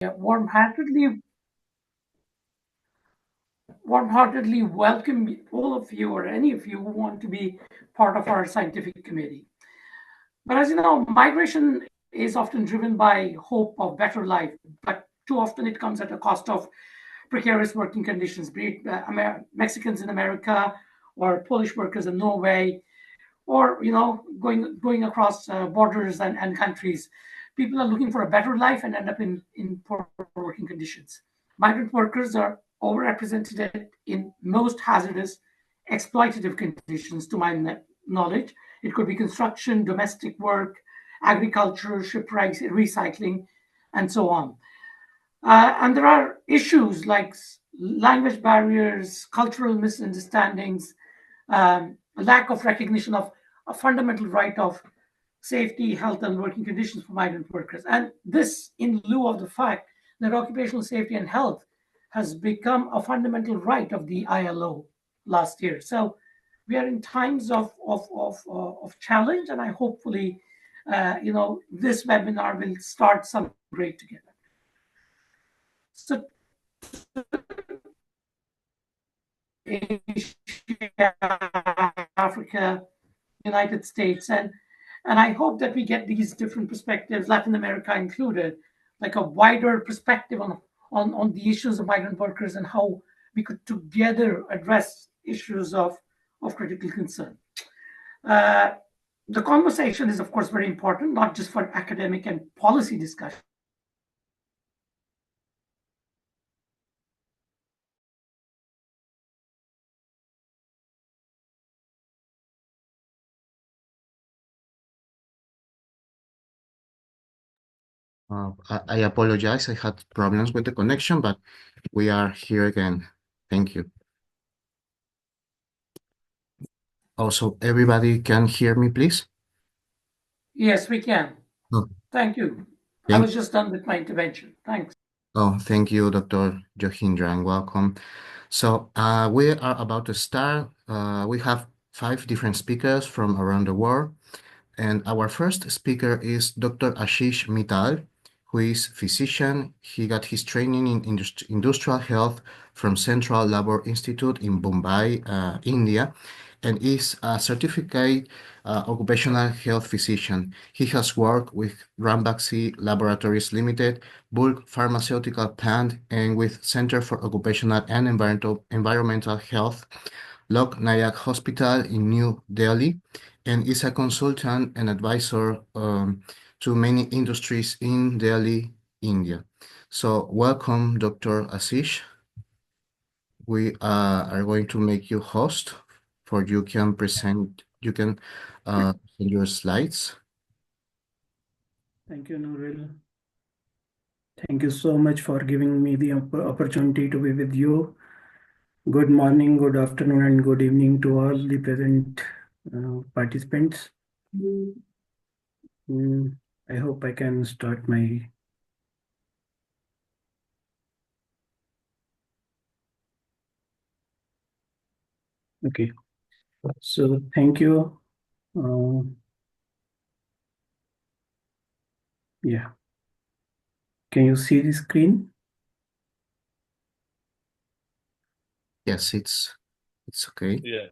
warm-heartedly welcome all of you or any of you who want to be part of our scientific committee. But as you know, migration is often driven by hope of better life, but too often it comes at a cost of precarious working conditions, be it Mexicans in America or Polish workers in Norway, or going across borders and countries. People are looking for a better life and end up in poor working conditions. Migrant workers are overrepresented in most hazardous, exploitative conditions, to my knowledge. It could be construction, domestic work, agriculture, shipwrights, recycling, and so on. And there are issues like language barriers, cultural misunderstandings, a lack of recognition of a fundamental right of safety, health, and working conditions for migrant workers. And this in lieu of the fact that occupational safety and health has become a fundamental right of the ILO last year. So we are in times of challenge, and I hopefully, this webinar will start something great together. So Asia, Africa, United States, and I hope that we get these different perspectives, Latin America included, like a wider perspective on the issues of migrant workers and how we could together address issues of critical concern. The conversation is, of course, very important, not just for academic and policy discussion. I apologize. I had problems with the connection, but we are here again. Thank you. Also, everybody can hear me, please? Yes, we can. Oh, Thank you. I was just done with my intervention. Thanks. Oh, thank you, Dr. Johindra, and welcome. So we are about to start. We have 5 different speakers from around the world. And our first speaker is Dr. Ashish Mittal, who is physician. He got his training in industrial health from Central Labor Institute in Mumbai, India, and is a certificate occupational health physician. He has worked with Ranbaxy Laboratories Limited, Bulk Pharmaceutical Plant, and with Center for Occupational and Environmental Health, Lok Nayak Hospital in New Delhi, and is a consultant and advisor to many industries in Delhi, India. So welcome, Dr. Ashish. We are going to make you host for you can present your slides. Thank you, Nurul. Thank you so much for giving me the opportunity to be with you. Good morning, good afternoon, and good evening to all the present participants. I hope I can start my... Okay. So thank you. Yeah. Can you see the screen? Yes, it's okay. Yeah.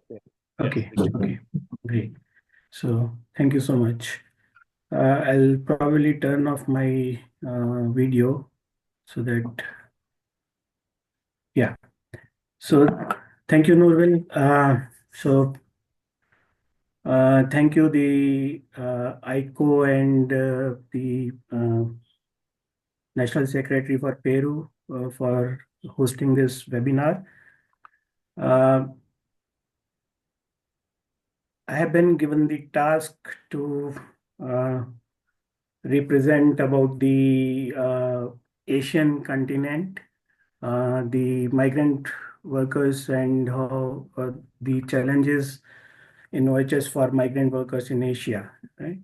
Okay. Okay. Great. So thank you so much. I'll probably turn off my video so that, yeah. So thank you, Nurul. Thank you, the ICO and the National Secretary for Peru for hosting this webinar. I have been given the task to represent about the Asian continent, the migrant workers and how the challenges in OHS for migrant workers in Asia, right?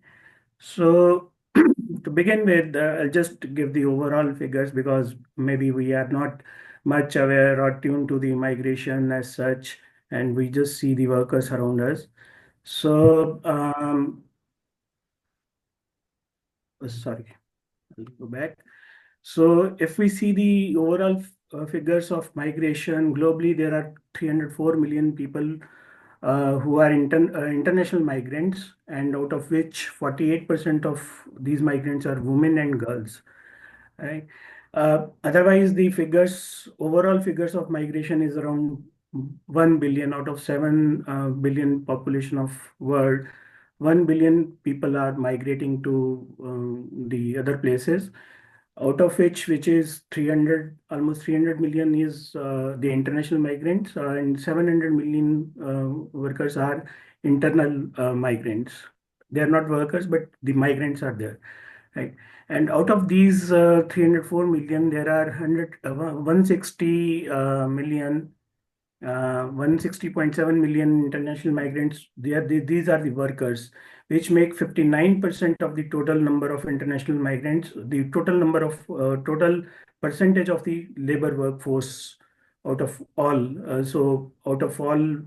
So to begin with, I'll just give the overall figures because maybe we are not much aware or tuned to the migration as such, and we just see the workers around us. So, sorry, I'll go back. So if we see the overall figures of migration globally, there are 304 million people who are international migrants, and out of which 48% of these migrants are women and girls. Right. Otherwise, the overall figures of migration is around 1 billion out of 7 billion population of world. 1 billion people are migrating to the other places, out of which is 300, almost 300 million is the international migrants, and 700 million workers are internal migrants. They are not workers, but the migrants are there, right? And out of these 304 million, there are 160 million 160.7 million international migrants. These are the workers, which make 59% of the total number of international migrants, the total number of total percentage of the labor workforce out of all. So out of all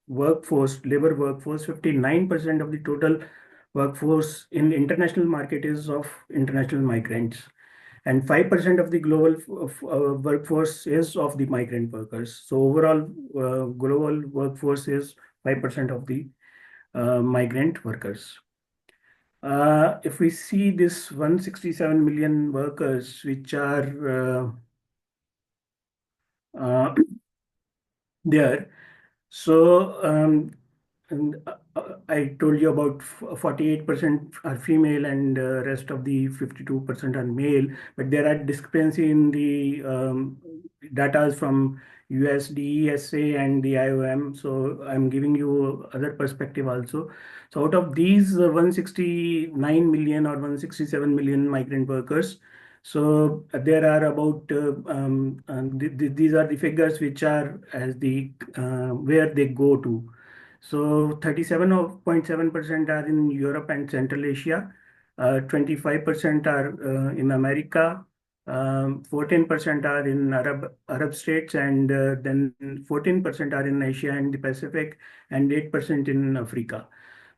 labor workforce, 59% of the total workforce in international market is of international migrants, and 5% of the global workforce is of the migrant workers. So overall, global workforce is 5% of the migrant workers. If we see this 167 million workers, which are there, so and I told you about 48% are female, and rest of the 52% are male. But there are discrepancy in the data from USDESA and the IOM. So I'm giving you other perspective also. So out of these 169 million or 167 million migrant workers, so there are about these are the figures which are as the where they go to. So 37.7% are in Europe and Central Asia, 25% are in America, 14% are in Arab states, and then 14% are in Asia and the Pacific, and 8% in Africa.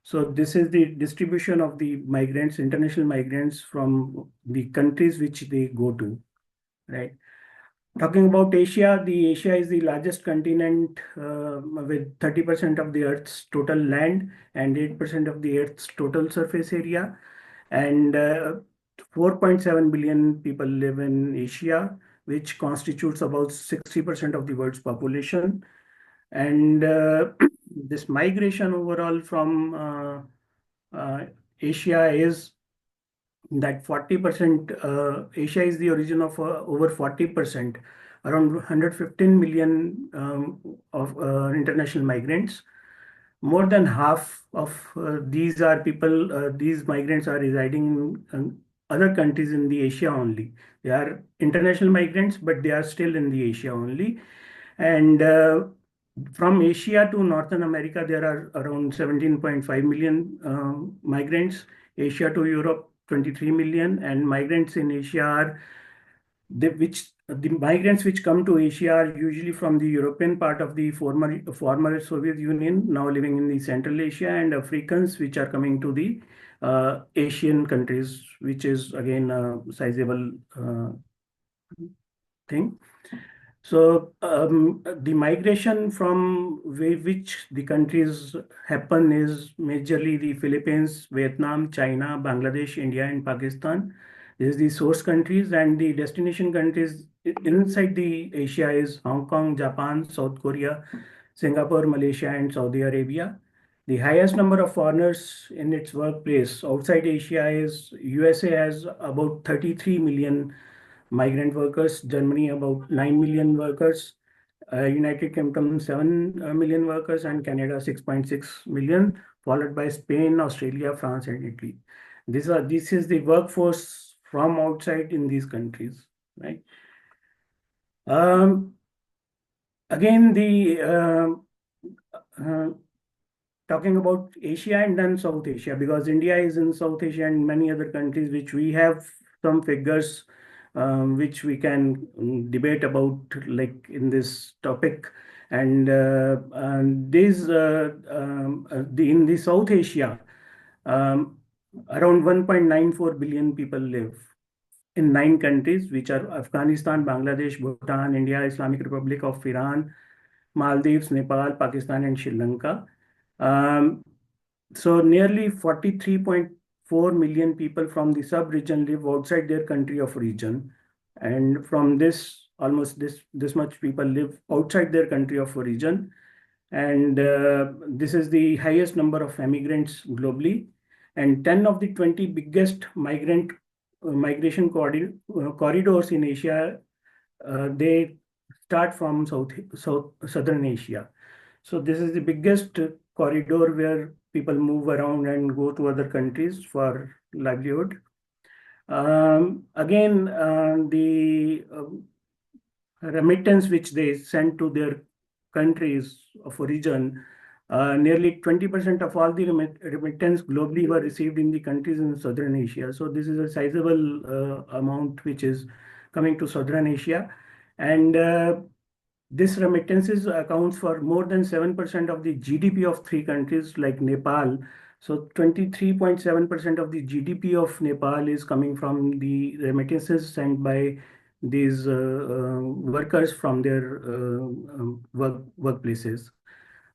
So this is the distribution of the migrants, international migrants from the countries which they go to, right? Talking about Asia, the Asia is the largest continent with 30% of the Earth's total land and 8% of the Earth's total surface area. And 4.7 billion people live in Asia, which constitutes about 60% of the world's population. And this migration overall from Asia is that 40%, Asia is the origin of over 40%, around 115 million of international migrants. More than half of these are people, these migrants are residing in other countries in the Asia only. They are international migrants, but they are still in the Asia only. And from Asia to Northern America, there are around 17.5 million migrants. Asia to Europe, 23 million, and migrants in Asia are the migrants which come to Asia are usually from the European part of the former Soviet Union, now living in the Central Asia, and Africans which are coming to the Asian countries, which is again a sizable thing. So the migration from which the countries happen is majorly the Philippines, Vietnam, China, Bangladesh, India, and Pakistan. This is the source countries, and the destination countries inside the Asia is Hong Kong, Japan, South Korea, Singapore, Malaysia, and Saudi Arabia. The highest number of foreigners in its workplace outside Asia is USA has about 33 million migrant workers, Germany about 9 million workers, United Kingdom 7 million workers, and Canada 6.6 million, followed by Spain, Australia, France, and Italy. This is the workforce from outside in these countries, right? Again, the talking about Asia and then South Asia, because India is in South Asia and many other countries which we have some figures which we can debate about, like in this topic. And in the South Asia, around 1.94 billion people live. in 9 countries, which are Afghanistan, Bangladesh, Bhutan, India, Islamic Republic of Iran, Maldives, Nepal, Pakistan, and Sri Lanka. So nearly 43.4 million people from the sub-region live outside their country of origin. And from this, almost this much people live outside their country of origin. And this is the highest number of immigrants globally. And 10 of the 20 biggest migration corridors in Asia, they start from Southern Asia. So this is the biggest corridor where people move around and go to other countries for livelihood. Again, the remittance which they send to their countries of origin, nearly 20% of all the remittance globally were received in the countries in Southern Asia. So this is a sizable amount which is coming to Southern Asia. And this remittances accounts for more than 7% of the GDP of 3 countries like Nepal. So 23.7% of the GDP of Nepal is coming from the remittances sent by these workers from their workplaces,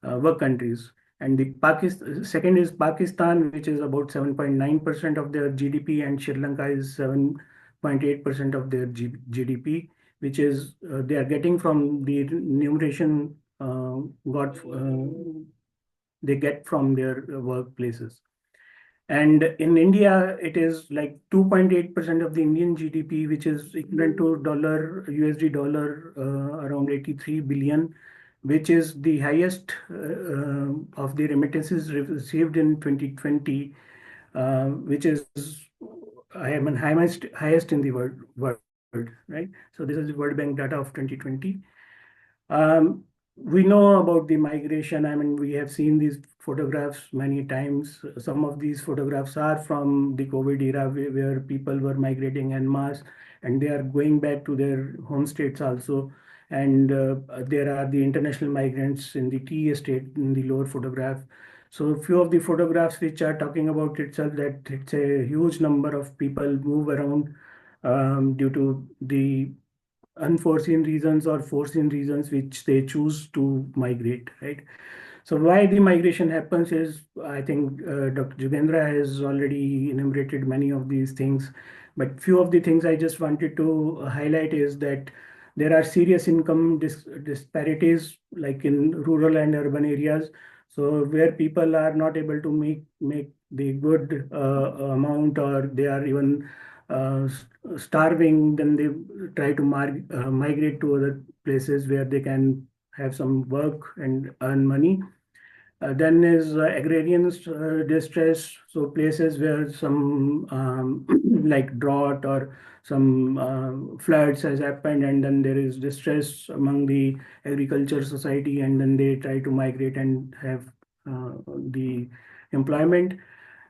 work countries. And the second is Pakistan, which is about 7.9% of their GDP, and Sri Lanka is 7.8% of their GDP, which is they are getting from the remuneration they get from their workplaces. And in India, it is like 2.8% of the Indian GDP, which is equivalent to USD dollar around 83 billion, which is the highest of the remittances received in 2020, which is highest in the world, right? So this is the World Bank data of 2020. We know about the migration. I mean, we have seen these photographs many times. Some of these photographs are from the COVID era where people were migrating en masse and they are going back to their home states also. And there are the international migrants in the T estate in the lower photograph. So a few of the photographs which are talking about itself that it's a huge number of people move around due to the unforeseen reasons or foreseen reasons which they choose to migrate, right? So why the migration happens is, I think Dr. Jugendra has already enumerated many of these things, but few of the things I just wanted to highlight is that there are serious income disparities like in rural and urban areas. So where people are not able to make the good amount, or they are even starving, then they try to migrate to other places where they can have some work and earn money. Then is agrarian distress, so places where some like drought or some floods has happened, and then there is distress among the agriculture society, and then they try to migrate and have the employment.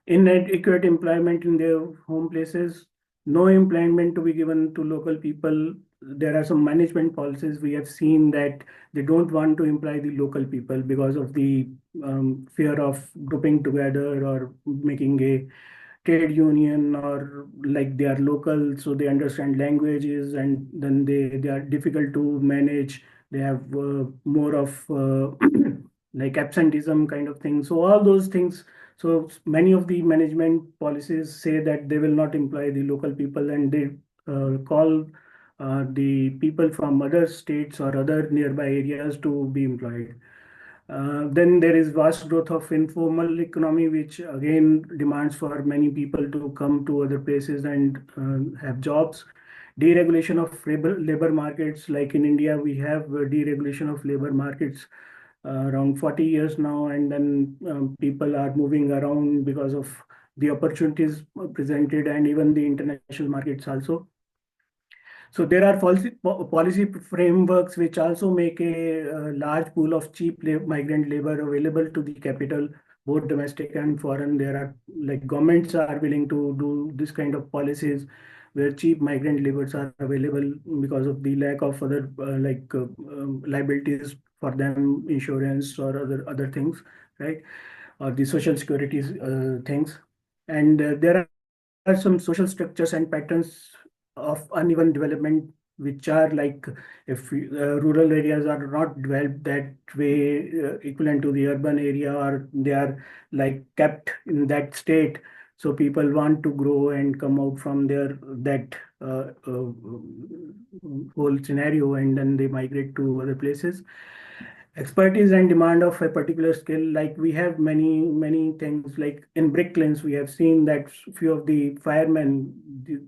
Inadequate employment in their home places, no employment to be given to local people. There are some management policies we have seen that they don't want to employ the local people because of the fear of grouping together or making a trade union, or like they are local, so they understand languages, and then they are difficult to manage. They have more of like absenteeism kind of thing. So all those things. So many of the management policies say that they will not employ the local people, and they call the people from other states or other nearby areas to be employed. Then there is vast growth of informal economy, which again demands for many people to come to other places and have jobs. Deregulation of labor markets, like in India, we have deregulation of labor markets around 40 years now, and then people are moving around because of the opportunities presented, and even the international markets also. So there are policy frameworks which also make a large pool of cheap migrant labor available to the capital, both domestic and foreign. There are like governments are willing to do this kind of policies where cheap migrant labors are available because of the lack of other liabilities for them, insurance or other things, right? Or the social security things. And there are some social structures and patterns of uneven development, which are like if rural areas are not developed that way equivalent to the urban area, or they are like kept in that state. So people want to grow and come out from that whole scenario, and then they migrate to other places. Expertise and demand of a particular skill, like we have many things, like in bricklanes we have seen that few of the firemen,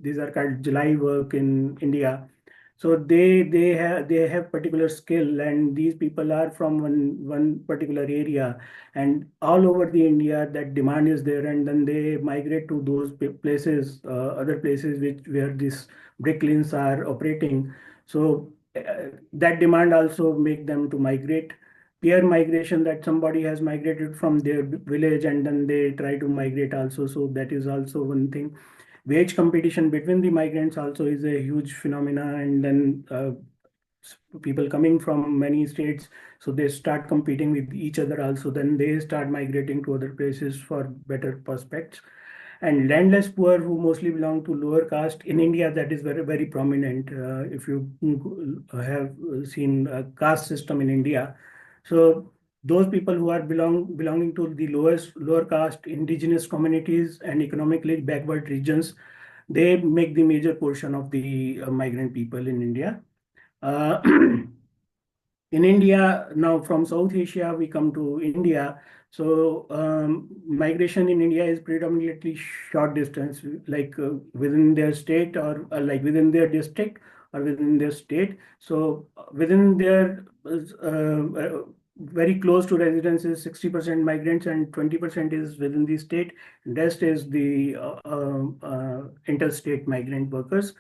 these are called July work in India. So they have particular skill, and these people are from one particular area, and all over the India that demand is there, and then they migrate to those places, other places where these bricklanes are operating. So that demand also make them to migrate. Peer migration, that somebody has migrated from their village and then they try to migrate also. So that is also one thing. Wage competition between the migrants also is a huge phenomena, and then people coming from many states, so they start competing with each other also. Then they start migrating to other places for better prospects. And landless poor, who mostly belong to lower caste in India, that is very prominent. If you have seen a caste system in India, so those people who are belonging to the lower caste, indigenous communities, and economically backward regions, they make the major portion of the migrant people in India. Uh, in India, now from South Asia, we come to India. So migration in India is predominantly short distance, like within their state, or like within their district or within their state. So within their very close to residences, 60% migrants and 20% is within the state. Rest is the interstate migrant workers.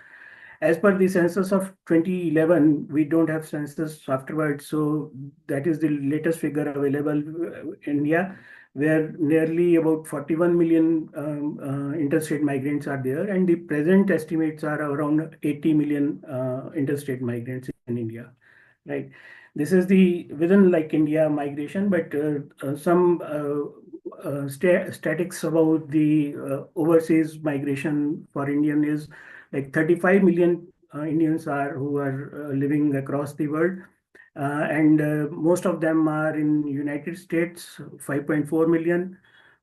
As per the census of 2011, we don't have census afterwards. So that is the latest figure available in India, where nearly about 41 million interstate migrants are there. And the present estimates are around 80 million interstate migrants in India, right? This is the within like India migration, but some statistics about the overseas migration for Indian is like 35 million Indians are who are living across the world, and most of them are in United States, 5.4 million,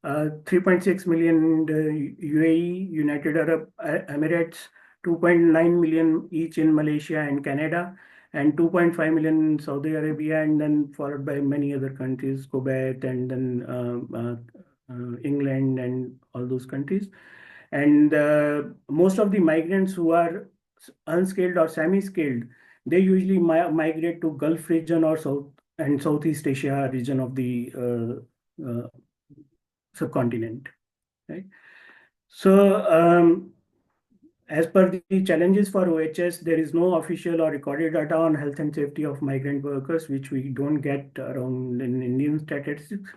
3.6 million in the UAE, United Arab Emirates, 2.9 million each in Malaysia and Canada, and 2.5 million in Saudi Arabia, and then followed by many other countries, Kuwait, and then England, and all those countries. And most of the migrants who are unskilled or semi-skilled, they usually migrate to Gulf region or Southeast Asia region of the subcontinent, right? So as per the challenges for OHS, there is no official or recorded data on health and safety of migrant workers, which we don't get around in Indian statistics.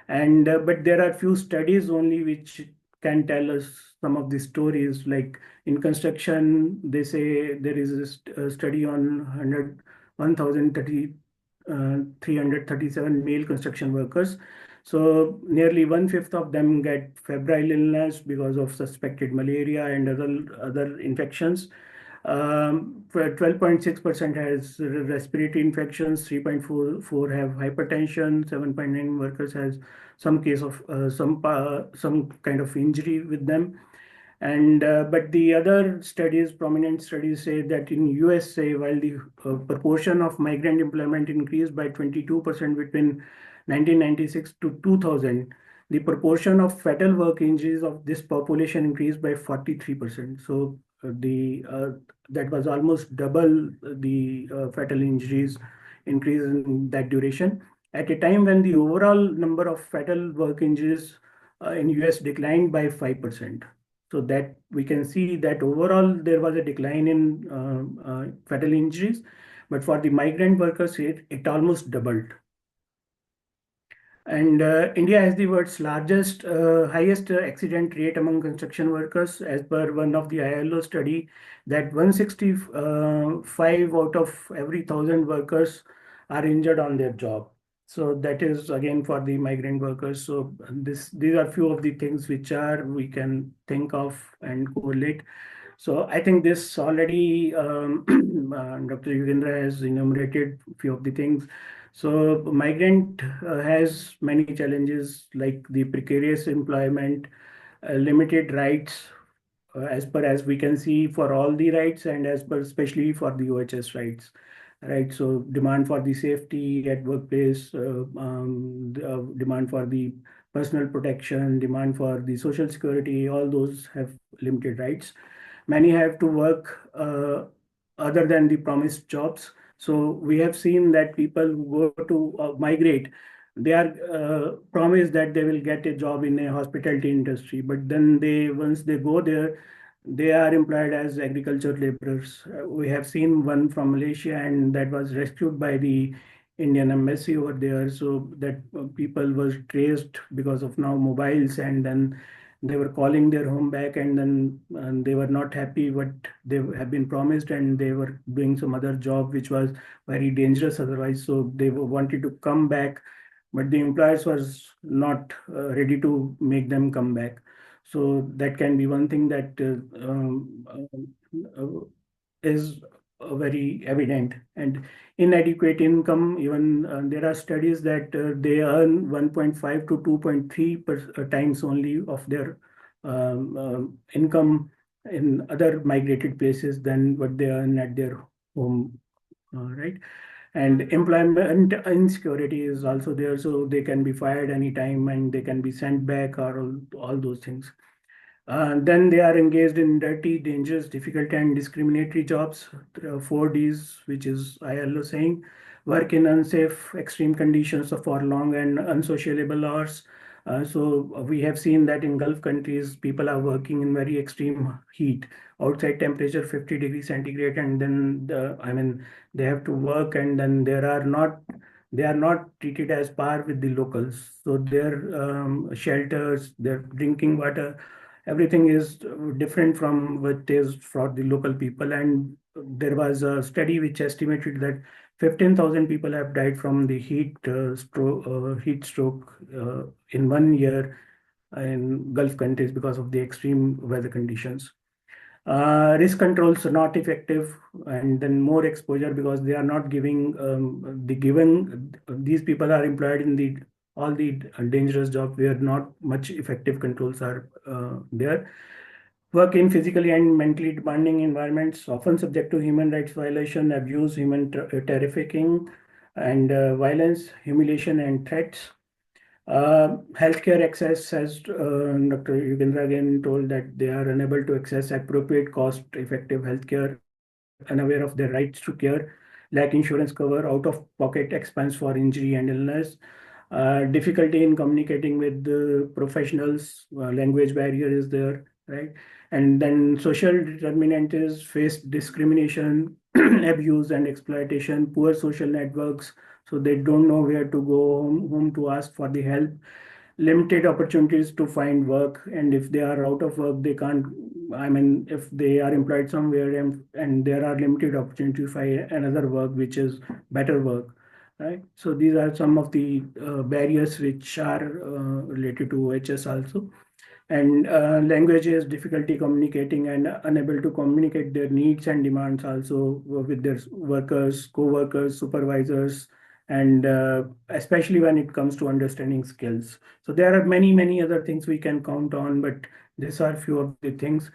And but there are few studies only which can tell us some of the stories. Like in construction, they say there is a study on 1,337 male construction workers. So nearly 1/5 of them get febrile illness because of suspected malaria and other infections. 12.6% has respiratory infections, 3.44 have hypertension, 7.9 workers has some case of some kind of injury with them. And but the other studies, prominent studies, say that in USA, while the proportion of migrant employment increased by 22% between 1996 to 2000, the proportion of fatal work injuries of this population increased by 43%. So that was almost double the fatal injuries increase in that duration, at a time when the overall number of fatal work injuries in US declined by 5%. So that we can see that overall there was a decline in fatal injuries, but for the migrant workers, it almost doubled. And India has the world's highest accident rate among construction workers, as per one of the ILO study, that 165 out of every 1,000 workers are injured on their job. So that is again for the migrant workers. So these are few of the things which we can think of and correlate. So I think this already Dr. Yugendra has enumerated a few of the things. So migrant has many challenges like the precarious employment, limited rights, as we can see for all the rights and as per especially for the OHS rights, right? So demand for the safety at workplace, demand for the personal protection, demand for the social security, all those have limited rights. Many have to work other than the promised jobs. So we have seen that people who go to migrate, they are promised that they will get a job in a hospitality industry, but then once they go there, they are employed as agriculture laborers. We have seen one from Malaysia, and that was rescued by the Indian embassy over there. So that people was traced because of now mobiles, and then they were calling their home back, and then they were not happy what they have been promised, and they were doing some other job which was very dangerous otherwise. So they wanted to come back, but the employers was not ready to make them come back. So that can be one thing that is very evident. And inadequate income, even there are studies that they earn 1.5 to 2.3 times only of their income in other migrated places than what they earn at their home, right? And employment insecurity is also there, so they can be fired anytime and they can be sent back, or all those things. Then they are engaged in dirty, dangerous, difficult, and discriminatory jobs. 4Ds, which is ILO saying, work in unsafe, extreme conditions for long and unsociable hours. So we have seen that in Gulf countries, people are working in very extreme heat, outside temperature 50 degrees centigrade, and then they have to work, and then they are not treated as par with the locals. So their shelters, their drinking water, everything is different from what is for the local people. And there was a study which estimated that 15,000 people have died from the heat stroke in 1 year in Gulf countries because of the extreme weather conditions. Risk controls are not effective, and then more exposure because they are not giving the given. These people are employed in the all the dangerous jobs where not much effective controls are there. Work in physically and mentally demanding environments, often subject to human rights violation, abuse, human trafficking, and violence, humiliation, and threats. Healthcare access, as Dr. Yugendra again told, that they are unable to access appropriate, cost-effective healthcare, unaware of their rights to care, lack insurance cover, out-of-pocket expense for injury and illness, difficulty in communicating with the professionals, language barrier is there, right? And then social determinant is face discrimination, abuse and exploitation, poor social networks, so they don't know where to go, whom to ask for the help, limited opportunities to find work, and if they are out of work, they can't. If they are employed somewhere, and there are limited opportunities to find another work which is better work, right? So these are some of the barriers which are related to OHS also. And language is difficulty communicating and unable to communicate their needs and demands also with their workers, co-workers, supervisors, and especially when it comes to understanding skills. So there are many other things we can count on, but these are few of the things.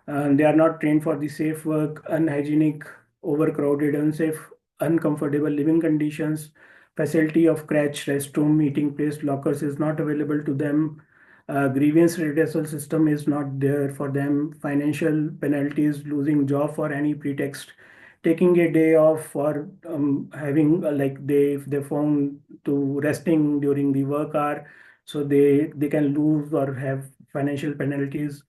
They are not trained for the safe work, unhygienic, overcrowded, unsafe, uncomfortable living conditions, facility of crèche, restroom, meeting place, lockers is not available to them. Grievance redressal system is not there for them. Financial penalties, losing job for any pretext, taking a day off for having like if they found to resting during the work hour, so they can lose or have financial penalties.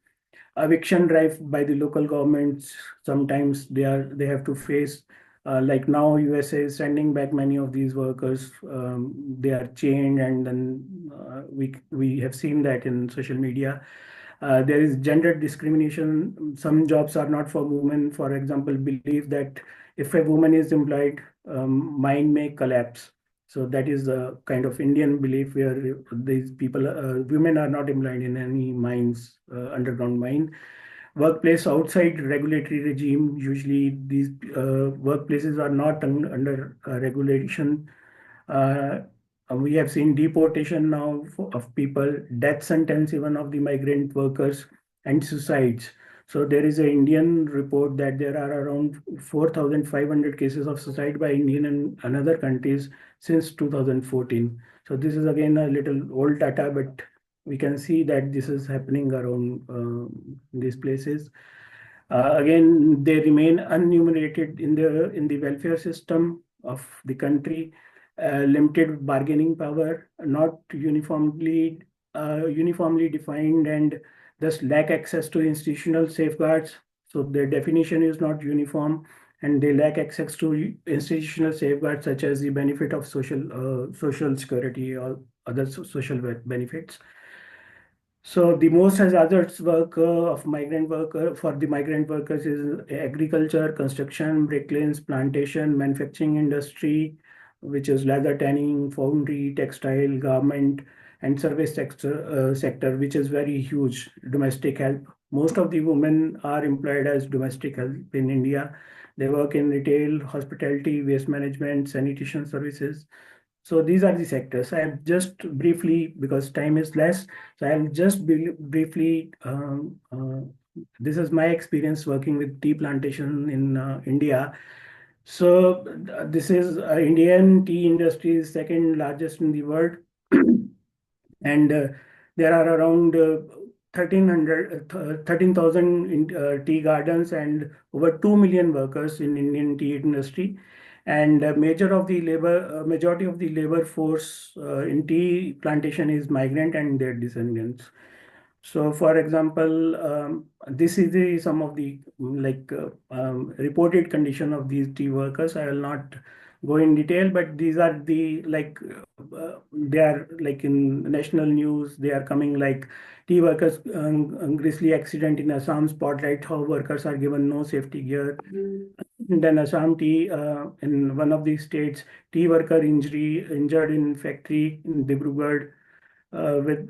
Eviction drive by the local governments, sometimes they have to face like now USA is sending back many of these workers. They are chained, and then we have seen that in social media. There is gender discrimination. Some jobs are not for women. For example, believe that if a woman is employed, mine may collapse. So that is a kind of Indian belief where these people, women are not employed in any mines, underground mine. workplace outside regulatory regime. Usually these workplaces are not under regulation. Uh, we have seen deportation now of people, death sentence even of the migrant workers, and suicides. So there is an Indian report that there are around 4,500 cases of suicide by Indian and another countries since 2014. So this is again a little old data, but we can see that this is happening around these places. Again, they remain unremunerated in the welfare system of the country, limited bargaining power, not uniformly defined, and thus lack access to institutional safeguards. So their definition is not uniform, and they lack access to institutional safeguards such as the benefit of social security or other social benefits. So the most hazardous work of migrant worker for the migrant workers is agriculture, construction, bricklanes, plantation, manufacturing industry, which is leather tanning, foundry, textile, garment, and service sector, which is very huge. Domestic help. Most of the women are employed as domestic help in India. They work in retail, hospitality, waste management, sanitation services. So these are the sectors. I have just briefly, because time is less, so I'll just briefly, this is my experience working with tea plantation in India. So this is Indian tea industry is second largest in the world. And there are around 13,000 tea gardens and over 2 million workers in Indian tea industry. And majority of the labor force in tea plantation is migrant and their descendants. So, for example, this is some of the reported condition of these tea workers. I will not go in detail, but these are the they are like in national news. They are coming like tea workers grisly accident in Assam spotlight how workers are given no safety gear. Then Assam tea in one of the states, tea worker injured in factory in Dibrugarh with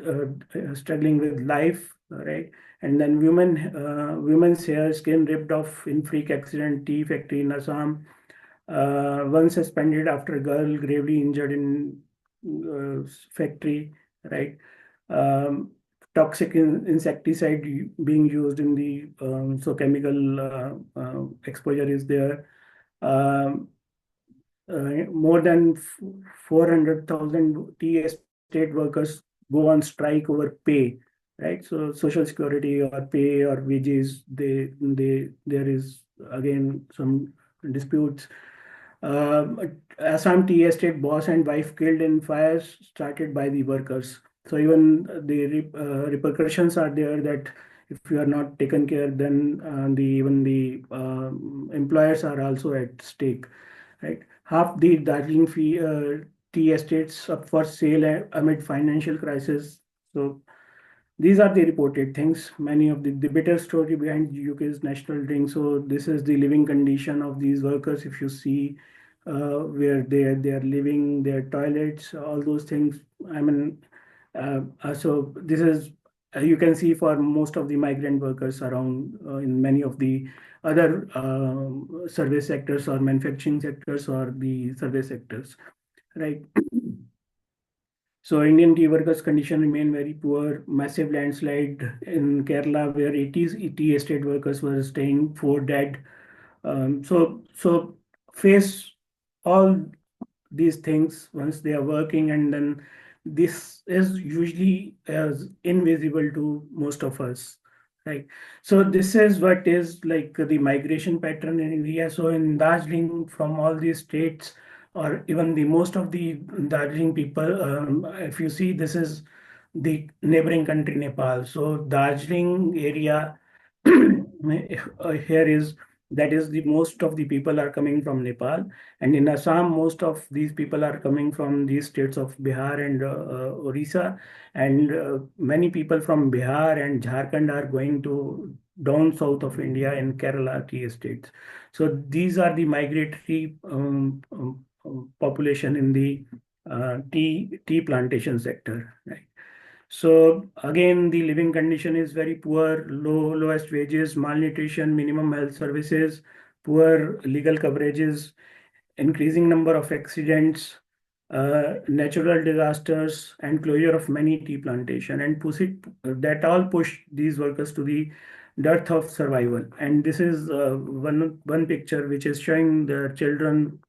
struggling with life, right? And then women's hair skin ripped off in freak accident, tea factory in Assam. One suspended after girl gravely injured in factory, right? Um, Toxic insecticide being used in the so chemical exposure is there. Um, More than 400,000 tea estate workers go on strike over pay, right? So social security or pay or wages, there is again some disputes. Assam tea estate boss and wife killed in fires started by the workers. So even the repercussions are there that if you are not taken care, then even the employers are also at stake, right? Half the Darjeeling tea estates up for sale amid financial crisis. So these are the reported things. Many of the bitter story behind UK's national drink. So this is the living condition of these workers. If you see where they are living, their toilets, all those things. I mean, so this is you can see for most of the migrant workers around in many of the other service sectors or manufacturing sectors or the service sectors, right? So Indian tea workers' condition remain very poor. Massive landslide in Kerala where 80 tea estate workers were staying, four dead. So face all these things once they are working, and then this is usually as invisible to most of us, right? So this is what is like the migration pattern in India. So in Darjeeling, from all these states, or even the most of the Darjeeling people, if you see, this is the neighboring country Nepal. So Darjeeling area here is that is the most of the people are coming from Nepal, and in Assam most of these people are coming from these states of Bihar and Orissa, and many people from Bihar and Jharkhand are going to down south of India in Kerala tea estates. So these are the migratory population in the tea plantation sector, right? So again, the living condition is very poor, lowest wages, malnutrition, minimum health services, poor legal coverages, increasing number of accidents, natural disasters, and closure of many tea plantation, and that all push these workers to the dearth of survival. And this is one picture which is showing the children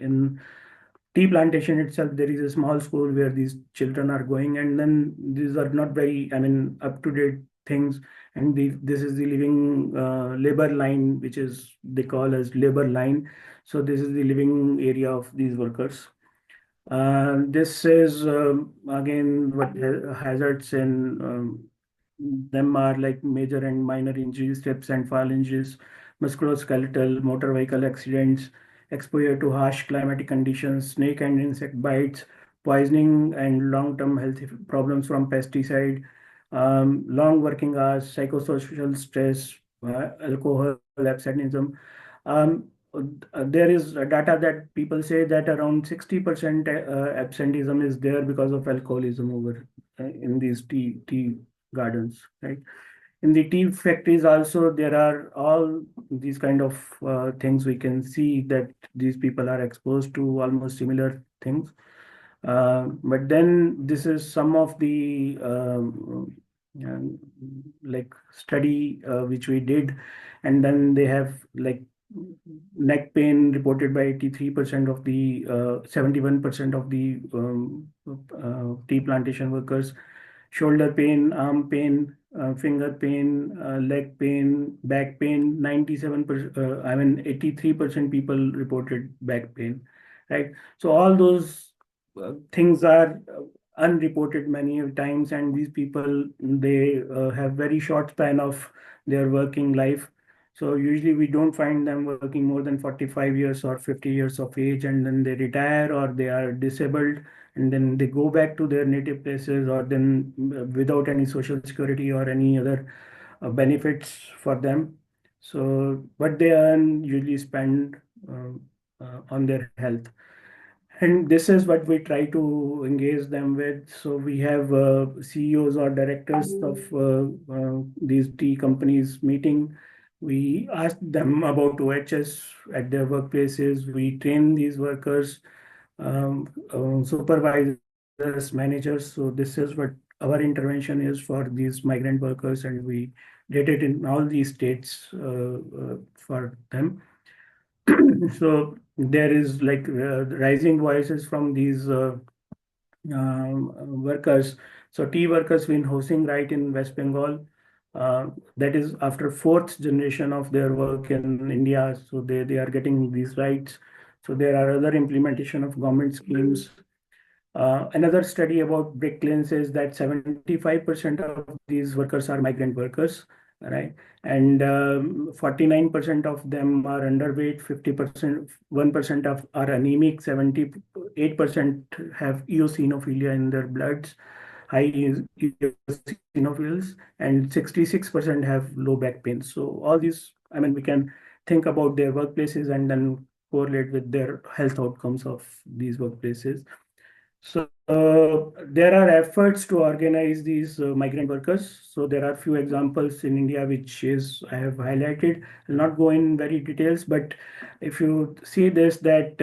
in tea plantation itself. There is a small school where these children are going, and then these are not very, I mean, up to date things. And this is the living labor line, which is they call as labor line. So this is the living area of these workers. This is again what hazards in them are like major and minor injuries, steps and fall injuries, musculoskeletal, motor vehicle accidents, exposure to harsh climatic conditions, snake and insect bites, poisoning and long-term health problems from pesticide, long working hours, psychosocial stress, alcohol, absenteeism. Um, there is data that people say that around 60% absenteeism is there because of alcoholism over in these tea gardens, right? In the tea factories also, there are all these kind of things. We can see that these people are exposed to almost similar things. But then this is some of the um, like study which we did, and then they have like neck pain reported by 83% of the 71% of the tea plantation workers, shoulder pain, arm pain, finger pain, leg pain, back pain. 97%, I mean 83% people reported back pain, right? So all those things are unreported many times, and these people, they have very short span of their working life. So usually we don't find them working more than 45 years or 50 years of age, and then they retire or they are disabled, and then they go back to their native places, or then without any social security or any other benefits for them. So what they earn usually spend on their health. And this is what we try to engage them with. So we have CEOs or directors of these tea companies meeting. We ask them about OHS at their workplaces. We train these workers, supervisors, managers. So this is what our intervention is for these migrant workers, and we did it in all these states for them. So there is like rising voices from these workers. So tea workers win housing right in West Bengal. That is after fourth generation of their work in India. So they are getting these rights. So there are other implementation of government schemes. Another study about bricklanes says that 75% of these workers are migrant workers, right? And 49% of them are underweight, 50%, 1% of are anemic, 78% have eosinophilia in their bloods, high eosinophils, and 66% have low back pain. So all these, I mean, we can think about their workplaces and then correlate with their health outcomes of these workplaces. So there are efforts to organize these migrant workers. So there are few examples in India which is I have highlighted. I'll not go in very details, but if you see this, that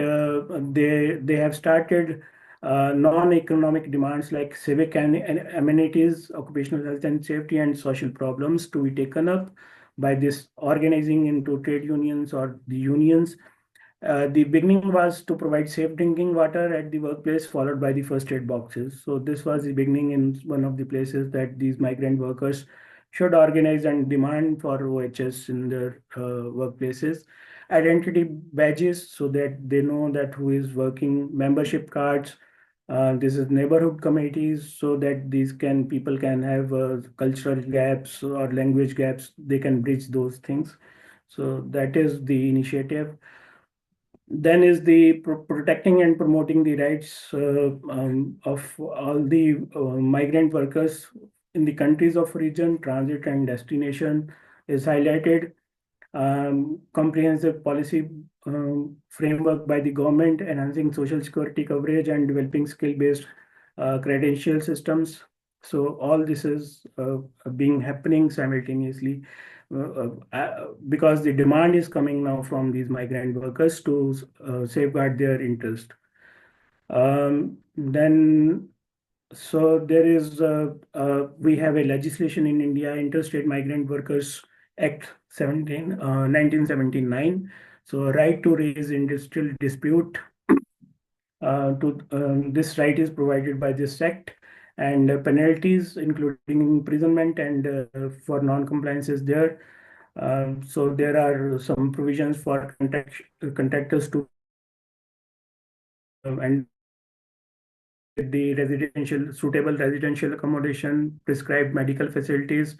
they have started non-economic demands like civic and amenities, occupational health and safety, and social problems to be taken up by this organizing into trade unions or the unions. The beginning was to provide safe drinking water at the workplace, followed by the first aid boxes. So this was the beginning in one of the places that these migrant workers should organize and demand for OHS in their workplaces. Identity badges so that they know that who is working, membership cards. This is neighborhood committees so that these people can have cultural gaps or language gaps. They can bridge those things. So that is the initiative. Then is the protecting and promoting the rights of all the migrant workers in the countries of origin, transit, and destination is highlighted. Comprehensive policy framework by the government, enhancing social security coverage and developing skill-based credential systems. So all this is being happening simultaneously because the demand is coming now from these migrant workers to safeguard their interest. Then so there is we have a legislation in India, Interstate Migrant Workers Act 1979. So right to raise industrial dispute to this right is provided by this act, and penalties including imprisonment and for non-compliance is there. So there are some provisions for contractors to and the residential suitable residential accommodation, prescribed medical facilities,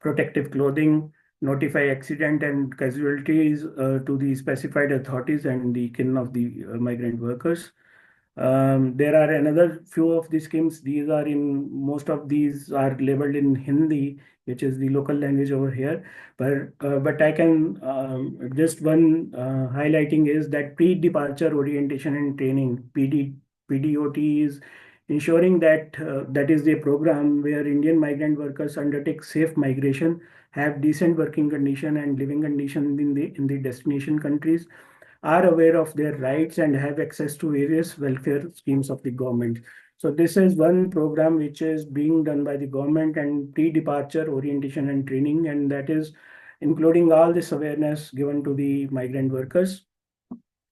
protective clothing, notify accident and casualties to the specified authorities and the kin of the migrant workers. There are another few of these schemes. These are in most of these are labeled in Hindi, which is the local language over here. But I can just one highlighting is that pre-departure orientation and training PDOT is ensuring that that is the program where Indian migrant workers undertake safe migration, have decent working condition and living condition in the destination countries, are aware of their rights and have access to various welfare schemes of the government. So this is one program which is being done by the government and pre-departure orientation and training, and that is including all this awareness given to the migrant workers.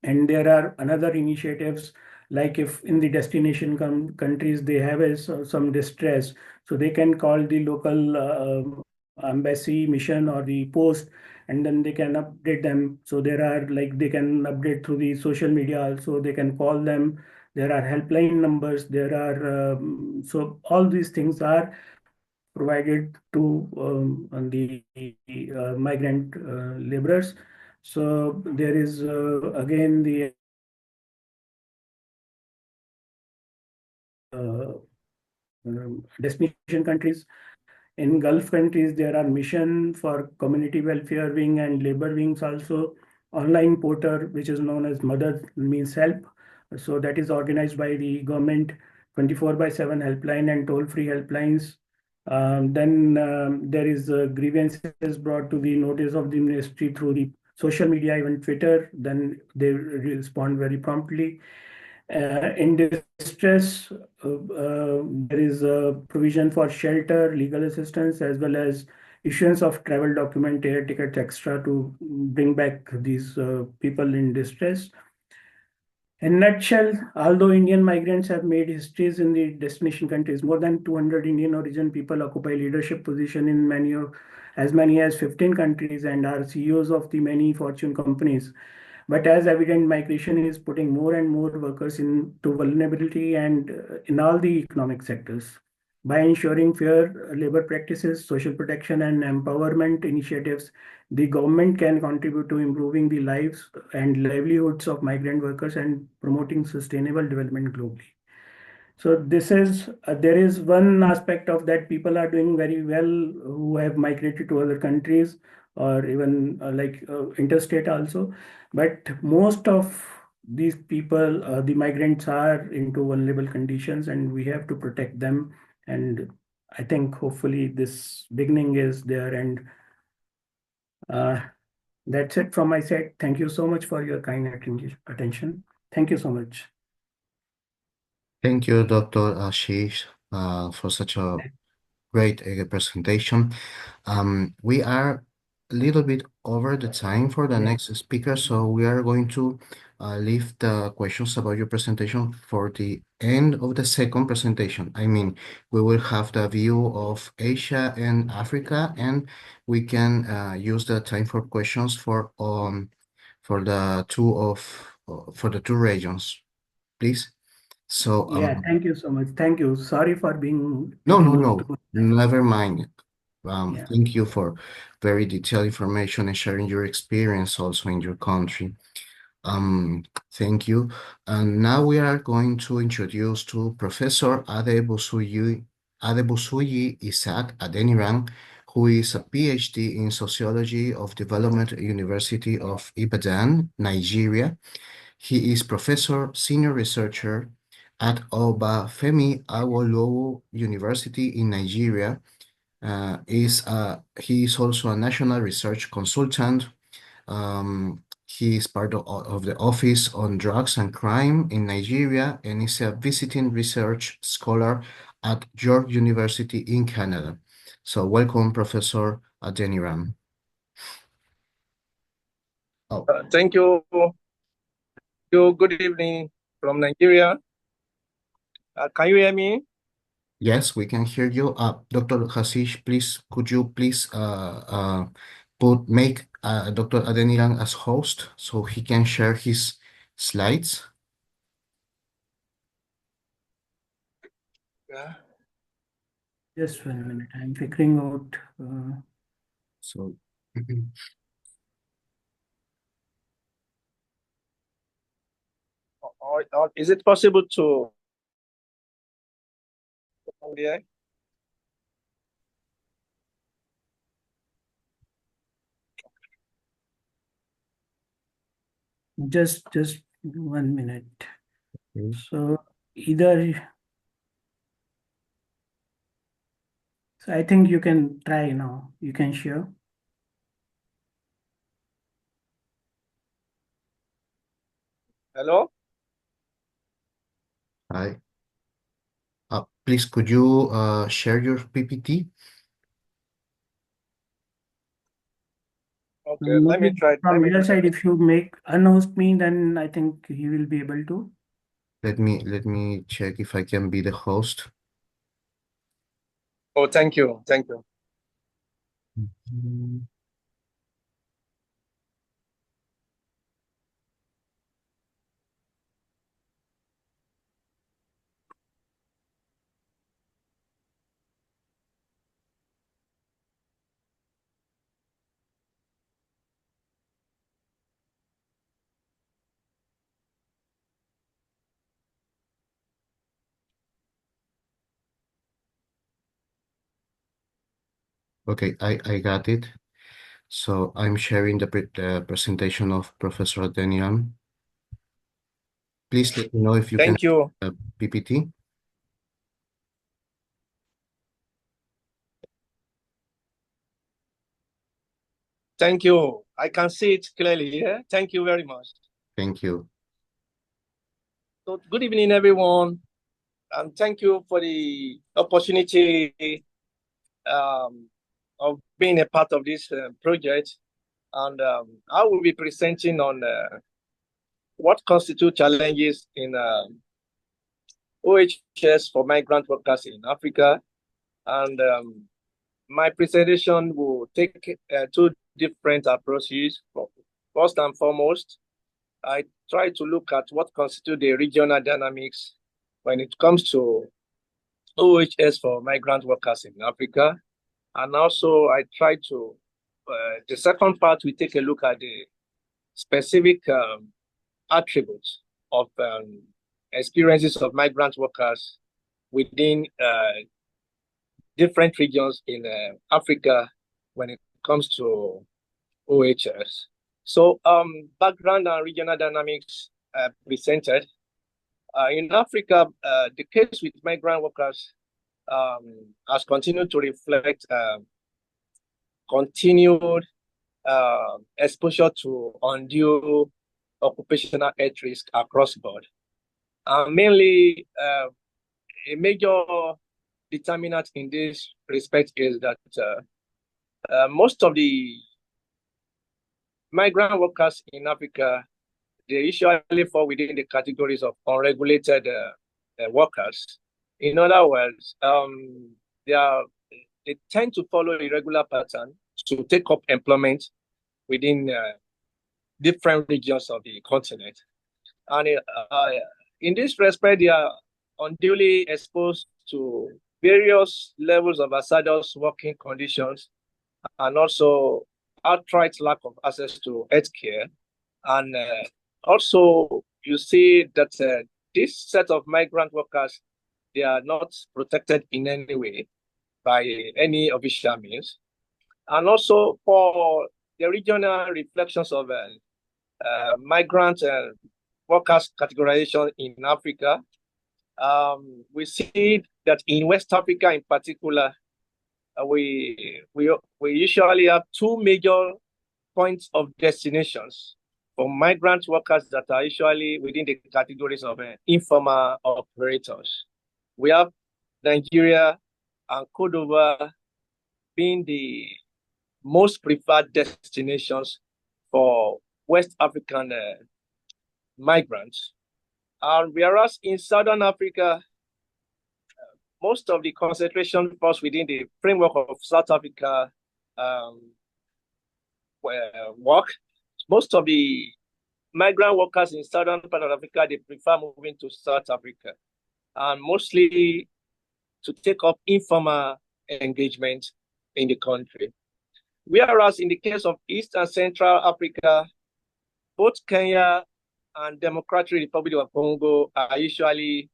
And there are another initiatives like if in the destination countries they have some distress, so they can call the local embassy mission or the post, and then they can update them. So there are like they can update through the social media also, they can call them. There are helpline numbers, there are so all these things are provided to on the migrant laborers. So there is again the uh, destination countries. In Gulf countries, there are mission for community welfare wing and labor wings also. Online portal, which is known as Mother Means Help. So that is organized by the government, 24/7 helpline and toll-free helplines. Then there is grievances brought to the notice of the ministry through the social media, even Twitter. Then they respond very promptly. In distress, there is a provision for shelter, legal assistance, as well as issuance of travel document, air tickets, extra to bring back these people in distress. In nutshell, although Indian migrants have made histories in the destination countries, more than 200 Indian origin people occupy leadership position in as many as 15 countries and are CEOs of the many Fortune companies. But as evident, migration is putting more and more workers into vulnerability and in all the economic sectors. By ensuring fair labor practices, social protection, and empowerment initiatives, the government can contribute to improving the lives and livelihoods of migrant workers and promoting sustainable development globally. So this is there is one aspect of that people are doing very well who have migrated to other countries or even interstate also. But most of these people, the migrants are into vulnerable conditions and we have to protect them. And I think hopefully this beginning is there and uh, that's it from my side. Thank you so much for your kind attention. Thank you so much. Thank you, Dr. Ashish, for such a great presentation. We are a little bit over the time for the Yeah. next speaker, so we are going to leave the questions about your presentation for the end of the second presentation. I mean, we will have the view of Asia and Africa, and we can use the time for questions for the two regions, please. So Yeah, thank you so much. Thank you. Sorry for being no, no, taking no, too much time. never mind. Yeah. Thank you for very detailed information and sharing your experience also in your country. Thank you. And now we are going to introduce to Professor Adebusuyi Isaac Adeniran, who is a PhD in Sociology of Development at University of Ibadan, Nigeria. He is professor, senior researcher at Obafemi Awolowo University in Nigeria. He is also a national research consultant. He is part of the Office on Drugs and Crime in Nigeria and is a visiting research scholar at York University in Canada. So welcome, Professor Adeniran. Oh, Thank you. Good evening from Nigeria. Can you hear me? yes, we can hear you. Dr. Hasish, please, could you please make Dr. Adeniran as host so he can share his slides? Yeah. Just 1 minute. I'm figuring out. So, Or is it possible to? Yeah. Just 1 minute. okay. So either. So I think you can try now. You can share. Hello. Hi. Please, could you share your PPT? Okay, let me Maybe try. from your side, if you make unhost me, then I think he will be able to. Let me check if I can be the host. Oh, thank you. Thank you. Mhm. Okay, I got it. So I'm sharing the presentation of Professor Adeniran. Please let me know if you can Thank you. PPT. Thank you. I can see it clearly. Yeah. Thank you very much. Thank you. So good evening, everyone, and thank you for the opportunity of being a part of this project. And I will be presenting on what constitute challenges in OHS for migrant workers in Africa. And my presentation will take two different approaches. First and foremost, I try to look at what constitute the regional dynamics when it comes to OHS for migrant workers in Africa. And also I try to, the second part, we take a look at the specific attributes of experiences of migrant workers within different regions in Africa when it comes to OHS. So background and regional dynamics presented. In Africa, the case with migrant workers has continued to reflect continued exposure to undue occupational health risk across board. Mainly, a major determinant in this respect is that most of the migrant workers in Africa, they usually fall within the categories of unregulated workers. In other words, they tend to follow a regular pattern to take up employment within different regions of the continent. And in this respect, they are unduly exposed to various levels of hazardous working conditions and also outright lack of access to healthcare. And also, you see that this set of migrant workers, they are not protected in any way by any official means. And also for the regional reflections of migrant workers categorization in Africa, We see that in West Africa in particular, we usually have two major points of destinations for migrant workers that are usually within the categories of informal operators. We have Nigeria and Cote d'Ivoire being the most preferred destinations for West African migrants. Whereas in Southern Africa, most of the concentration falls within the framework of South Africa work. Most of the migrant workers in Southern part of Africa, they prefer moving to South Africa, and mostly to take up informal engagement in the country. Whereas in the case of East and Central Africa, both Kenya and Democratic Republic of Congo are usually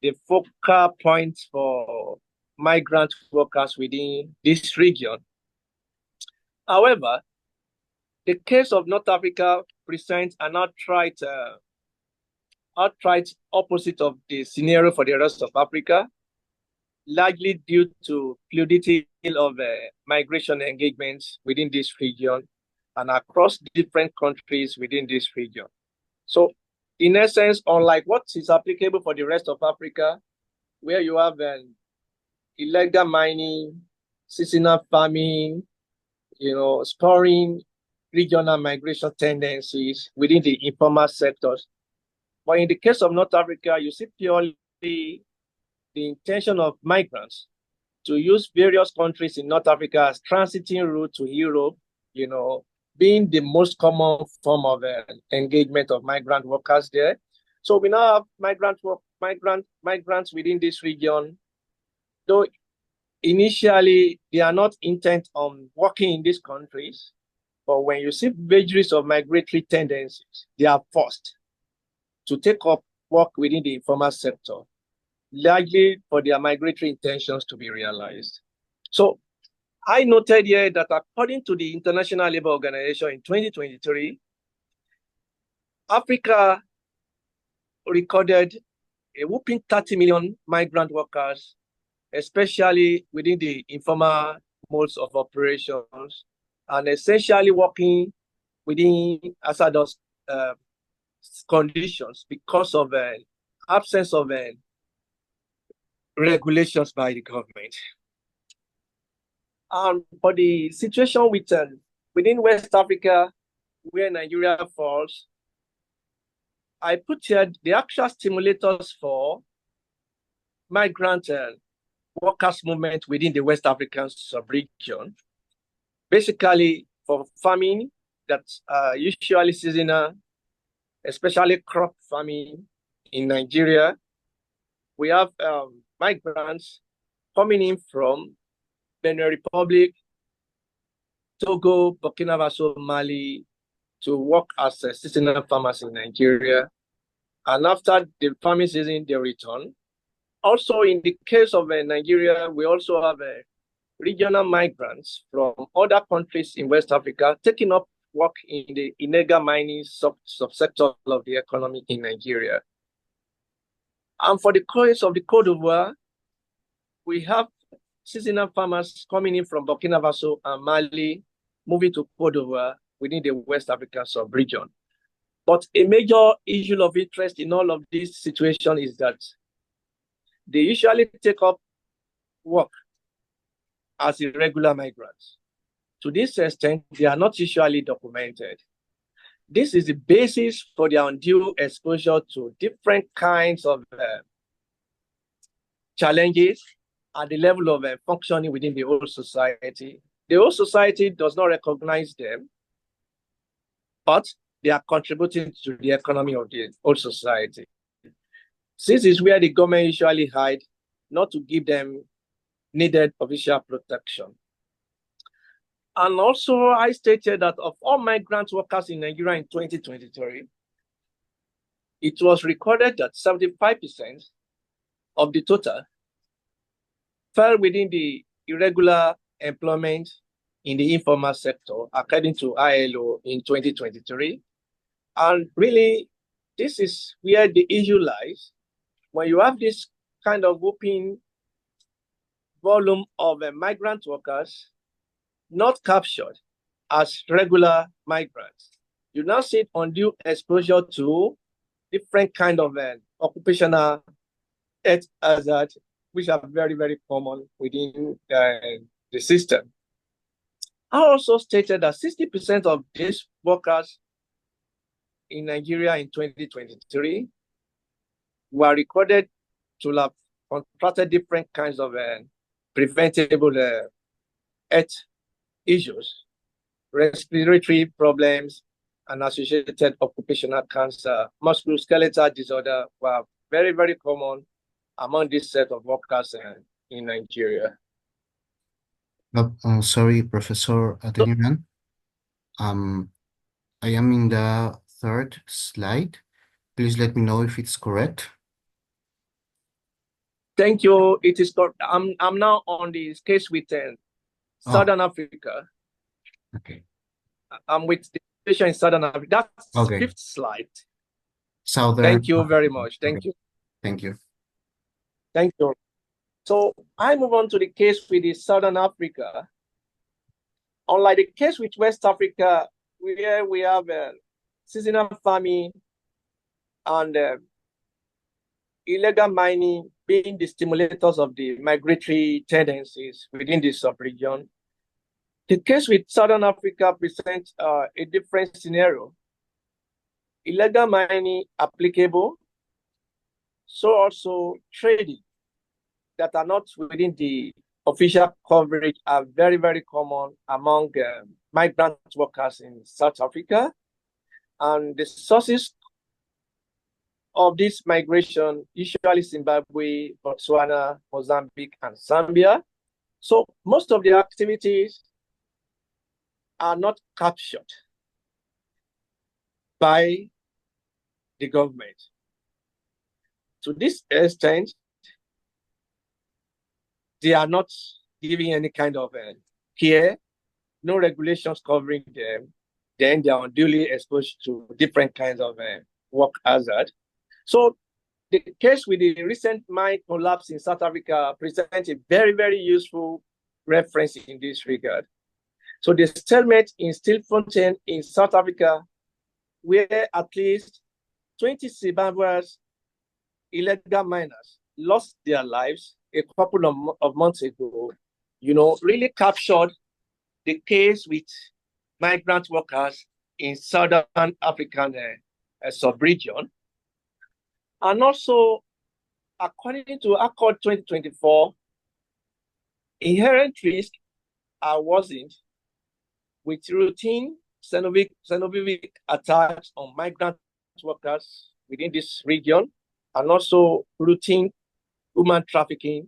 the focal points for migrant workers within this region. However, the case of North Africa presents an outright opposite of the scenario for the rest of Africa, largely due to fluidity of migration engagements within this region and across different countries within this region. So, in essence, unlike what is applicable for the rest of Africa, where you have illegal mining, seasonal farming, spurring regional migration tendencies within the informal sectors. But in the case of North Africa, you see purely the intention of migrants to use various countries in North Africa as transiting route to Europe, being the most common form of engagement of migrant workers there. So we now have migrants within this region, though initially they are not intent on working in these countries, but when you see vagaries of migratory tendencies, they are forced to take up work within the informal sector, largely for their migratory intentions to be realized. So I noted here that according to the International Labour Organization in 2023, Africa recorded a whopping 30 million migrant workers, especially within the informal modes of operations, and essentially working within hazardous conditions because of absence of regulations by the government. For the situation within West Africa, where Nigeria falls, I put here the actual stimulators for migrant workers movement within the West African sub-region. Basically, for farming that's usually seasonal, especially crop farming in Nigeria, we have migrants coming in from Benin Republic, Togo, Burkina Faso, Mali, to work as seasonal farmers in Nigeria. And after the farming season, they return. Also, in the case of Nigeria, we also have regional migrants from other countries in West Africa taking up work in the illegal mining subsector of the economy in Nigeria. And for the case of the Cote d'Ivoire, we have seasonal farmers coming in from Burkina Faso and Mali, moving to Cote d'Ivoire within the West African sub-region. But a major issue of interest in all of this situation is that they usually take up work as irregular migrants. To this extent, they are not usually documented. This is the basis for their undue exposure to different kinds of challenges at the level of functioning within the whole society. The whole society does not recognize them, but they are contributing to the economy of the whole society. This is where the government usually hide, not to give them needed official protection. And also, I stated that of all migrant workers in Nigeria in 2023, it was recorded that 75% of the total fell within the irregular employment in the informal sector, according to ILO in 2023. And really, this is where the issue lies. when you have this kind of whooping volume of migrant workers not captured as regular migrants, you now see undue exposure to different kind of occupational health hazards, which are very, very common within the system. I also stated that 60% of these workers in Nigeria in 2023 were recorded to have contracted different kinds of preventable health issues, respiratory problems, and associated occupational cancer, musculoskeletal disorder were very, very common among this set of workers in Nigeria. Sorry, Professor Adeniran. I am in the third slide. Please let me know if it's correct. Thank you. It is correct. I'm now on the case with Southern Africa. Okay. I'm with the situation in Southern Africa. That's Okay. fifth slide. Southern. Thank you very much. Thank Okay. you. Thank you. Thank you. So I move on to the case with the Southern Africa. Unlike the case with West Africa, where we have seasonal farming and illegal mining being the stimulators of the migratory tendencies within the sub-region, the case with Southern Africa presents a different scenario. Illegal mining applicable, so also trading that are not within the official coverage are very, very common among migrant workers in South Africa. And the sources of this migration, usually Zimbabwe, Botswana, Mozambique, and Zambia. So most of the activities are not captured by the government. To this extent, they are not giving any kind of care, no regulations covering them, then they are unduly exposed to different kinds of work hazard. So the case with the recent mine collapse in South Africa presents a very, very useful reference in this regard. So the stalemate in Stilfontein in South Africa, where at least 20 Zimbabweans, illegal miners, lost their lives a couple of months ago, really captured the case with migrant workers in Southern African sub-region. And also, according to Accord 2024, inherent risks are worsened with routine xenophobic attacks on migrant workers within this region, and also routine human trafficking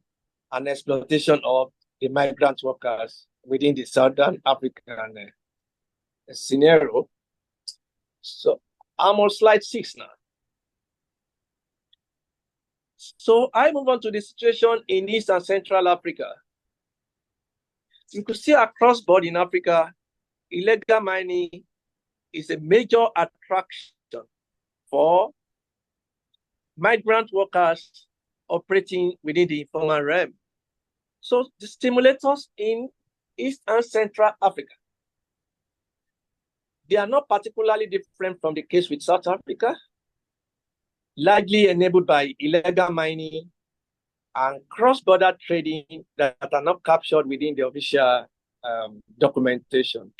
and exploitation of the migrant workers within the Southern African scenario. So I'm on slide 6 now. So I move on to the situation in East and Central Africa. You could see across board in Africa, illegal mining is a major attraction for migrant workers operating within the informal realm. So the stimulators in East and Central Africa, they are not particularly different from the case with South Africa, largely enabled by illegal mining and cross-border trading that are not captured within the official documentation.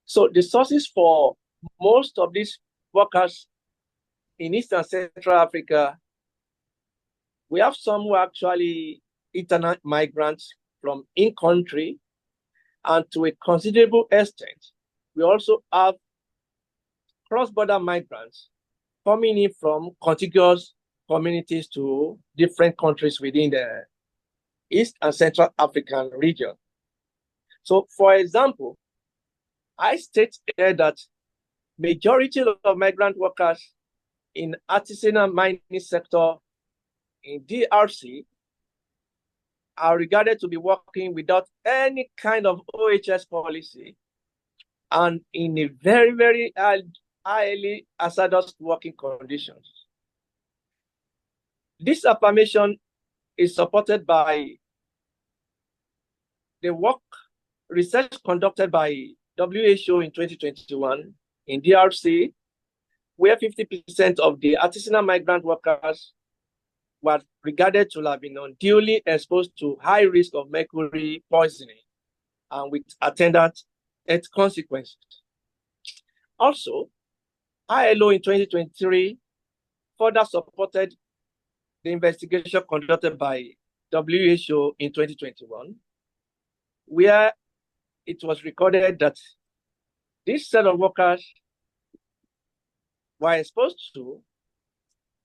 So the sources for most of these workers in East and Central Africa, we have some who are actually internal migrants from in-country, and to a considerable extent, we also have cross-border migrants coming in from contiguous communities to different countries within the East and Central African region. So, for example, I state here that majority of migrant workers in artisanal mining sector in DRC are regarded to be working without any kind of OHS policy and in a very, very highly hazardous working conditions. This affirmation is supported by the work research conducted by WHO in 2021 in DRC, where 50% of the artisanal migrant workers were regarded to have been unduly exposed to high risk of mercury poisoning and with attendant health consequences. Also, ILO in 2023 further supported the investigation conducted by WHO in 2021, where it was recorded that this set of workers were exposed to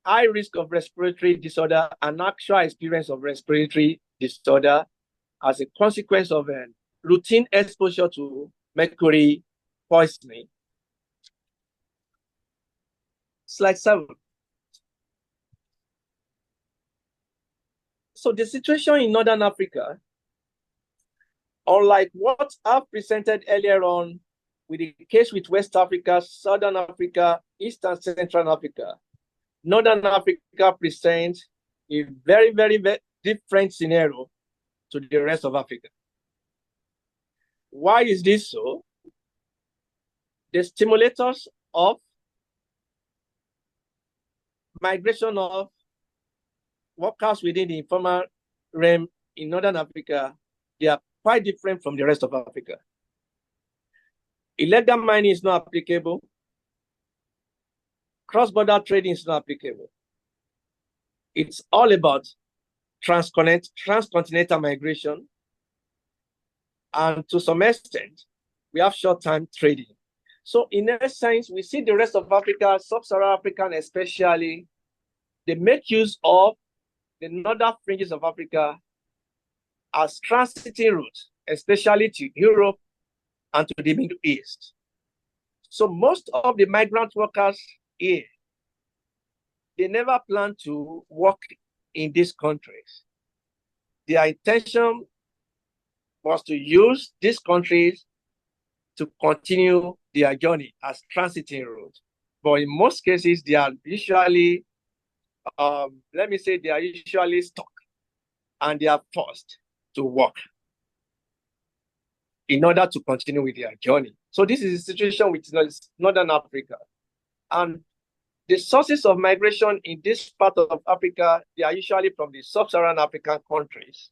high risk of respiratory disorder and actual experience of respiratory disorder as a consequence of a routine exposure to mercury poisoning. Slide 7. So the situation in Northern Africa, unlike what I've presented earlier on with the case with West Africa, Southern Africa, East and Central Africa, Northern Africa presents a very, very, very different scenario to the rest of Africa. Why is this so? The stimulators of migration of workers within the informal realm in Northern Africa, they are quite different from the rest of Africa. Illegal mining is not applicable. Cross-border trading is not applicable. It's all about transcontinental migration. And to some extent, we have short-term trading. So in essence, we see the rest of Africa, sub-Saharan Africa especially, they make use of the northern fringes of Africa as transiting routes, especially to Europe and to the Middle East. So most of the migrant workers here, they never plan to work in these countries. Their intention was to use these countries to continue their journey as transiting routes. But in most cases, they are usually, they are usually stuck and they are forced to work in order to continue with their journey. So this is the situation with Northern Africa. And the sources of migration in this part of Africa, they are usually from the sub-Saharan African countries,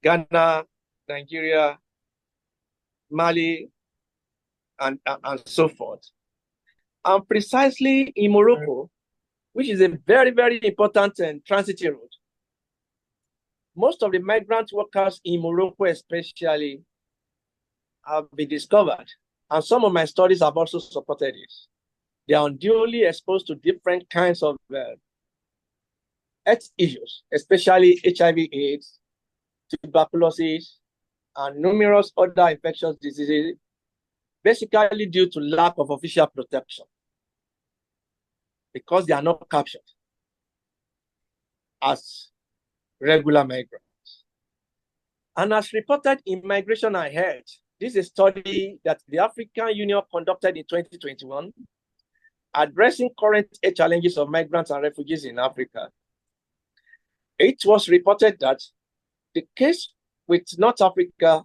Ghana, Nigeria, Mali, and so forth. And precisely in Morocco, which is a very, very important transiting route, most of the migrant workers in Morocco especially have been discovered, and some of my studies have also supported this. They are unduly exposed to different kinds of health issues, especially HIV/AIDS, tuberculosis, and numerous other infectious diseases, basically due to lack of official protection, because they are not captured as regular migrants. And as reported in Migration and Health, this is a study that the African Union conducted in 2021, addressing current challenges of migrants and refugees in Africa. It was reported that the case with North Africa,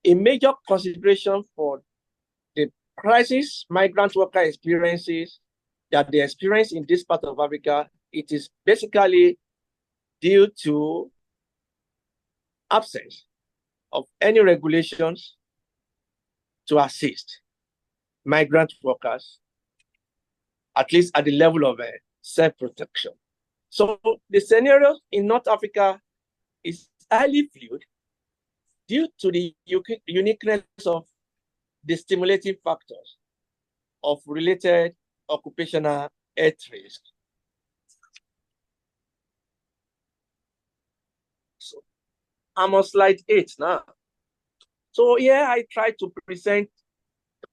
a major consideration for the crisis migrant worker experiences that they experience in this part of Africa, it is basically due to absence of any regulations to assist migrant workers, at least at the level of self-protection. So the scenario in North Africa is highly fluid due to the uniqueness of the stimulating factors of related occupational health risk. So I'm on slide 8 now. So here I try to present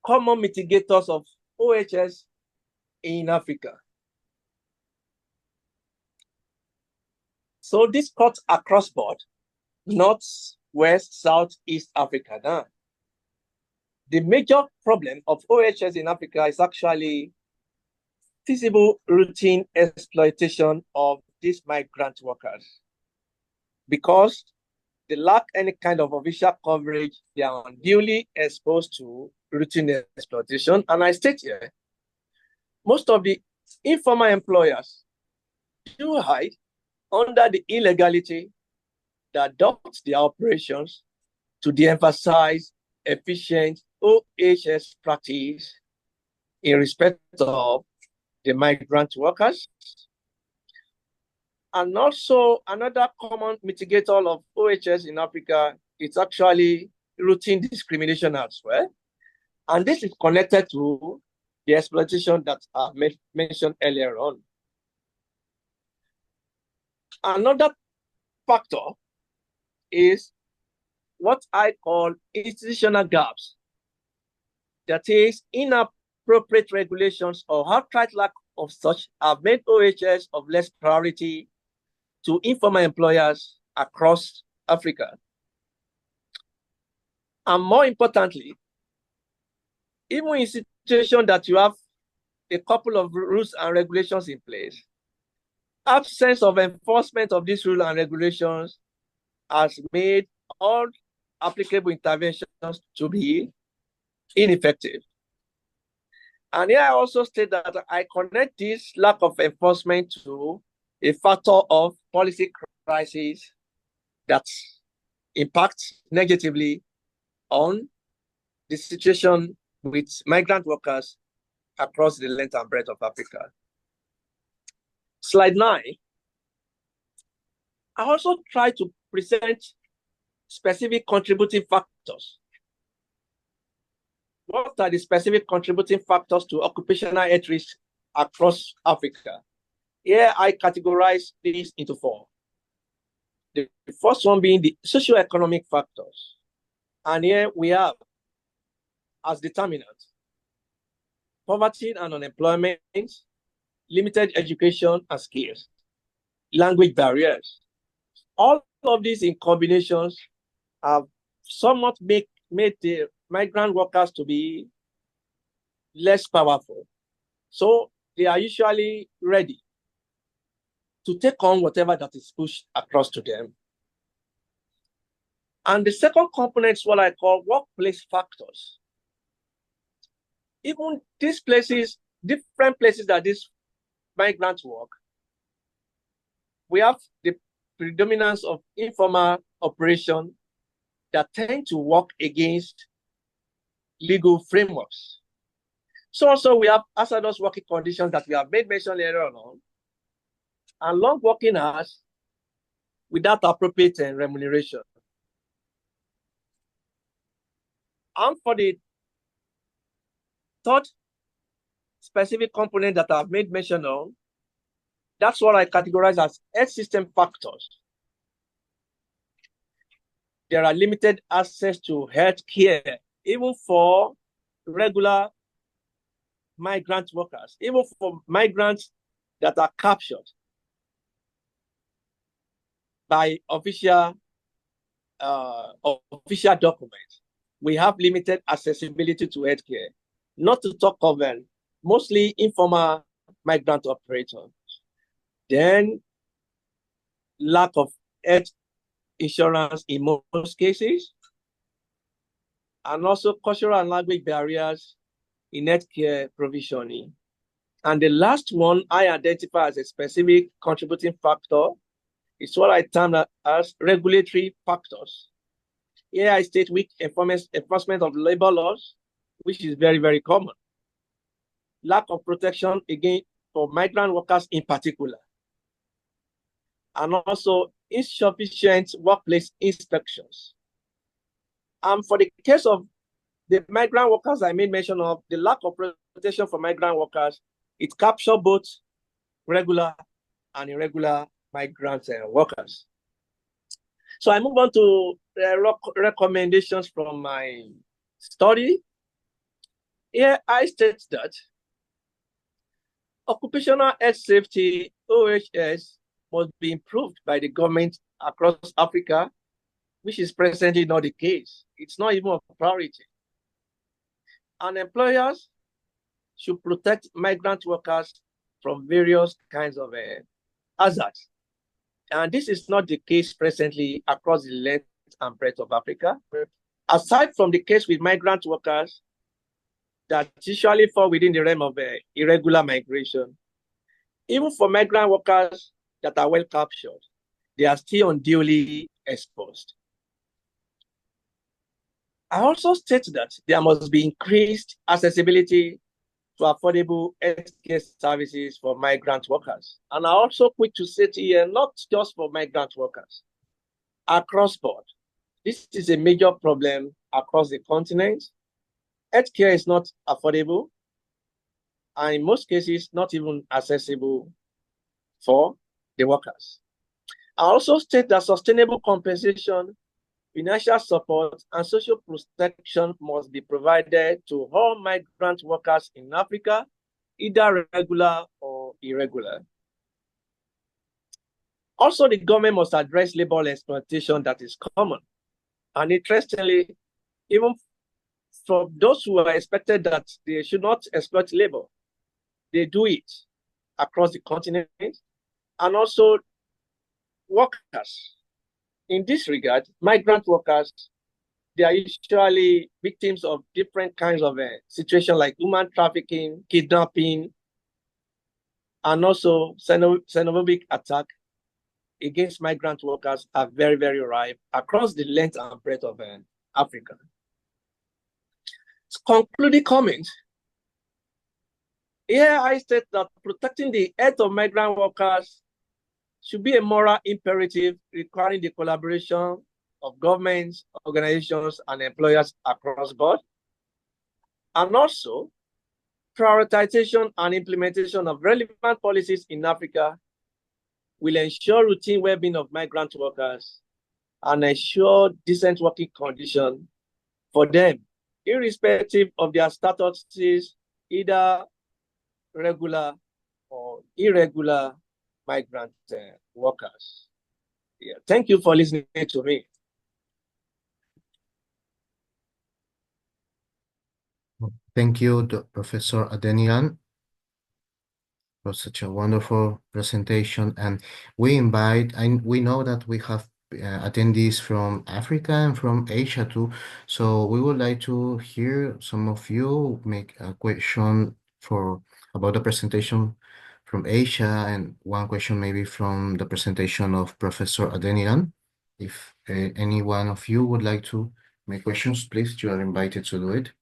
common mitigators of OHS in Africa. So this cuts across board, North, West, South, East Africa now. The major problem of OHS in Africa is actually feasible routine exploitation of these migrant workers. Because they lack any kind of official coverage, they are unduly exposed to routine exploitation. And I state here, most of the informal employers do hide under the illegality that adopt their operations to de-emphasize efficient OHS practice in respect of the migrant workers. And also another common mitigator of OHS in Africa is actually routine discrimination as well. And this is connected to the exploitation that I mentioned earlier on. Another factor is what I call institutional gaps. That is, inappropriate regulations or outright lack of such have made OHS of less priority to informal employers across Africa. And more importantly, even in situations that you have a couple of rules and regulations in place, absence of enforcement of these rules and regulations has made all applicable interventions to be ineffective. And here I also state that I connect this lack of enforcement to a factor of policy crisis that impacts negatively on the situation with migrant workers across the length and breadth of Africa. Slide 9. I also try to present specific contributing factors. What are the specific contributing factors to occupational health risk across Africa? Here I categorize these into 4. The first one being the socioeconomic factors. And here we have as determinants poverty and unemployment, limited education and skills, language barriers. All of these in combinations have somewhat made the migrant workers to be less powerful. So they are usually ready to take on whatever that is pushed across to them. And the second component is what I call workplace factors. Even these places, different places that these migrants work, we have the predominance of informal operation that tend to work against legal frameworks. So also we have hazardous working conditions that we have made mention earlier on, and long working hours without appropriate remuneration. And for the third specific component that I've made mention on, that's what I categorize as health system factors. There are limited access to health care, even for regular migrant workers, even for migrants that are captured by official documents. We have limited accessibility to healthcare, not to talk of mostly informal migrant operators. Then lack of health insurance in most cases, and also cultural and language barriers in healthcare provisioning. And the last one I identify as a specific contributing factor is what I term as regulatory factors. Here I state weak enforcement of labor laws, which is very, very common. Lack of protection, again, for migrant workers in particular. And also insufficient workplace inspections. And for the case of the migrant workers I made mention of, the lack of protection for migrant workers, it captures both regular and irregular migrant workers. So I move on to recommendations from my study. Here I state that occupational health safety, OHS, must be improved by the government across Africa, which is presently not the case. It's not even a priority. And employers should protect migrant workers from various kinds of hazards. And this is not the case presently across the length and breadth of Africa. Aside from the case with migrant workers that usually fall within the realm of irregular migration, even for migrant workers that are well captured, they are still unduly exposed. I also state that there must be increased accessibility to affordable healthcare services for migrant workers. And I also quick to say here, not just for migrant workers, across board. This is a major problem across the continent. Healthcare is not affordable, and in most cases, not even accessible for the workers. I also state that sustainable compensation, financial support, and social protection must be provided to all migrant workers in Africa, either regular or irregular. Also, the government must address labor exploitation that is common. And interestingly, even for those who are expected that they should not exploit labor, they do it across the continent. And also workers. In this regard, migrant workers, they are usually victims of different kinds of situations like human trafficking, kidnapping, and also xenophobic attack against migrant workers are very, very rife across the length and breadth of Africa. Concluding comment. Here I state that protecting the health of migrant workers should be a moral imperative requiring the collaboration of governments, organizations, and employers across board. And also, prioritization and implementation of relevant policies in Africa will ensure routine well-being of migrant workers and ensure decent working conditions for them, irrespective of their statuses, either regular or irregular migrant workers. Yeah, thank you for listening to me. Thank you, Professor Adeniran, for such a wonderful presentation. And we know that we have attendees from Africa and from Asia too. So we would like to hear some of you make a question about the presentation from Asia, and one question maybe from the presentation of Professor Adeniran. If any one of you would like to make questions, please, you are invited to do it.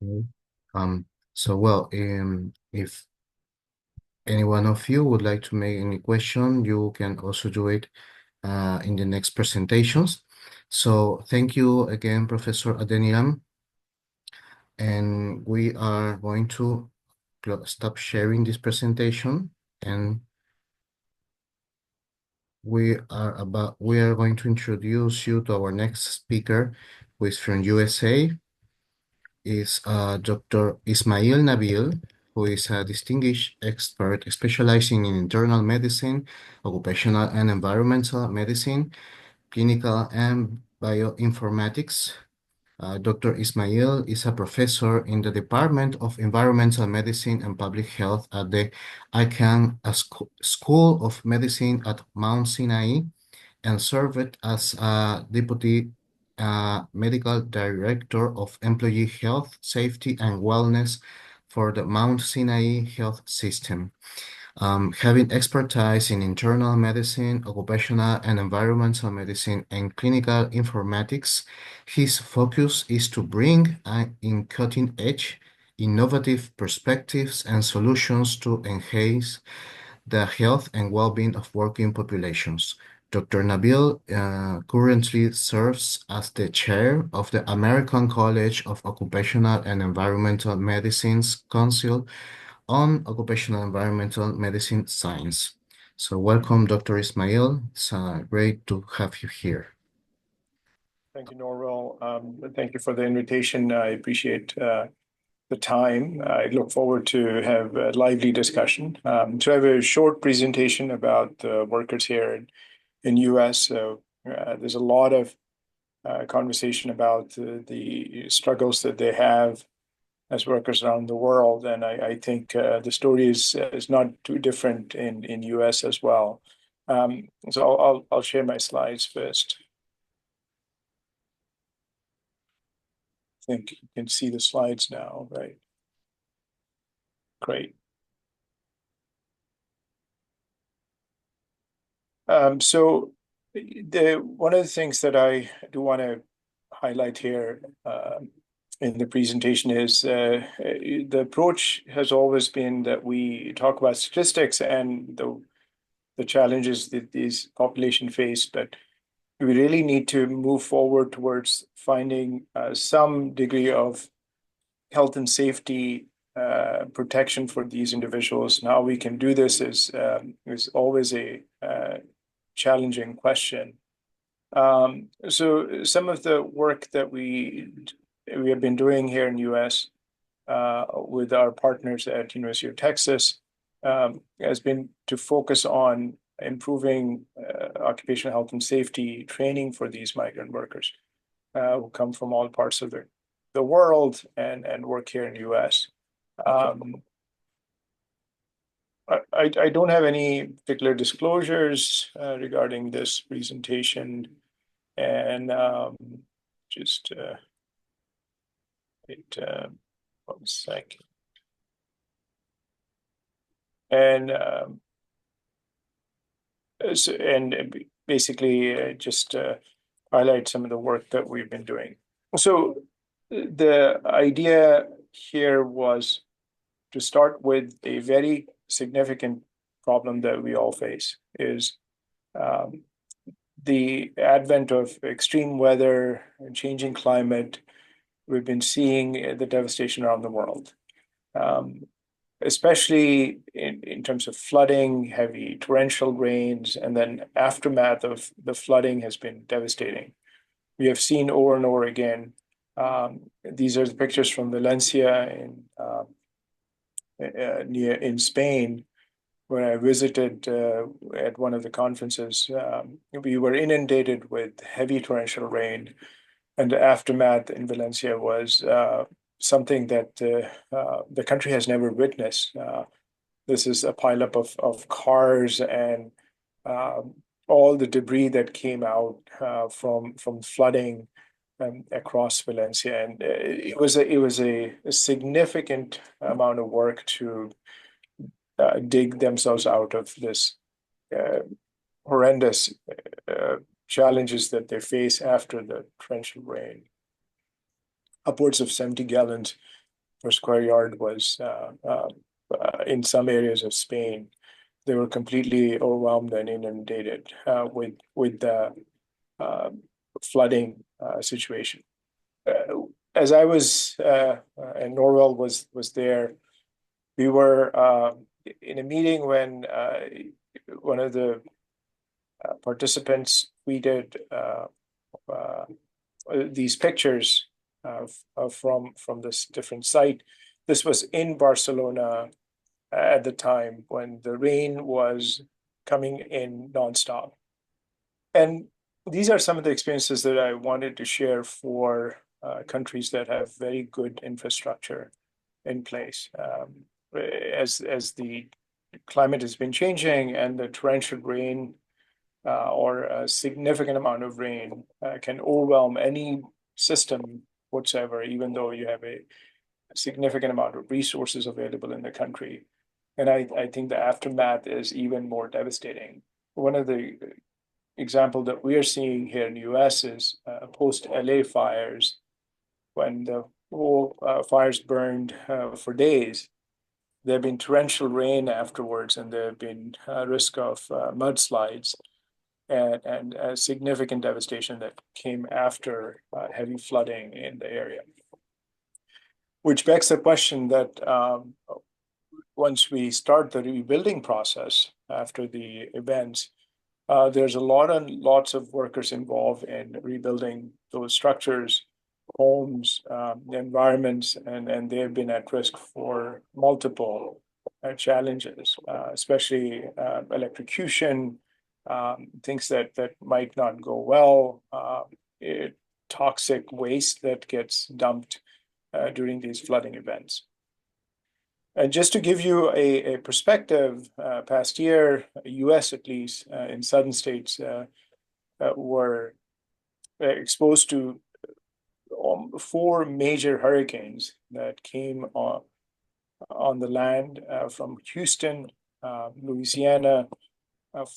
Okay. If any one of you would like to make any question, you can also do it in the next presentations. So thank you again, Professor Adeniran. And we are going to stop sharing this presentation, and we are going to introduce you to our next speaker, who is from USA. Is Dr. Ismail Nabil, who is a distinguished expert specializing in internal medicine, occupational and environmental medicine, clinical and bioinformatics. Dr. Ismail is a professor in the Department of Environmental Medicine and Public Health at the ICOH School of Medicine at Mount Sinai, and served as a deputy medical director of employee health, safety, and wellness for the Mount Sinai Health System. Having expertise in internal medicine, occupational and environmental medicine, and clinical informatics, his focus is to bring in cutting-edge, innovative perspectives and solutions to enhance the health and well-being of working populations. Dr. Nabil currently serves as the chair of the American College of Occupational and Environmental Medicine's Council on Occupational Environmental Medicine Science. So welcome, Dr. Ismail. It's great to have you here. Thank you, Norwell. Thank you for the invitation. I appreciate the time. I look forward to have a lively discussion. So I have a short presentation about the workers here in US. So there's a lot of conversation about the struggles that they have as workers around the world, and I think the story is not too different in US as well. So I'll share my slides first. I think you can see the slides now, right? Great. So one of the things that I do want to highlight here in the presentation is the approach has always been that we talk about statistics and the challenges that these population face, but we really need to move forward towards finding some degree of health and safety protection for these individuals. And how we can do this is always a challenging question. So some of the work that we have been doing here in the US with our partners at University of Texas has been to focus on improving occupational health and safety training for these migrant workers who come from all parts of the world and work here in the US. I don't have any particular disclosures regarding this presentation, and just wait 1 second. And basically just highlight some of the work that we've been doing. So the idea here was to start with a very significant problem that we all face is the advent of extreme weather and changing climate. We've been seeing the devastation around the world, especially in terms of flooding, heavy torrential rains, and then aftermath of the flooding has been devastating. We have seen over and over again. These are the pictures from Valencia in Spain, where I visited at one of the conferences. We were inundated with heavy torrential rain, and the aftermath in Valencia was something that the country has never witnessed. This is a pileup of cars and all the debris that came out from flooding across Valencia, and it was a significant amount of work to dig themselves out of this horrendous challenges that they face after the torrential rain. Upwards of 70 gallons per square yard was in some areas of Spain. They were completely overwhelmed and inundated with the flooding situation. As I was and Norwell was there, we were in a meeting when one of the participants tweeted these pictures from this different site. This was in Barcelona at the time when the rain was coming in nonstop. And these are some of the experiences that I wanted to share for countries that have very good infrastructure in place. As the climate has been changing and the torrential rain or a significant amount of rain can overwhelm any system whatsoever, even though you have a significant amount of resources available in the country. And I think the aftermath is even more devastating. One of the example that we are seeing here in the US is post LA fires, when the whole fires burned for days. There have been torrential rain afterwards, and there have been risk of mudslides. and a significant devastation that came after heavy flooding in the area. Which begs the question that once we start the rebuilding process after the events, there's lots of workers involved in rebuilding those structures, homes, environments, and they have been at risk for multiple challenges, especially electrocution, things that might not go well, toxic waste that gets dumped during these flooding events. And just to give you a perspective, past year, US at least, in southern states were exposed to 4 major hurricanes that came on the land from Houston, Louisiana,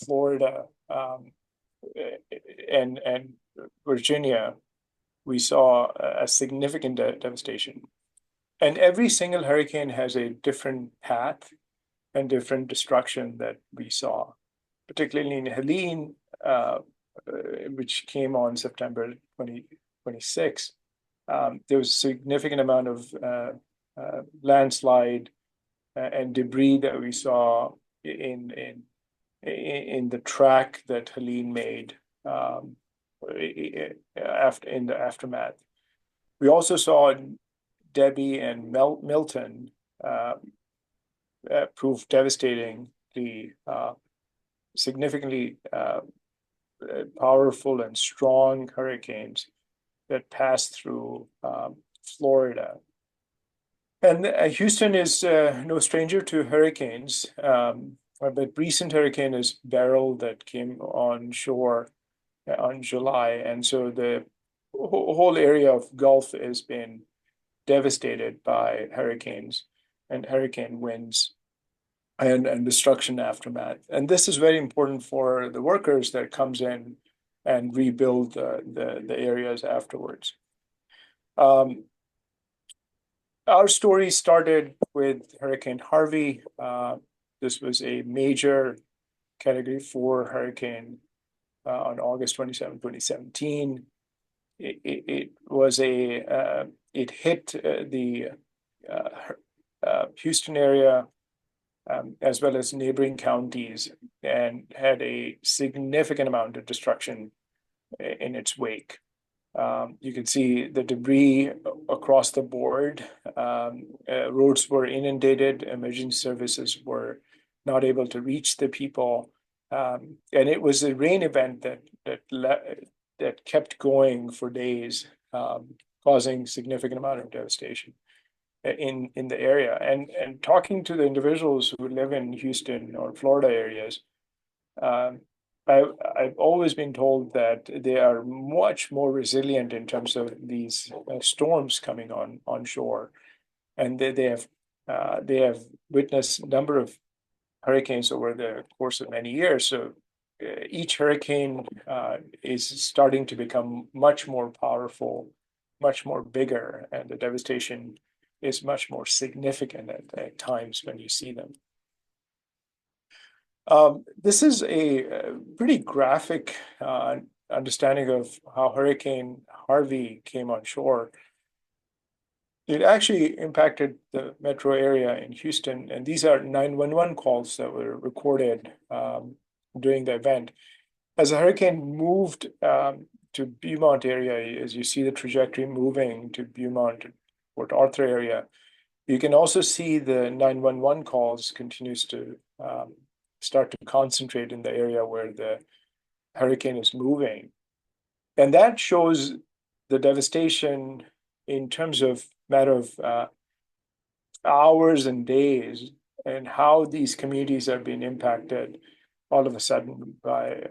Florida, and Virginia. We saw a significant devastation. And every single hurricane has a different path and different destruction that we saw, particularly in Helene, which came on September 2026. There was a significant amount of landslide and debris that we saw in the track that Helene made in the aftermath. We also saw Debbie and Milton prove devastatingly significantly powerful and strong hurricanes that passed through Florida. And Houston is no stranger to hurricanes, but recent hurricane is Beryl that came on shore on July. And so the whole area of Gulf has been devastated by hurricanes and hurricane winds and destruction aftermath. And this is very important for the workers that comes in and rebuild the areas afterwards. Our story started with Hurricane Harvey. This was a major Category 4 hurricane on August 27, 2017. It hit the Houston area as well as neighboring counties and had a significant amount of destruction in its wake. You can see the debris across the board. Roads were inundated. Emergency services were not able to reach the people. And it was a rain event that kept going for days, causing significant amount of devastation in the area. And talking to the individuals who live in Houston or Florida areas, I've always been told that they are much more resilient in terms of these storms coming on shore, and they have witnessed a number of hurricanes over the course of many years. So each hurricane is starting to become much more powerful, much more bigger, and the devastation is much more significant at times when you see them. This is a pretty graphic understanding of how Hurricane Harvey came on shore. It actually impacted the metro area in Houston, and these are 911 calls that were recorded during the event. As the hurricane moved to Beaumont area, as you see the trajectory moving to Beaumont, Port Arthur area, you can also see the 911 calls continues to start to concentrate in the area where the hurricane is moving. And that shows the devastation in terms of matter of hours and days, and how these communities have been impacted all of a sudden by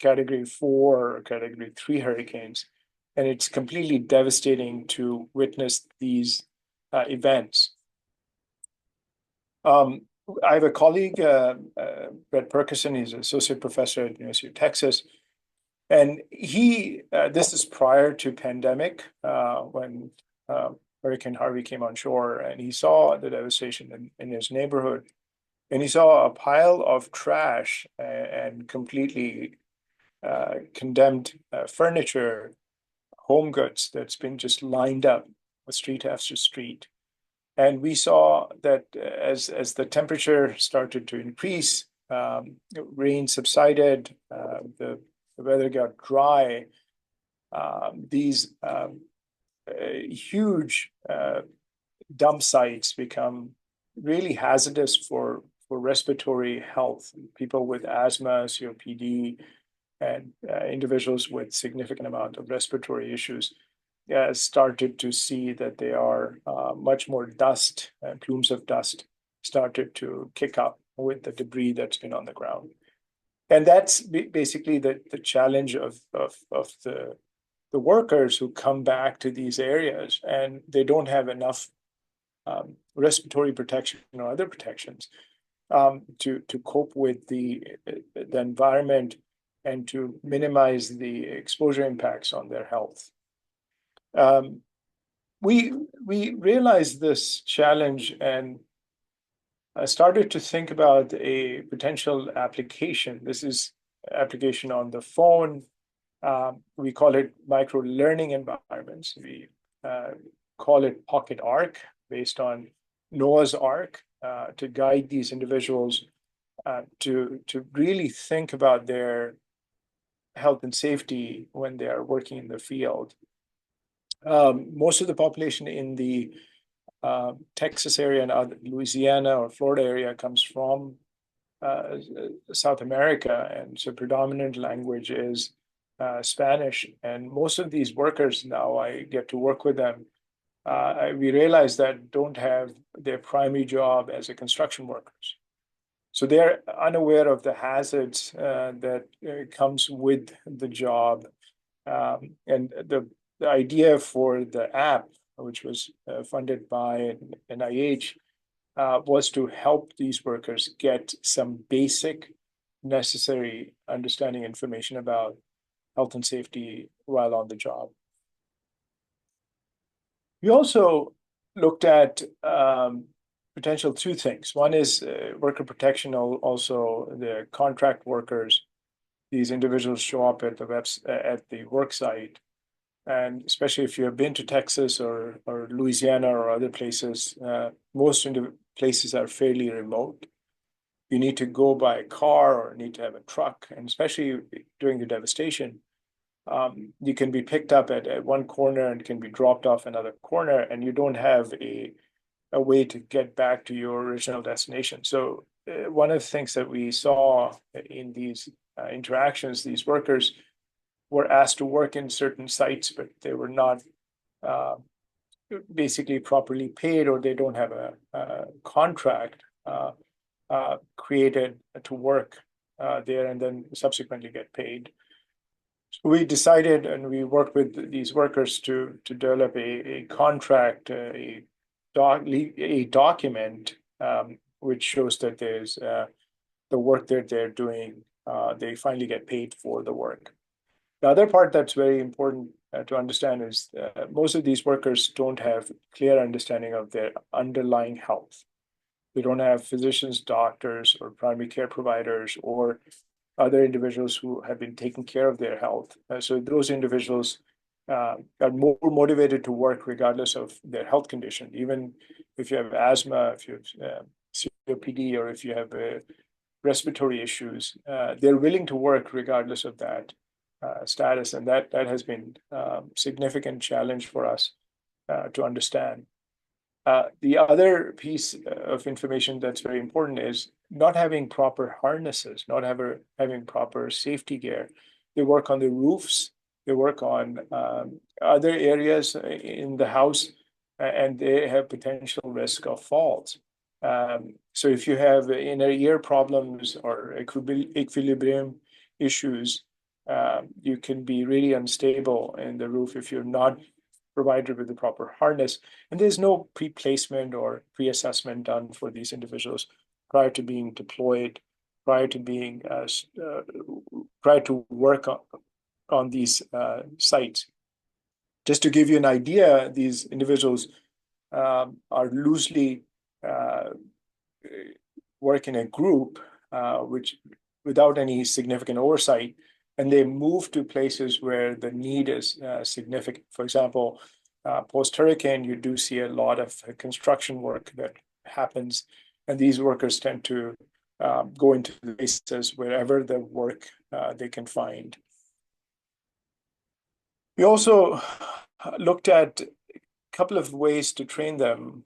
Category 4 or Category 3 hurricanes. And it's completely devastating to witness these events. I have a colleague, Brett Perkison. He's an associate professor at the University of Texas. And this is prior to pandemic, when Hurricane Harvey came on shore, and he saw the devastation in his neighborhood. and he saw a pile of trash and completely condemned furniture, home goods that's been just lined up street after street. And we saw that as the temperature started to increase, rain subsided, the weather got dry, these huge dump sites become really hazardous for respiratory health. People with asthma, COPD, and individuals with significant amount of respiratory issues started to see that they are much more dust, plumes of dust started to kick up with the debris that's been on the ground. And that's basically the challenge of the workers who come back to these areas and they don't have enough respiratory protection or other protections to cope with the environment and to minimize the exposure impacts on their health. We realized this challenge and started to think about a potential application. This is application on the phone. We call it micro learning environments. We call it Pocket Arc, based on Noah's Ark, to guide these individuals to really think about their health and safety when they are working in the field. Most of the population in the Texas area and Louisiana or Florida area comes from South America, and so predominant language is Spanish. And most of these workers now, I get to work with them. We realize that don't have their primary job as a construction workers. So they're unaware of the hazards that comes with the job. And the idea for the app, which was funded by NIH, was to help these workers get some basic necessary understanding information about health and safety while on the job. We also looked at potential two things. One is worker protection, also the contract workers. These individuals show up at the work site. And especially if you have been to Texas or Louisiana or other places, most places are fairly remote. You need to go by car or need to have a truck. And especially during the devastation, you can be picked up at one corner and can be dropped off another corner, and you don't have a way to get back to your original destination. So one of the things that we saw in these interactions, these workers were asked to work in certain sites, but they were not basically properly paid, or they don't have a contract created to work there and then subsequently get paid. So we decided, and we worked with these workers to develop a contract, a document which shows that there's the work that they're doing, they finally get paid for the work. The other part that's very important to understand is most of these workers don't have clear understanding of their underlying health. They don't have physicians, doctors, or primary care providers, or other individuals who have been taking care of their health. So those individuals are more motivated to work regardless of their health condition. Even if you have asthma, if you have COPD, or if you have respiratory issues, they're willing to work regardless of that status. And that has been a significant challenge for us to understand. The other piece of information that's very important is not having proper harnesses, not having proper safety gear. They work on the roofs, they work on other areas in the house, and they have potential risk of falls. So if you have inner ear problems or equilibrium issues, you can be really unstable in the roof if you're not provided with the proper harness. And there's no pre-placement or pre-assessment done for these individuals prior to being deployed, prior to work on these sites. Just to give you an idea, these individuals are loosely work in a group, which without any significant oversight, and they move to places where the need is significant. For example, post-hurricane, you do see a lot of construction work that happens, and these workers tend to go into the places wherever the work they can find. We also looked at a couple of ways to train them.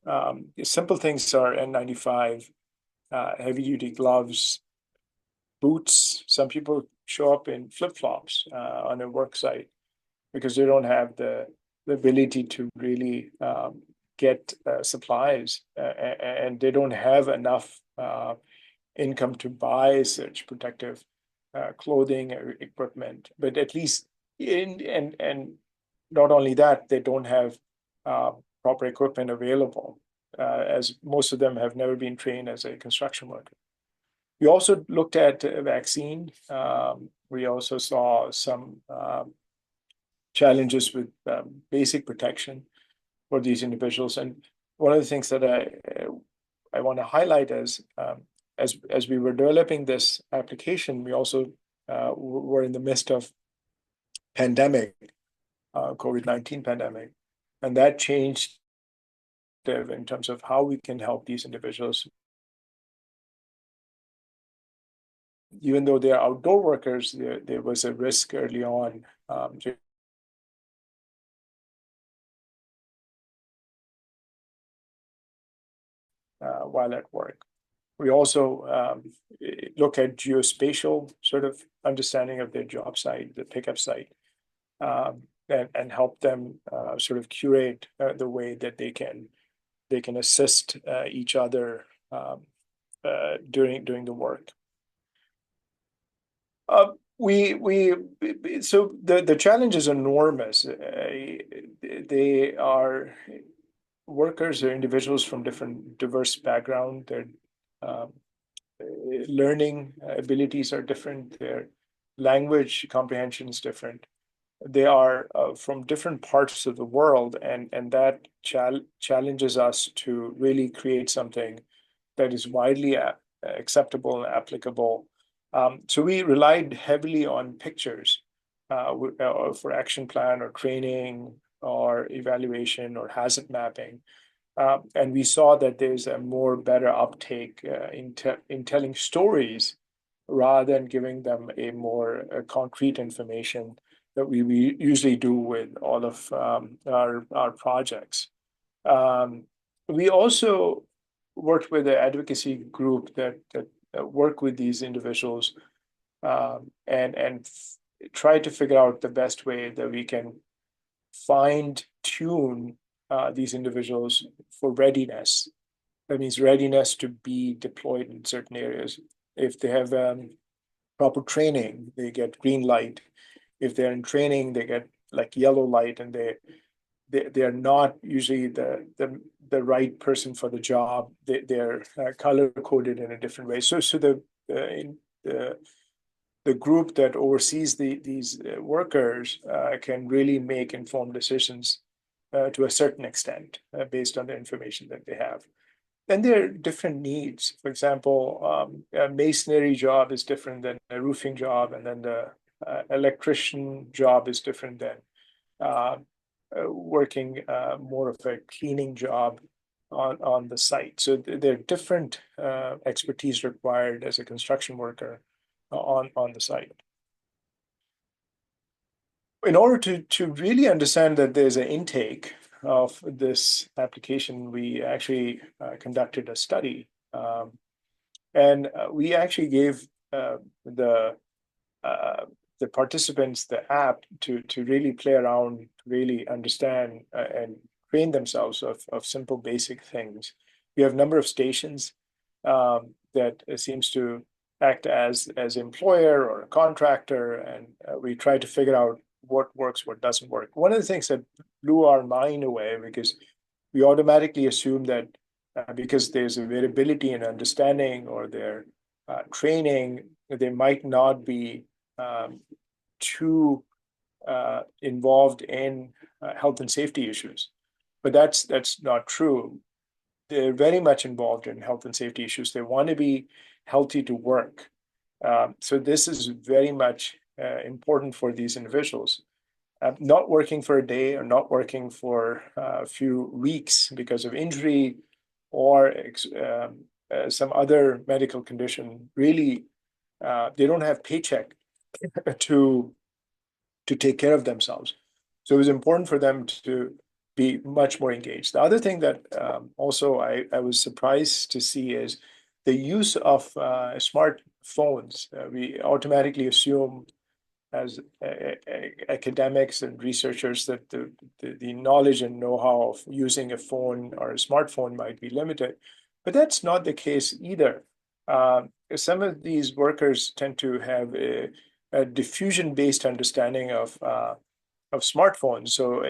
Simple things are N95, heavy-duty gloves, boots. Some people show up in flip-flops on a work site because they don't have the ability to really get supplies, and they don't have enough income to buy such protective clothing or equipment. But at least and not only that, they don't have proper equipment available, as most of them have never been trained as a construction worker. We also looked at a vaccine. We also saw some challenges with basic protection for these individuals. And one of the things that I want to highlight is, as we were developing this application, we also were in the midst of pandemic, COVID-19 pandemic, and that changed in terms of how we can help these individuals. Even though they're outdoor workers, there was a risk early on while at work. We also look at geospatial sort of understanding of their job site, the pickup site, and help them sort of curate the way that they can assist each other during the work. So the challenge is enormous. They are workers or individuals from different diverse background. Their learning abilities are different. Their language comprehension is different. They are from different parts of the world, and that challenges us to really create something that is widely acceptable and applicable. So we relied heavily on pictures for action plan or training or evaluation or hazard mapping. And we saw that there's a more better uptake in telling stories rather than giving them a more concrete information that we usually do with all of our projects. We also worked with an advocacy group that work with these individuals and try to figure out the best way that we can fine-tune these individuals for readiness. That means readiness to be deployed in certain areas. If they have proper training, they get green light. If they're in training, they get like yellow light, and they are not usually the right person for the job. They're color coded in a different way. So the group that oversees these workers can really make informed decisions to a certain extent based on the information that they have. And there are different needs. For example, a masonry job is different than a roofing job, and then the electrician job is different than working more of a cleaning job on the site. So there are different expertise required as a construction worker on the site. In order to really understand that there's an intake of this application, we actually conducted a study, and we actually gave the participants the app to really play around, to really understand and train themselves of simple basic things. We have a number of stations that seems to act as employer or a contractor, and we try to figure out what works, what doesn't work. One of the things that blew our mind away, because we automatically assume that because there's a variability in understanding or their training, they might not be too involved in health and safety issues. But that's not true. they're very much involved in health and safety issues. They want to be healthy to work. So this is very much important for these individuals. Not working for a day or not working for a few weeks because of injury or some other medical condition, really, they don't have paycheck to take care of themselves. So it was important for them to be much more engaged. The other thing that also I was surprised to see is the use of smartphones. We automatically assume as academics and researchers that the knowledge and know-how of using a phone or a smartphone might be limited, but that's not the case either. Some of these workers tend to have a diffusion-based understanding of smartphones. So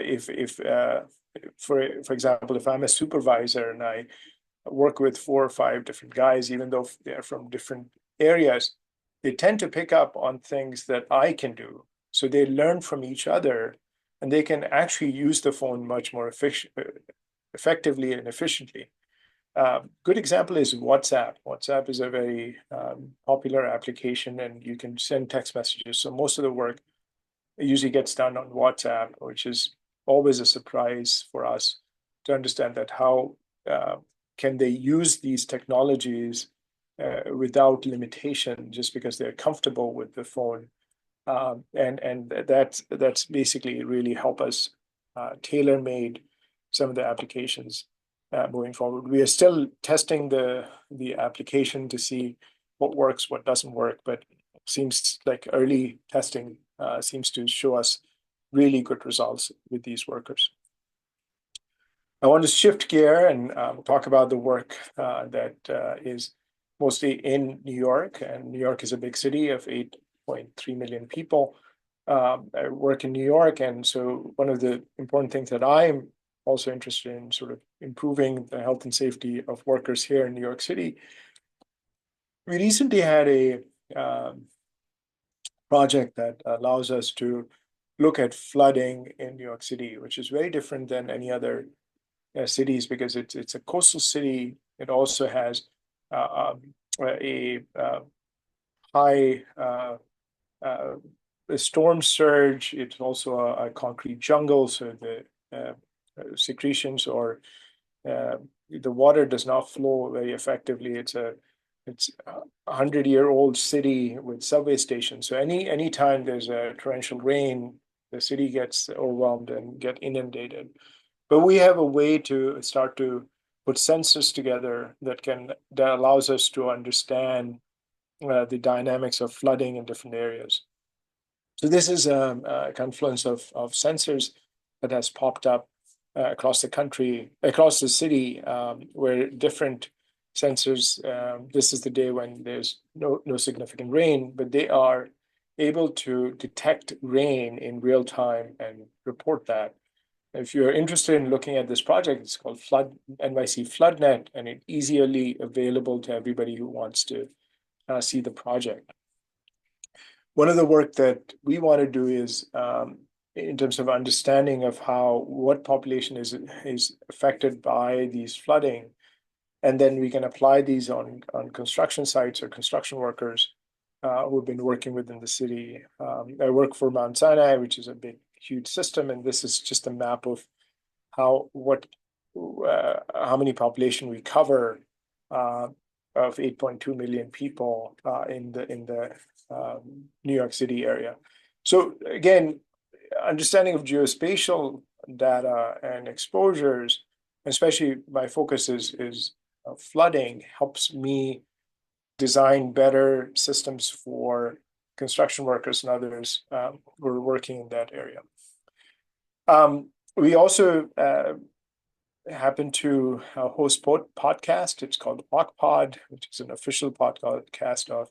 for example, if I'm a supervisor and I work with 4 or 5 different guys, even though they're from different areas, they tend to pick up on things that I can do. So they learn from each other, and they can actually use the phone much more effectively and efficiently. Good example is WhatsApp. WhatsApp is a very popular application, and you can send text messages. So most of the work usually gets done on WhatsApp, which is always a surprise for us to understand that how can they use these technologies without limitation just because they're comfortable with the phone. And that's basically really help us tailor-made some of the applications moving forward. We are still testing the application to see what works, what doesn't work, but it seems like early testing seems to show us really good results with these workers. I want to shift gear and talk about the work that is mostly in New York, and New York is a big city of 8.3 million people. I work in New York, and so one of the important things that I'm also interested in sort of improving the health and safety of workers here in New York City. We recently had a project that allows us to look at flooding in New York City, which is very different than any other cities because it's a coastal city. It also has a high storm surge. It's also a concrete jungle, so the secretions or the water does not flow very effectively. It's a 100-year-old city with subway stations. So any time there's a torrential rain, the city gets overwhelmed and get inundated. But we have a way to start to put sensors together that allows us to understand the dynamics of flooding in different areas. So this is a confluence of sensors that has popped up across the country, across the city, where different sensors, this is the day when there's no significant rain, but they are able to detect rain in real time and report that. If you're interested in looking at this project, it's called NYC FloodNet, and it's easily available to everybody who wants to see the project. One of the work that we want to do is in terms of understanding of what population is affected by these flooding, and then we can apply these on construction sites or construction workers who've been working within the city. I work for Mount Sinai, which is a big, huge system, and this is just a map of how many population we cover of 8.2 million people in the New York City area. So again, understanding of geospatial data and exposures, especially my focus is flooding, helps me design better systems for construction workers and others who are working in that area. We also happen to host podcast. It's called OCPod, which is an official podcast of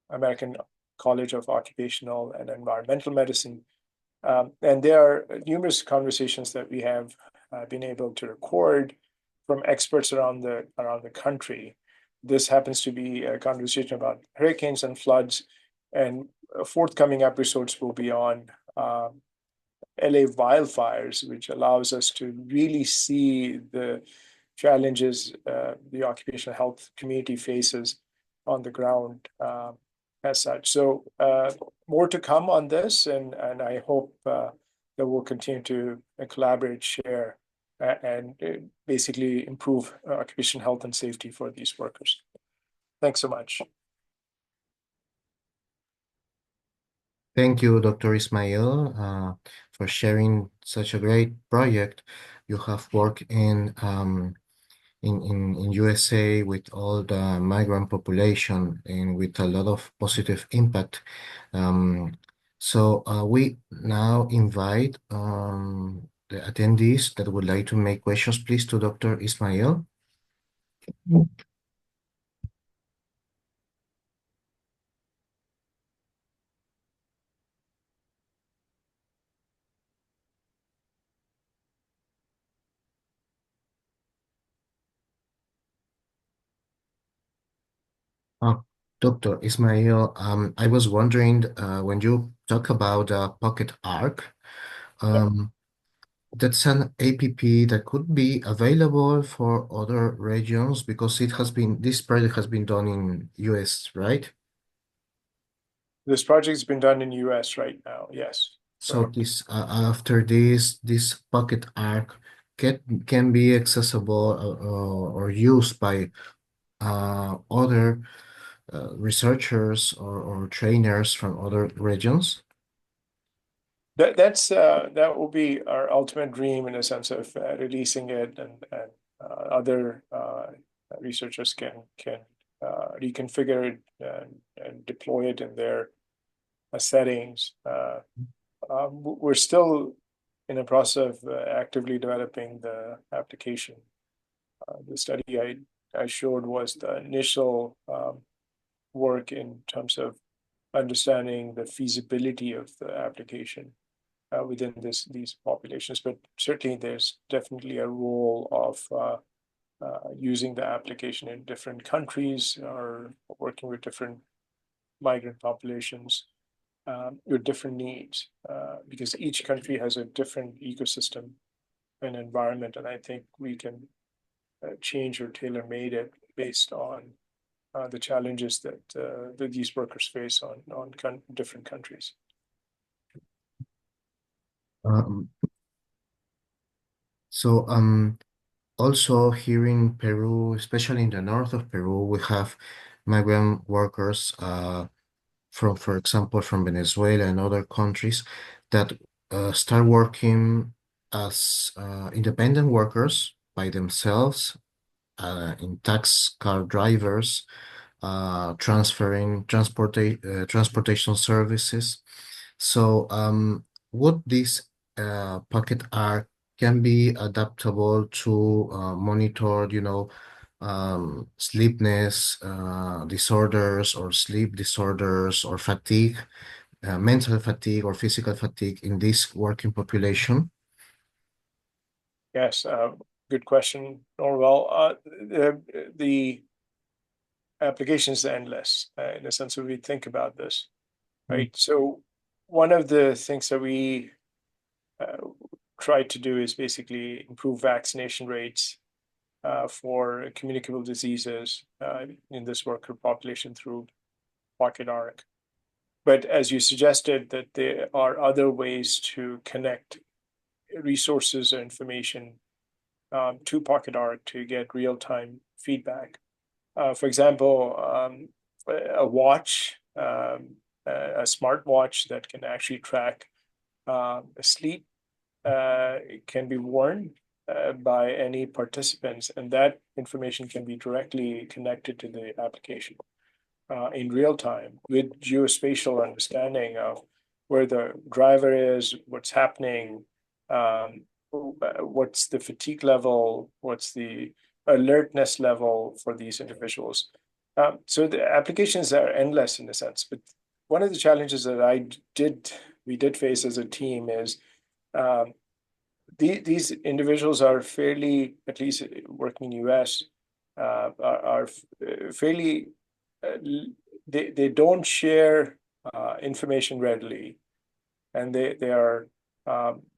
American College of Occupational and Environmental Medicine. And there are numerous conversations that we have been able to record from experts around the country. This happens to be a conversation about hurricanes and floods, and forthcoming episodes will be on LA wildfires, which allows us to really see the challenges the occupational health community faces on the ground as such. So more to come on this, and I hope that we'll continue to collaborate, share, and basically improve occupational health and safety for these workers. Thanks so much. Thank you, Dr. Ismail, for sharing such a great project. You have worked in USA with all the migrant population and with a lot of positive impact. So we now invite the attendees that would like to make questions, please, to Dr. Ismail. Dr. Ismail, I was wondering when you talk about Pocket Arc, that's an APP that could be available for other regions because this project has been done in US, right? This project's been done in US right now, yes. So after this Pocket Arc can be accessible or used by other researchers or trainers from other regions? That will be our ultimate dream in a sense of releasing it, and other researchers can reconfigure it and deploy it in their settings. We're still in the process of actively developing the application. The study I showed was the initial work in terms of understanding the feasibility of the application within these populations, but certainly there's definitely a role of using the application in different countries or working with different migrant populations with different needs, because each country has a different ecosystem and environment, and I think we can change or tailor-made it based on the challenges that these workers face on different countries. Also here in Peru, especially in the north of Peru, we have migrant workers from, for example, from Venezuela and other countries that start working as independent workers by themselves in tax car drivers, transportation services. So would this Pocket Arc can be adaptable to monitor, sleepiness disorders or sleep disorders or fatigue, mental fatigue or physical fatigue in this working population? Yes, good question, Norwell. The application is endless in the sense that we think about this, right? So one of the things that we try to do is basically improve vaccination rates for communicable diseases in this worker population through Pocket Arc. But as you suggested, that there are other ways to connect resources or information to Pocket Arc to get real-time feedback. For example, a watch, a smartwatch that can actually track sleep can be worn by any participants, and that information can be directly connected to the application in real time with geospatial understanding of where the driver is, what's happening, what's the fatigue level, what's the alertness level for these individuals. So the applications are endless in a sense, but one of the challenges that we did face as a team is these individuals are fairly, at least working in US, are fairly, they don't share information readily, and they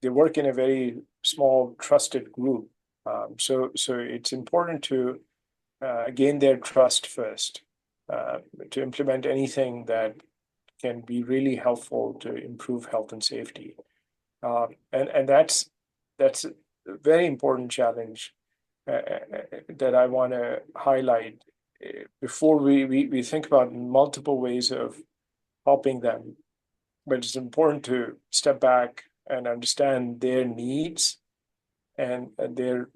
work in a very small trusted group So it's important to gain their trust first, to implement anything that can be really helpful to improve health and safety. And that's a very important challenge that I want to highlight before we think about multiple ways of helping them. But it's important to step back and understand their needs and their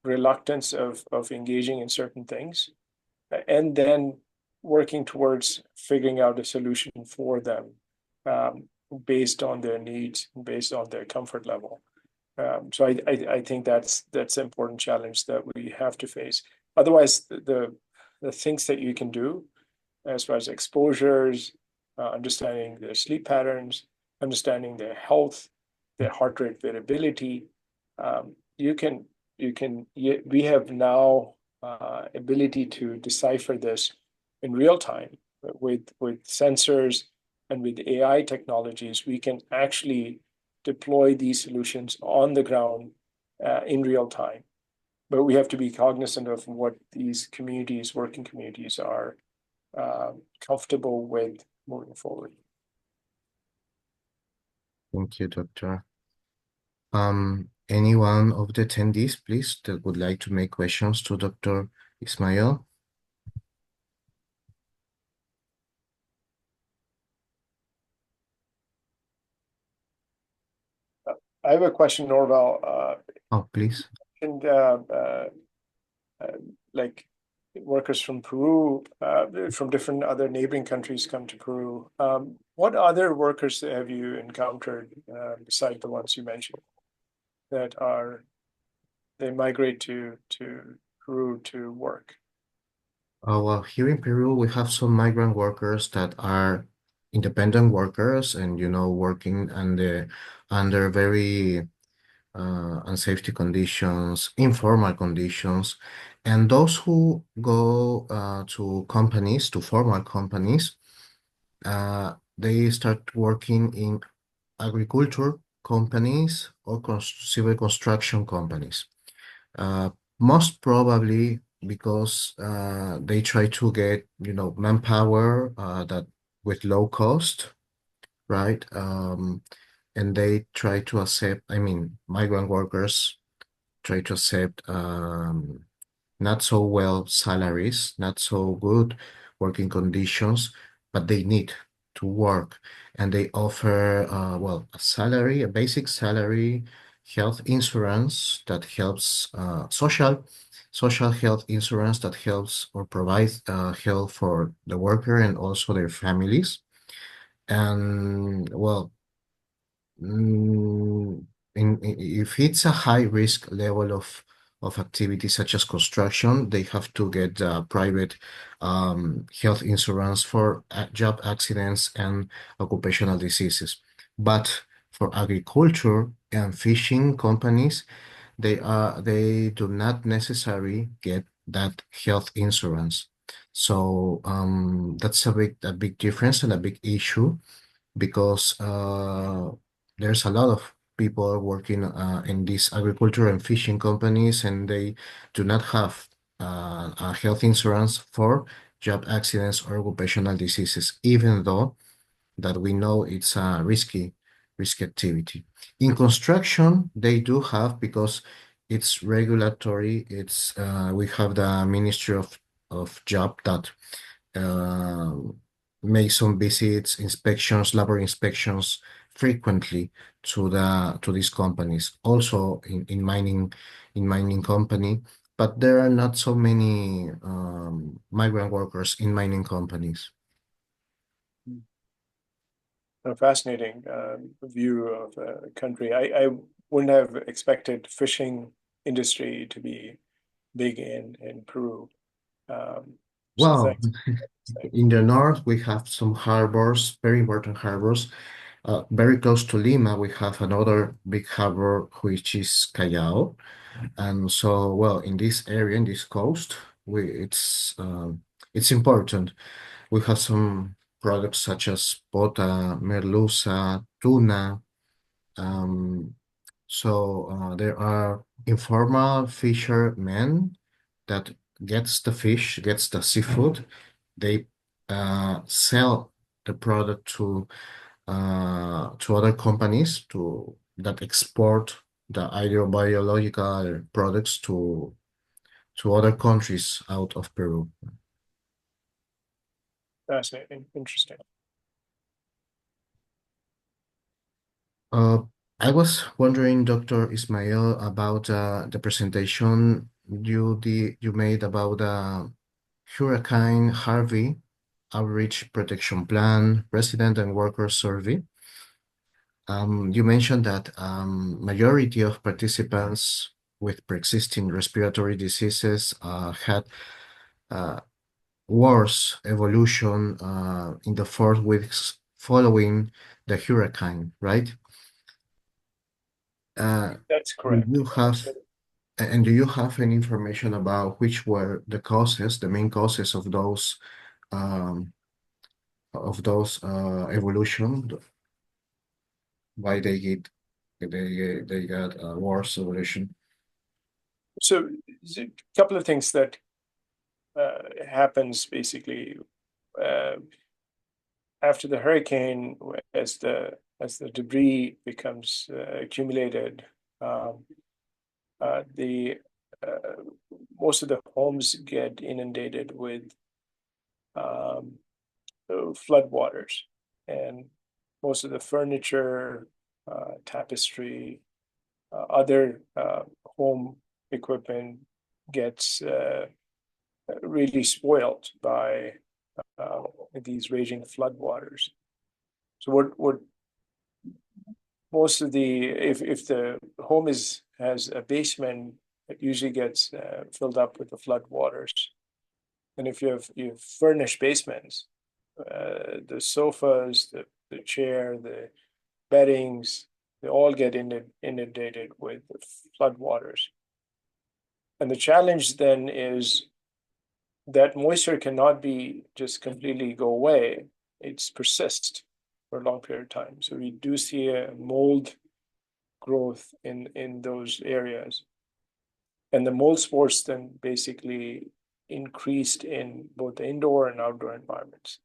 reluctance of engaging in certain things, and then working towards figuring out a solution for them based on their needs, based on their comfort level. So I think that's an important challenge that we have to face. Otherwise, the things that you can do as far as exposures, understanding their sleep patterns, understanding their health, their heart rate variability, we have now ability to decipher this in real time with sensors and with AI technologies. We can actually deploy these solutions on the ground in real time. But we have to be cognizant of what these communities, working communities, are comfortable with moving forward. Thank you, Doctor. Anyone of the attendees, please, that would like to make questions to Dr. Ismail? I have a question, Norval. Oh, please. And like workers from Peru, from different other neighboring countries come to Peru. What other workers have you encountered beside the ones you mentioned that they migrate to Peru to work? Well, here in Peru, we have some migrant workers that are independent workers and, working under very unsafety conditions, informal conditions. And those who go to companies, to formal companies, they start working in agriculture companies or civil construction companies. Most probably because they try to get, manpower that with low cost, right? And they try to accept, migrant workers try to accept not so well salaries, not so good working conditions, but they need to work. And they offer, a salary, a basic salary, health insurance that helps, social health insurance that helps or provides health for the worker and also their families. And if it's a high risk level of activity such as construction, they have to get private health insurance for job accidents and occupational diseases. But for agriculture and fishing companies, they do not necessarily get that health insurance. So that's a big difference and a big issue, because there's a lot of people working in these agriculture and fishing companies, and they do not have a health insurance for job accidents or occupational diseases, even though that we know it's a risky activity. In construction, they do have, because it's regulatory, we have the Ministry of Job that make some visits, inspections, labor inspections frequently to these companies. Also in mining company, but there are not so many migrant workers in mining companies. A fascinating view of the country. I wouldn't have expected fishing industry to be big in Peru. Well, in the north, we have some harbors, very important harbors. Very close to Lima, we have another big harbor, which is Callao. And so, in this area, in this coast, it's important. We have some products such as pota, merluza, tuna, So there are informal fishermen that gets the fish, gets the seafood. They sell the product to other companies that export the hydrobiological products to other countries out of Peru. Fascinating. Interesting. I was wondering, Dr. Ismail, about the presentation you made about Hurricane Harvey Outreach Protection Plan Resident and Worker Survey. You mentioned that majority of participants with pre-existing respiratory diseases had worse evolution in the 4 weeks following the hurricane, right? That's Do correct. you have do you have any information about which were the causes, the main causes of those um, evolution? Why they got worse evolution? So there's a couple of things that happens basically after the hurricane, as the debris becomes accumulated, the most of the homes get inundated with flood waters, and most of the furniture, tapestry, other home equipment gets really spoiled by these raging floodwaters. So what most of if the home has a basement, it usually gets filled up with the floodwaters. And if you have furnished basements, the sofas, the chair, the beddings, they all get inundated with floodwaters. And the challenge then is that moisture cannot be just completely go away. It's persist for a long period of time. So we do see a mold growth in those areas. And the mold spores then basically increased in both the indoor and outdoor environments.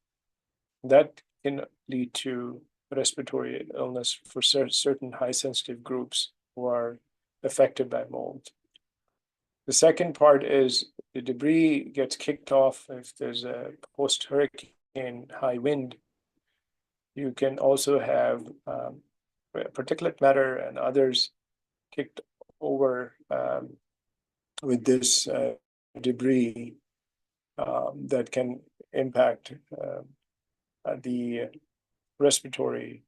That can lead to respiratory illness for certain high sensitive groups who are affected by mold. The second part is the debris gets kicked off if there's a post-hurricane high wind. You can also have particulate matter and others kicked over with this debris that can impact the respiratory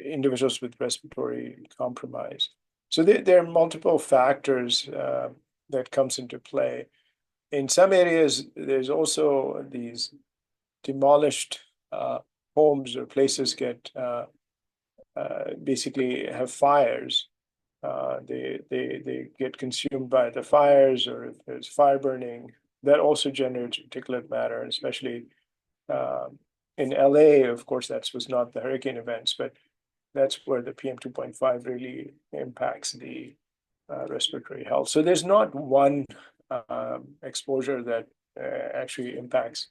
individuals with respiratory compromise. So there are multiple factors that comes into play. In some areas, there's also these demolished homes or places get basically have fires. They get consumed by the fires, or if there's fire burning, that also generates particulate matter, especially in LA. Of course, that was not the hurricane events, but that's where the PM 2.5 really impacts the respiratory health. So there's not one exposure that actually impacts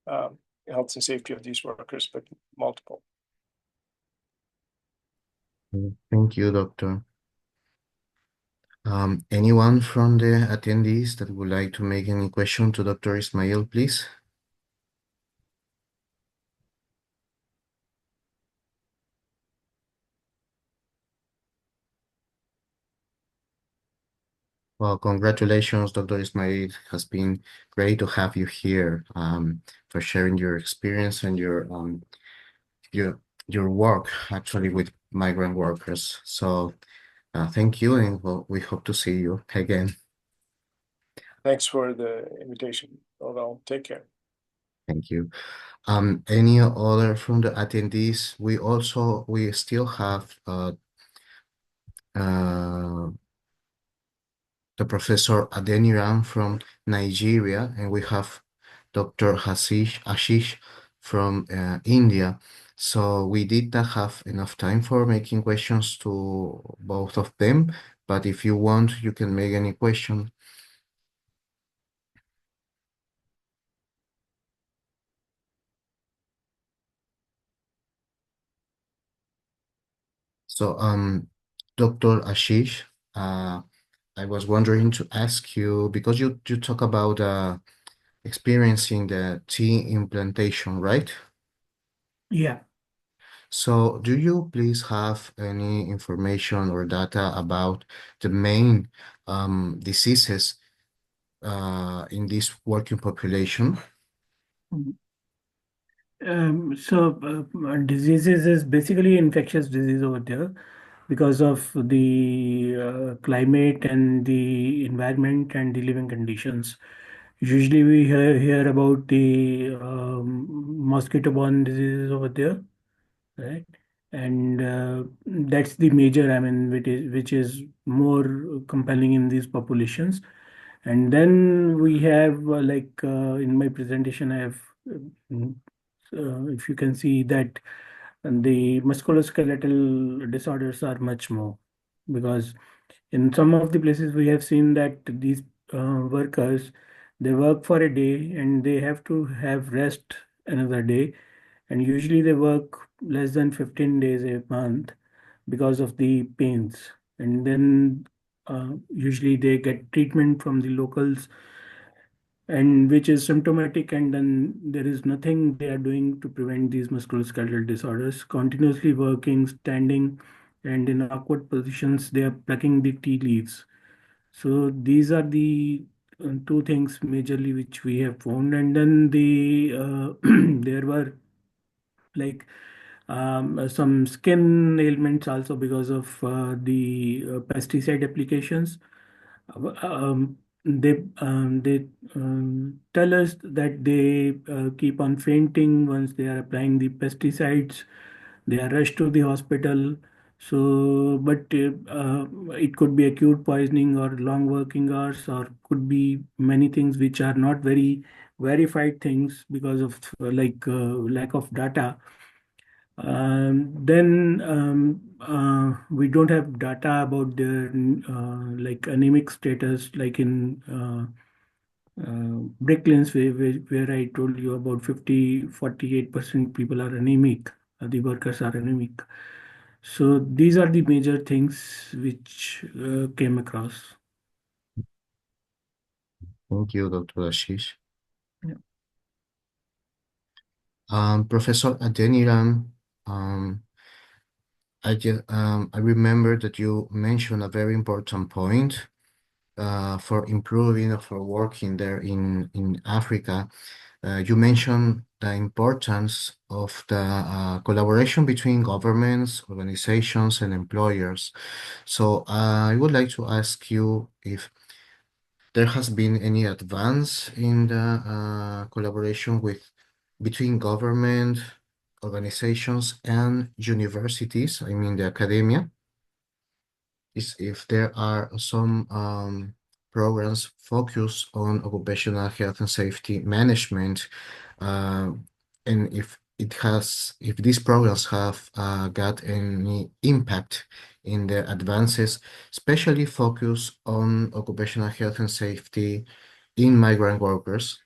health and safety of these workers, but multiple. Thank you, Doctor. Anyone from the attendees that would like to make any question to Dr. Ismail, please? Well, congratulations, Dr. Ismail. It has been great to have you here for sharing your experience and your work actually with migrant workers. So thank you, and we hope to see you again. Thanks for the invitation. Well, take care. Thank you. Any other from the attendees? We still have the Professor Adeniran from Nigeria, and we have Dr. Ashish from India. So we did not have enough time for making questions to both of them, but if you want, you can make any question. So, Dr. Ashish, I was wondering to ask you, because you talk about experiencing the tea implantation, right? Yeah. So do you please have any information or data about the main diseases in this working population? Diseases is basically infectious disease over there because of the climate and the environment and the living conditions. Usually, we hear about the mosquito-borne diseases over there, right? And that's the major, I mean, which is more compelling in these populations. And then we have, in my presentation, I have, if you can see that the musculoskeletal disorders are much more because in some of the places we have seen that these workers, they work for a day and they have to have rest another day, and usually they work less than 15 days a month because of the pains. And then usually they get treatment from the locals, and which is symptomatic, and then there is nothing they are doing to prevent these musculoskeletal disorders. Continuously working, standing, and in awkward positions, they are plucking the tea leaves. So these are the two things majorly which we have found. And then there were like some skin ailments also because of the pesticide applications. They tell us that they keep on fainting once they are applying the pesticides. They are rushed to the hospital. So, but it could be acute poisoning or long working hours, or could be many things which are not very verified things because of lack of data. Then we don't have data about their like anemic status, like in Bricklands, where I told you about 48% people are anemic, the workers are anemic. So these are the major things which came across. Thank you, Dr. Ashish. Yeah. Professor Adeniran, um, I remember that you mentioned a very important point for improving or for working there in Africa. You mentioned the importance of the collaboration between governments, organizations, and employers. So I would like to ask you if there has been any advance in the collaboration between government, organizations, and universities, I mean the academia, is if there are some programs focused on occupational health and safety management, uh, and if these programs have got any impact in the advances, especially focused on occupational health and safety in migrant workers.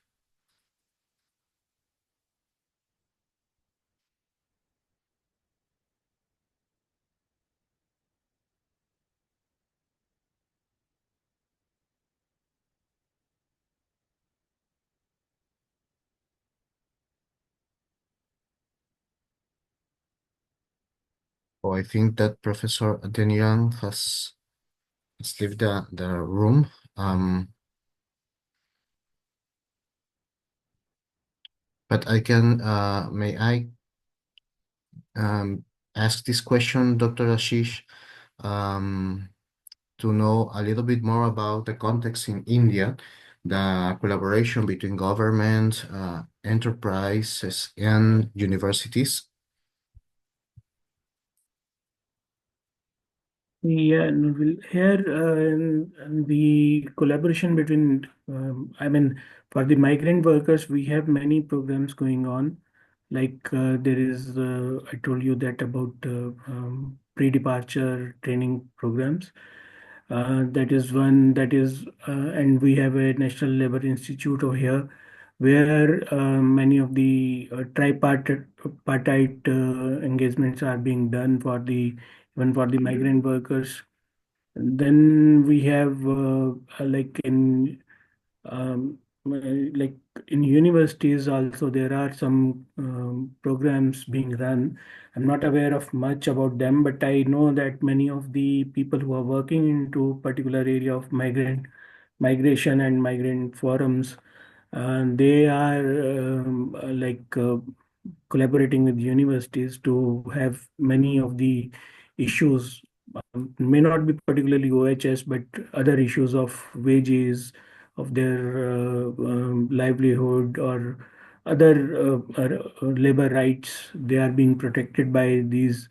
So I think that Professor Adeniran has left the room. But may I ask this question, Dr. Ashish, um, to know a little bit more about the context in India, the collaboration between government, enterprises, and universities. Yeah, no, here and the collaboration between, I mean, for the migrant workers, we have many programs going on. There is, I told you that about pre-departure training programs. That is one that is, and we have a National Labor Institute over here where many of the tripartite engagements are being done for the even for the migrant workers. Then we have um, like in universities also there are some programs being run. I'm not aware of much about them, but I know that many of the people who are working into particular area of migration and migrant forums, they are collaborating with universities to have many of the issues, may not be particularly OHS, but other issues of wages, of their livelihood, or other labor rights. They are being protected by these,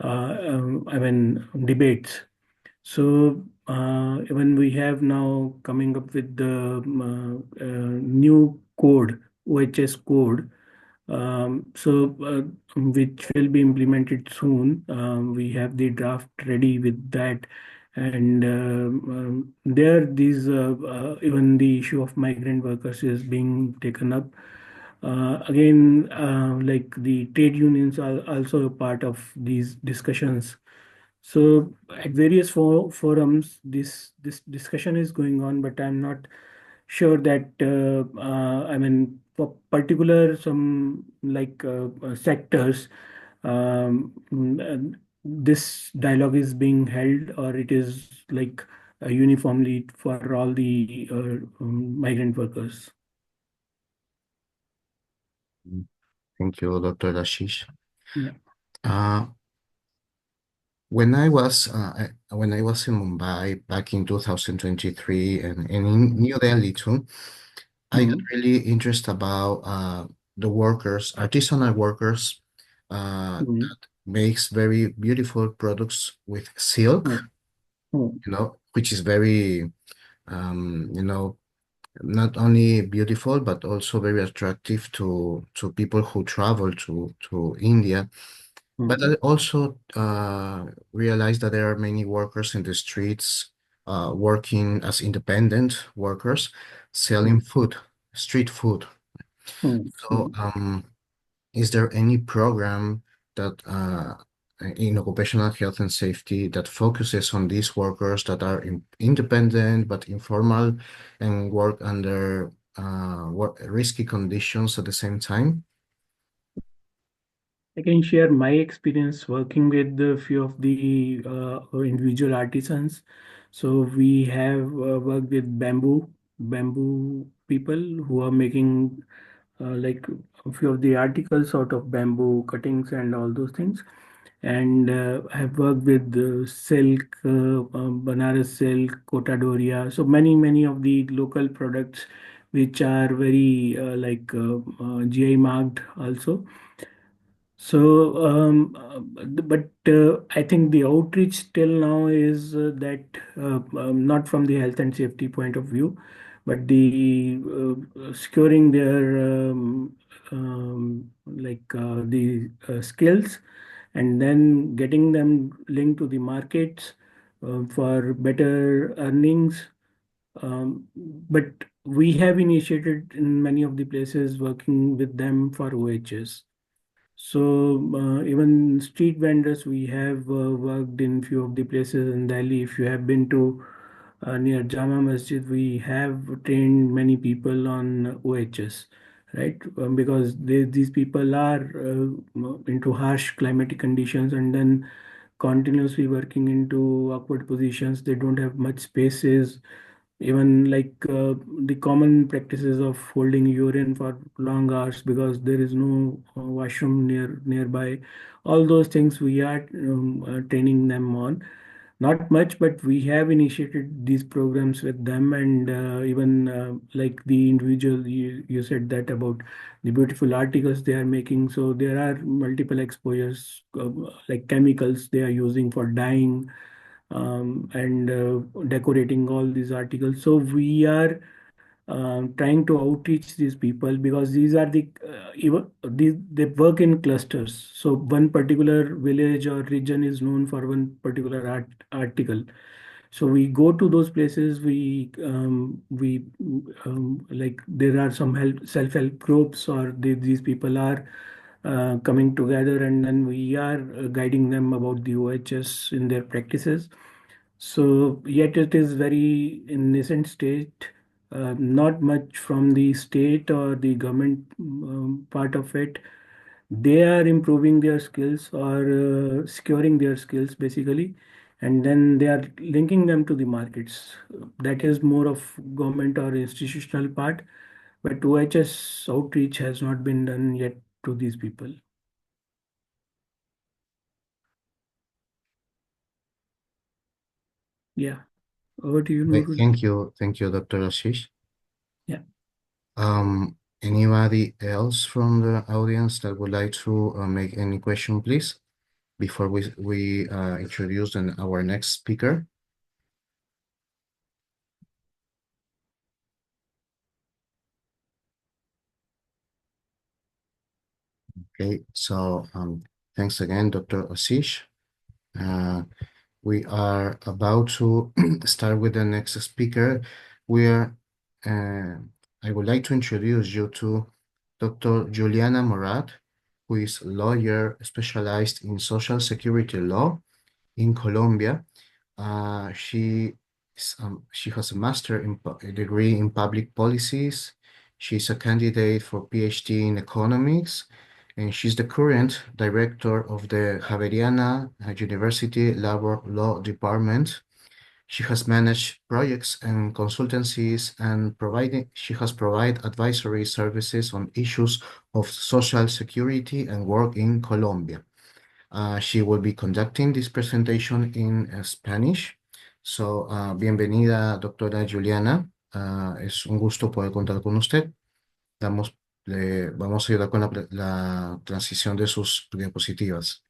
debates. So when we have now coming up with the new code, OHS code, which will be implemented soon. We have the draft ready with that, and there these even the issue of migrant workers is being taken up. Again, like the trade unions are also a part of these discussions. So at various forums, this discussion is going on, but I'm not sure that for particular some sectors, this dialogue is being held, or it is like uniformly for all the migrant workers. Thank you, Dr. Ashish. Yeah. Uh, when I was in Mumbai back in 2023 and in New Delhi too, I got really interested about the workers, artisanal workers, Mm. that makes very beautiful products with silk, Mm. Mm. which is very, um, you know, not only beautiful but also very attractive to people who travel to India. But I Mm. also realized that there are many workers in the streets working as independent workers, selling food, street food. Mm. So, is there any program that in occupational health and safety that focuses on these workers that are independent but informal and work under risky conditions at the same time? I can share my experience working with a few of the individual artisans. So we have worked with bamboo people who are making like a few of the articles out of bamboo cuttings and all those things. And I have worked with silk, Banaras silk, Kota Doria. So many of the local products which are very GI marked also. So, but I think the outreach till now is that not from the health and safety point of view, but the securing their the skills, and then getting them linked to the markets for better earnings. But we have initiated in many of the places working with them for OHS. So even street vendors, we have worked in few of the places in Delhi. If you have been to near Jama Masjid, we have trained many people on OHS, right? Because these people are into harsh climatic conditions and then continuously working into awkward positions. They don't have much spaces, even the common practices of holding urine for long hours because there is no washroom nearby. All those things we are training them on. Not much, but we have initiated these programs with them, and even like the individual you said that about the beautiful articles they are making. So there are multiple exposures, like chemicals they are using for dyeing and decorating all these articles. So we are trying to outreach these people, because these are they work in clusters. So one particular village or region is known for one particular article. So we go to those places. We like, there are some self-help groups, or these people are coming together, and then we are guiding them about the OHS in their practices. So yet it is very in nascent state, not much from the state or the government part of it. They are improving their skills, or securing their skills basically, and then they are linking them to the markets. That is more of government or institutional part, but OHS outreach has not been done yet to these people. Yeah, over to you, Nurul. Thank you, Dr. Ashish. Yeah. Anybody else from the audience that would like to make any question, please, before we introduce our next speaker? Okay, so thanks again, Dr. Ashish. We are about to start with the next speaker. I would like to introduce you to Dr. Juliana Morat, who is a lawyer specialized in social security law in Colombia. She has a degree in public policies. She's a candidate for PhD in economics, and she's the current director of the Javeriana University Labor Law Department. She has managed projects and consultancies, and she has provided advisory services on issues of social security and work in Colombia. She will be conducting this presentation in Spanish. So, bienvenida, doctora Juliana. Es un gusto poder contar con usted. Le vamos a ayudar con la transición de sus diapositivas.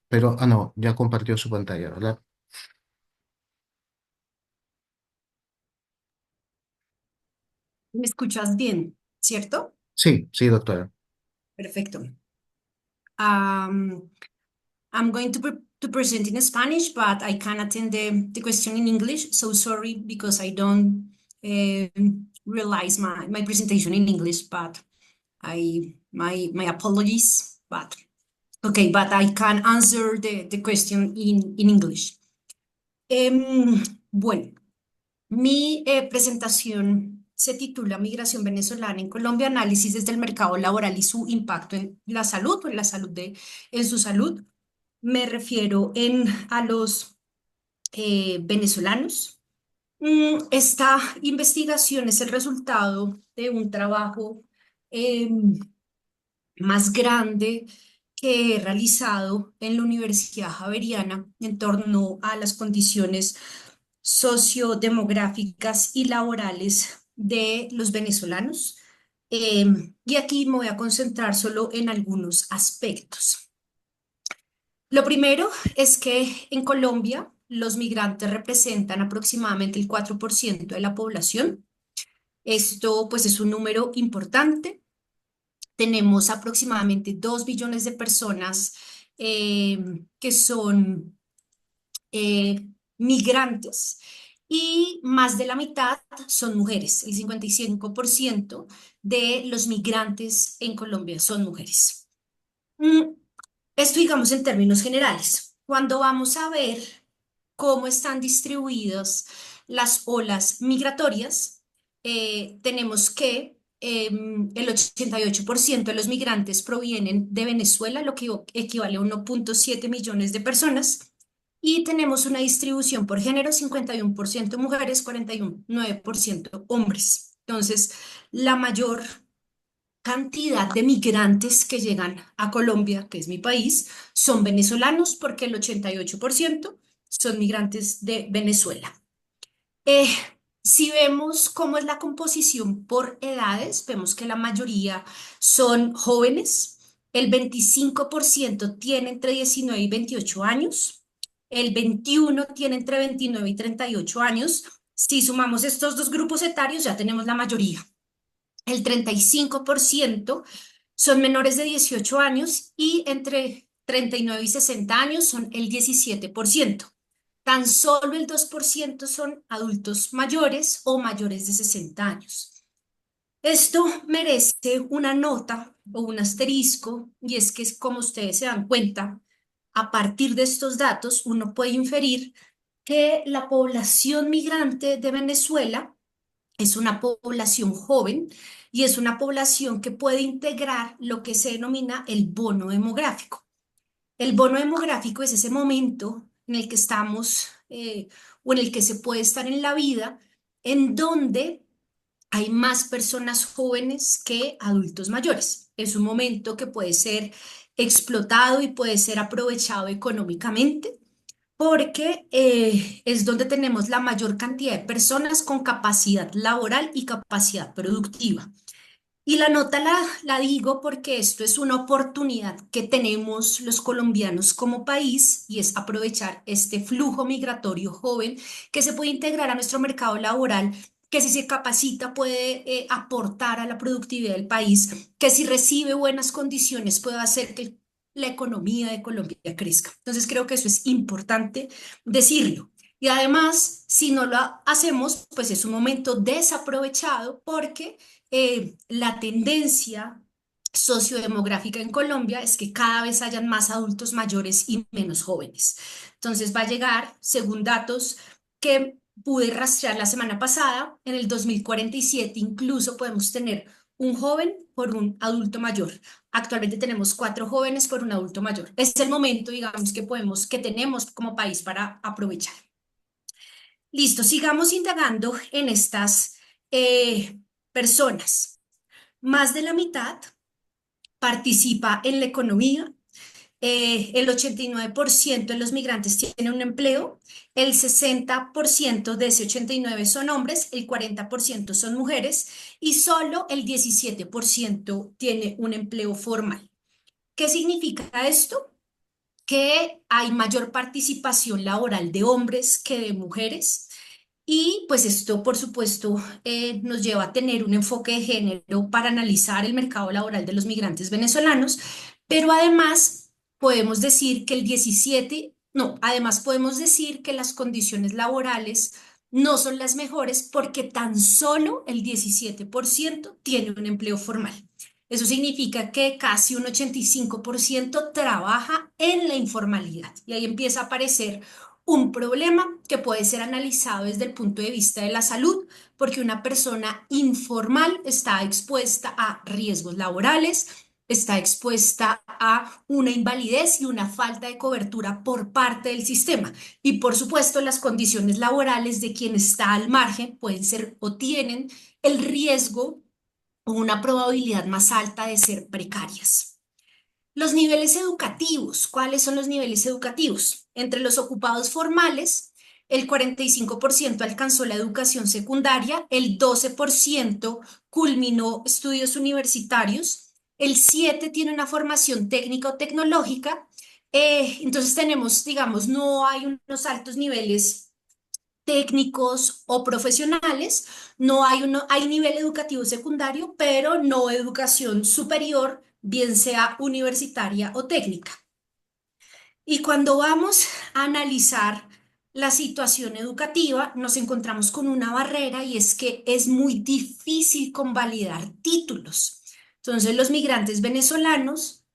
Pero, no, ya compartió su pantalla, ¿verdad? ¿Me escuchas bien, cierto? Sí, sí, doctora. Perfecto. I'm going to present in Spanish, but I can attend the question in English. So sorry, because I don't realize my presentation in English, but my apologies. But okay, but I can answer the question in English. Bueno, mi presentación se titula Migración venezolana en Colombia, análisis desde el mercado laboral y su impacto en la salud o en la salud en su salud. Me refiero a los venezolanos. Esta investigación es el resultado de un trabajo más grande que he realizado en la Universidad Javeriana en torno a las condiciones sociodemográficas y laborales de los venezolanos. Y aquí me voy a concentrar solo en algunos aspectos. Lo primero es que en Colombia los migrantes representan aproximadamente el 4% de la población. Esto pues es un número importante. Tenemos aproximadamente 2 billones de personas que son migrantes, y más de la mitad son mujeres. El 55% de los migrantes en Colombia son mujeres. Esto digamos en términos generales. Cuando vamos a ver cómo están distribuidas las olas migratorias, tenemos que el 88% de los migrantes provienen de Venezuela, lo que equivale a 1.7 millones de personas. Y tenemos una distribución por género: 51% mujeres, 49% hombres. Entonces, la mayor cantidad de migrantes que llegan a Colombia, que es mi país, son venezolanos, porque el 88% son migrantes de Venezuela. Si vemos cómo es la composición por edades, vemos que la mayoría son jóvenes. El 25% tiene entre 19 y 28 años. El 21% tiene entre 29 y 38 años. Si sumamos estos dos grupos etarios, ya tenemos la mayoría. El 35% son menores de 18 años y entre 39 y 60 años son el 17%. Tan solo el 2% son adultos mayores o mayores de 60 años. Esto merece una nota o un asterisco, y es que, como ustedes se dan cuenta, a partir de estos datos uno puede inferir que la población migrante de Venezuela es una población joven y es una población que puede integrar lo que se denomina el bono demográfico. El bono demográfico es ese momento en el que estamos o en el que se puede estar en la vida en donde hay más personas jóvenes que adultos mayores. Es un momento que puede ser explotado y puede ser aprovechado económicamente porque es donde tenemos la mayor cantidad de personas con capacidad laboral y capacidad productiva. Y la nota la digo porque esto es una oportunidad que tenemos los colombianos como país y es aprovechar este flujo migratorio joven que se puede integrar a nuestro mercado laboral, que si se capacita puede aportar a la productividad del país, que si recibe buenas condiciones puede hacer que la economía de Colombia crezca. Entonces creo que eso es importante decirlo. Y además, si no lo hacemos, pues es un momento desaprovechado porque la tendencia sociodemográfica en Colombia es que cada vez hayan más adultos mayores y menos jóvenes. Entonces va a llegar, según datos que pude rastrear la semana pasada, en el 2047 incluso podemos tener un joven por un adulto mayor. Actualmente tenemos 4 jóvenes por un adulto mayor. Es el momento, digamos, que tenemos como país para aprovechar. Listo, sigamos indagando en estas personas. Más de la mitad participa en la economía. El 89% de los migrantes tienen un empleo. El 60% de ese 89 son hombres, el 40% son mujeres y solo el 17% tiene un empleo formal. ¿Qué significa esto? Que hay mayor participación laboral de hombres que de mujeres. Y pues esto, por supuesto, nos lleva a tener un enfoque de género para analizar el mercado laboral de los migrantes venezolanos, pero además podemos decir que además podemos decir que las condiciones laborales no son las mejores porque tan solo el 17% tiene un empleo formal. Eso significa que casi un 85% trabaja en la informalidad y ahí empieza a aparecer un problema que puede ser analizado desde el punto de vista de la salud, porque una persona informal está expuesta a riesgos laborales, está expuesta a una invalidez y una falta de cobertura por parte del sistema. Y por supuesto, las condiciones laborales de quien está al margen pueden ser o tienen el riesgo o una probabilidad más alta de ser precarias. Los niveles educativos. ¿Cuáles son los niveles educativos? Entre los ocupados formales, el 45% alcanzó la educación secundaria, el 12% culminó estudios universitarios, el 7% tiene una formación técnica o tecnológica. Entonces tenemos, digamos, no hay unos altos niveles técnicos o profesionales, no hay, hay nivel educativo secundario, pero no educación superior, bien sea universitaria o técnica. Y cuando vamos a analizar la situación educativa, nos encontramos con una barrera y es que es muy difícil convalidar títulos. Entonces, los migrantes venezolanos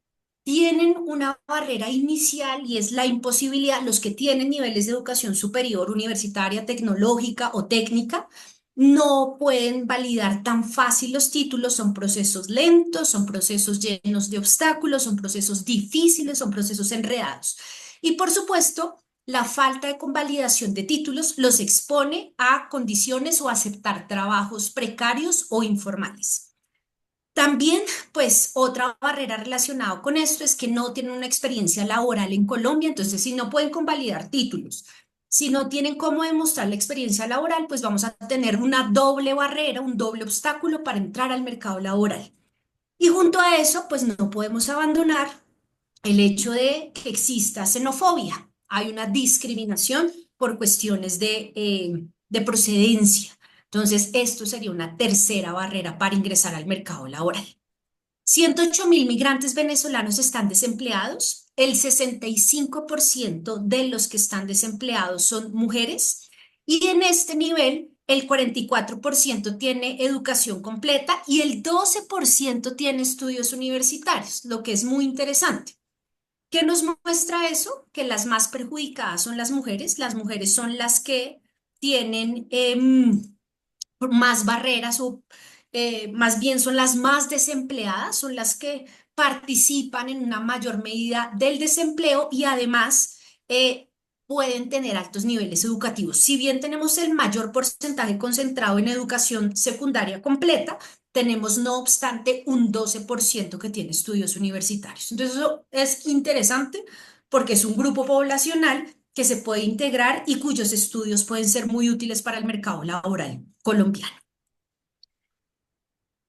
tienen una barrera inicial y es la imposibilidad, los que tienen niveles de educación superior, universitaria, tecnológica o técnica, no pueden validar tan fácil los títulos, son procesos lentos, son procesos llenos de obstáculos, son procesos difíciles, son procesos enredados. Y por supuesto, la falta de convalidación de títulos los expone a condiciones o a aceptar trabajos precarios o informales. También, pues, otra barrera relacionada con esto es que no tienen una experiencia laboral en Colombia, entonces si no pueden convalidar títulos, si no tienen cómo demostrar la experiencia laboral, pues vamos a tener una doble barrera, un doble obstáculo para entrar al mercado laboral. Y junto a eso, pues no podemos abandonar el hecho de que exista xenofobia. Hay una discriminación por cuestiones de de procedencia. Entonces, esto sería una tercera barrera para ingresar al mercado laboral. 108.000 migrantes venezolanos están desempleados. El 65% de los que están desempleados son mujeres y en este nivel el 44% tiene educación completa y el 12% tiene estudios universitarios, lo que es muy interesante. ¿Qué nos muestra eso? Que las más perjudicadas son las mujeres. Las mujeres son las que tienen más barreras o más bien son las más desempleadas, son las que participan en una mayor medida del desempleo y además pueden tener altos niveles educativos. Si bien tenemos el mayor porcentaje concentrado en educación secundaria completa, tenemos no obstante un 12% que tiene estudios universitarios. Entonces eso es interesante porque es un grupo poblacional que se puede integrar y cuyos estudios pueden ser muy útiles para el mercado laboral colombiano.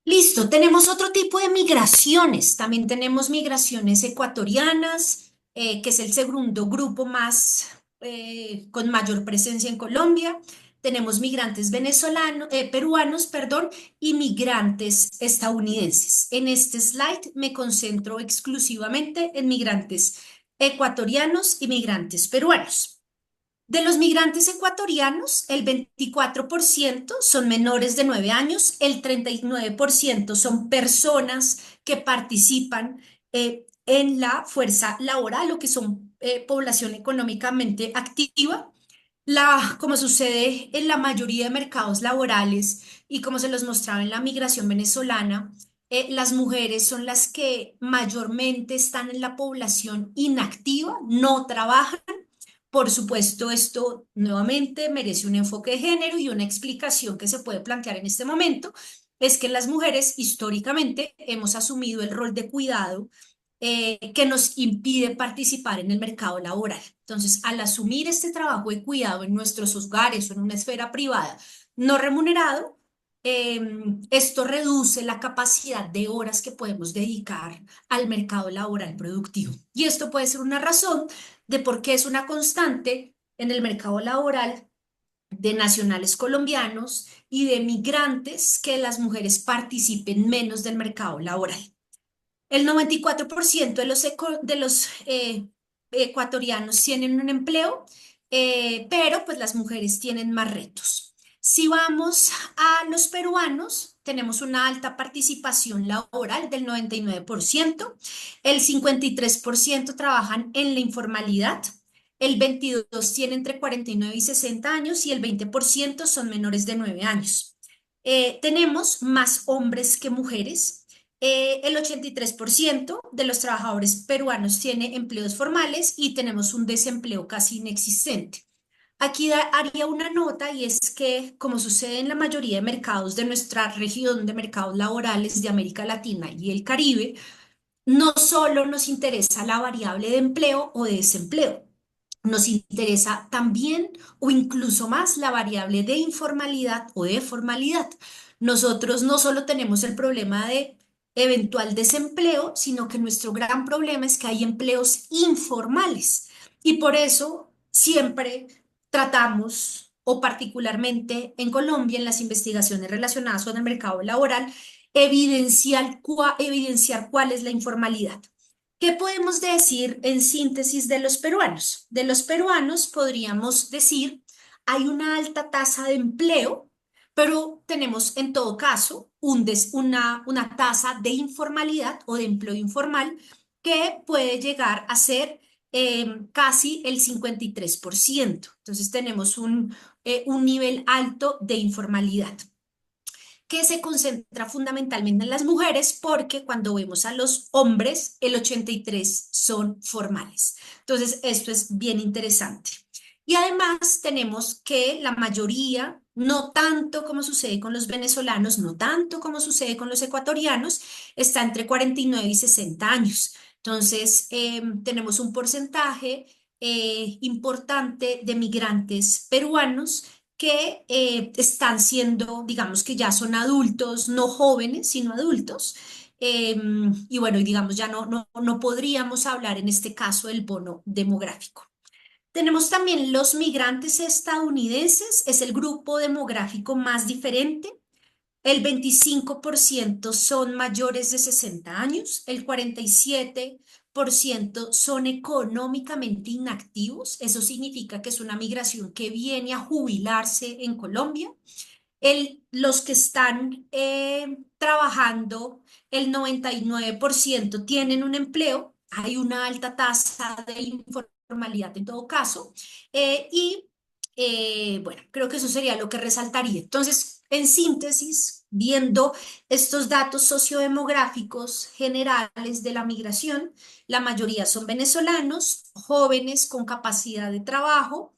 Listo, tenemos otro tipo de migraciones. También tenemos migraciones ecuatorianas, que es el segundo grupo más con mayor presencia en Colombia. Tenemos migrantes venezolanos, peruanos, perdón, y migrantes estadounidenses. En este slide me concentro exclusivamente en migrantes ecuatorianos y migrantes peruanos. De los migrantes ecuatorianos, el 24% son menores de 9 años, el 39% son personas que participan en la fuerza laboral o que son población económicamente activa. Como sucede en la mayoría de mercados laborales y como se los mostraba en la migración venezolana, las mujeres son las que mayormente están en la población inactiva, no trabajan. Por supuesto, esto nuevamente merece un enfoque de género y una explicación que se puede plantear en este momento, es que las mujeres históricamente hemos asumido el rol de cuidado que nos impide participar en el mercado laboral. Entonces, al asumir este trabajo de cuidado en nuestros hogares o en una esfera privada no remunerado, esto reduce la capacidad de horas que podemos dedicar al mercado laboral productivo. Y esto puede ser una razón de por qué es una constante en el mercado laboral de nacionales colombianos y de migrantes que las mujeres participen menos del mercado laboral. El 94% de los ecuatorianos tienen un empleo, pero pues las mujeres tienen más retos. Si vamos a los peruanos, tenemos una alta participación laboral del 99%, el 53% trabajan en la informalidad, el 22% tiene entre 49 y 60 años y el 20% son menores de 9 años. Tenemos más hombres que mujeres. El 83% de los trabajadores peruanos tiene empleos formales y tenemos un desempleo casi inexistente. Aquí haría una nota y es que, como sucede en la mayoría de mercados de nuestra región de mercados laborales de América Latina y el Caribe, no solo nos interesa la variable de empleo o de desempleo, nos interesa también o incluso más la variable de informalidad o de formalidad. Nosotros no solo tenemos el problema de eventual desempleo, sino que nuestro gran problema es que hay empleos informales y por eso siempre tratamos, o particularmente en Colombia, en las investigaciones relacionadas con el mercado laboral, evidenciar cuál es la informalidad. ¿Qué podemos decir en síntesis de los peruanos? De los peruanos podríamos decir, hay una alta tasa de empleo, pero tenemos en todo caso una tasa de informalidad o de empleo informal que puede llegar a ser casi el 53%. Entonces tenemos un nivel alto de informalidad que se concentra fundamentalmente en las mujeres porque cuando vemos a los hombres, el 83% son formales. Entonces, esto es bien interesante. Y además tenemos que la mayoría, no tanto como sucede con los venezolanos, no tanto como sucede con los ecuatorianos, está entre 49 y 60 años. Entonces, tenemos un porcentaje importante de migrantes peruanos que están siendo, digamos que ya son adultos, no jóvenes, sino adultos. Y bueno, digamos, ya no podríamos hablar en este caso del bono demográfico. Tenemos también los migrantes estadounidenses, es el grupo demográfico más diferente. El 25% son mayores de 60 años, el 47% son económicamente inactivos, eso significa que es una migración que viene a jubilarse en Colombia. Los que están trabajando, el 99% tienen un empleo, hay una alta tasa de informalidad en todo caso, bueno, creo que eso sería lo que resaltaría. Entonces, en síntesis, viendo estos datos sociodemográficos generales de la migración, la mayoría son venezolanos, jóvenes con capacidad de trabajo,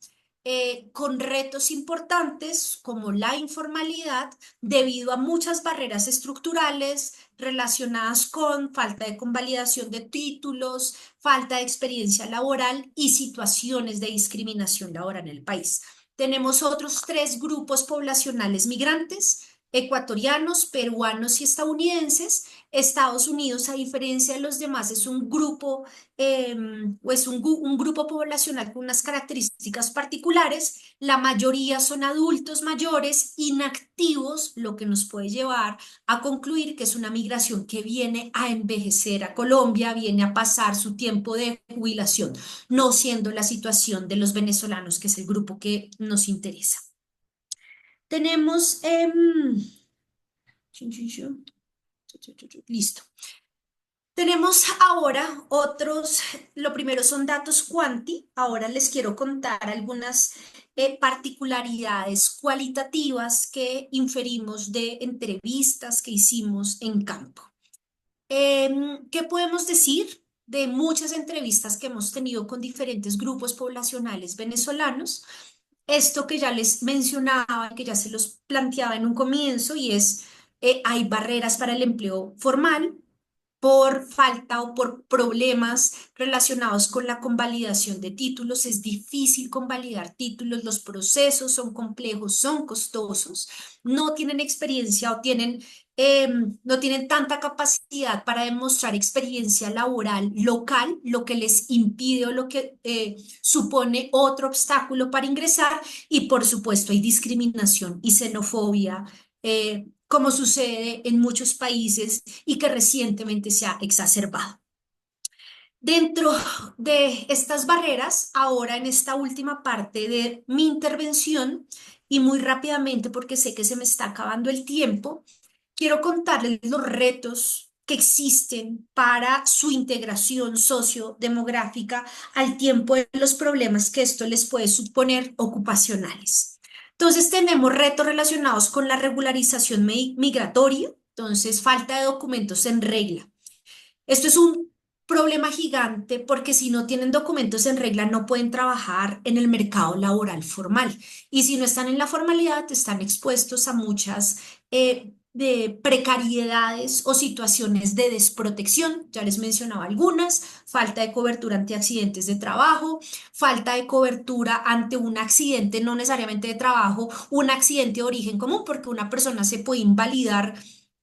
con retos importantes como la informalidad debido a muchas barreras estructurales relacionadas con falta de convalidación de títulos, falta de experiencia laboral y situaciones de discriminación laboral en el país. Tenemos otros 3 grupos poblacionales migrantes: ecuatorianos, peruanos y estadounidenses. Estados Unidos, a diferencia de los demás, es un grupo un grupo poblacional con unas características particulares. La mayoría son adultos mayores, inactivos, lo que nos puede llevar a concluir que es una migración que viene a envejecer a Colombia, viene a pasar su tiempo de jubilación, no siendo la situación de los venezolanos, que es el grupo que nos interesa. Tenemos... listo. Tenemos ahora otros, lo primero son datos cuanti, ahora les quiero contar algunas particularidades cualitativas que inferimos de entrevistas que hicimos en campo. ¿Qué podemos decir de muchas entrevistas que hemos tenido con diferentes grupos poblacionales venezolanos? Esto que ya les mencionaba, que ya se los planteaba en un comienzo, y es, hay barreras para el empleo formal por falta o por problemas relacionados con la convalidación de títulos. Es difícil convalidar títulos, los procesos son complejos, son costosos, no tienen experiencia o no tienen tanta capacidad para demostrar experiencia laboral local, lo que les impide o lo que supone otro obstáculo para ingresar. Y por supuesto hay discriminación y xenofobia, como sucede en muchos países y que recientemente se ha exacerbado. Dentro de estas barreras, ahora en esta última parte de mi intervención, y muy rápidamente porque sé que se me está acabando el tiempo, quiero contarles los retos que existen para su integración sociodemográfica al tiempo de los problemas que esto les puede suponer ocupacionales. Entonces tenemos retos relacionados con la regularización migratoria, entonces falta de documentos en regla. Esto es un problema gigante porque si no tienen documentos en regla no pueden trabajar en el mercado laboral formal, y si no están en la formalidad están expuestos a muchas de precariedades o situaciones de desprotección. Ya les mencionaba algunas: falta de cobertura ante accidentes de trabajo, falta de cobertura ante un accidente no necesariamente de trabajo, un accidente de origen común, porque una persona se puede invalidar,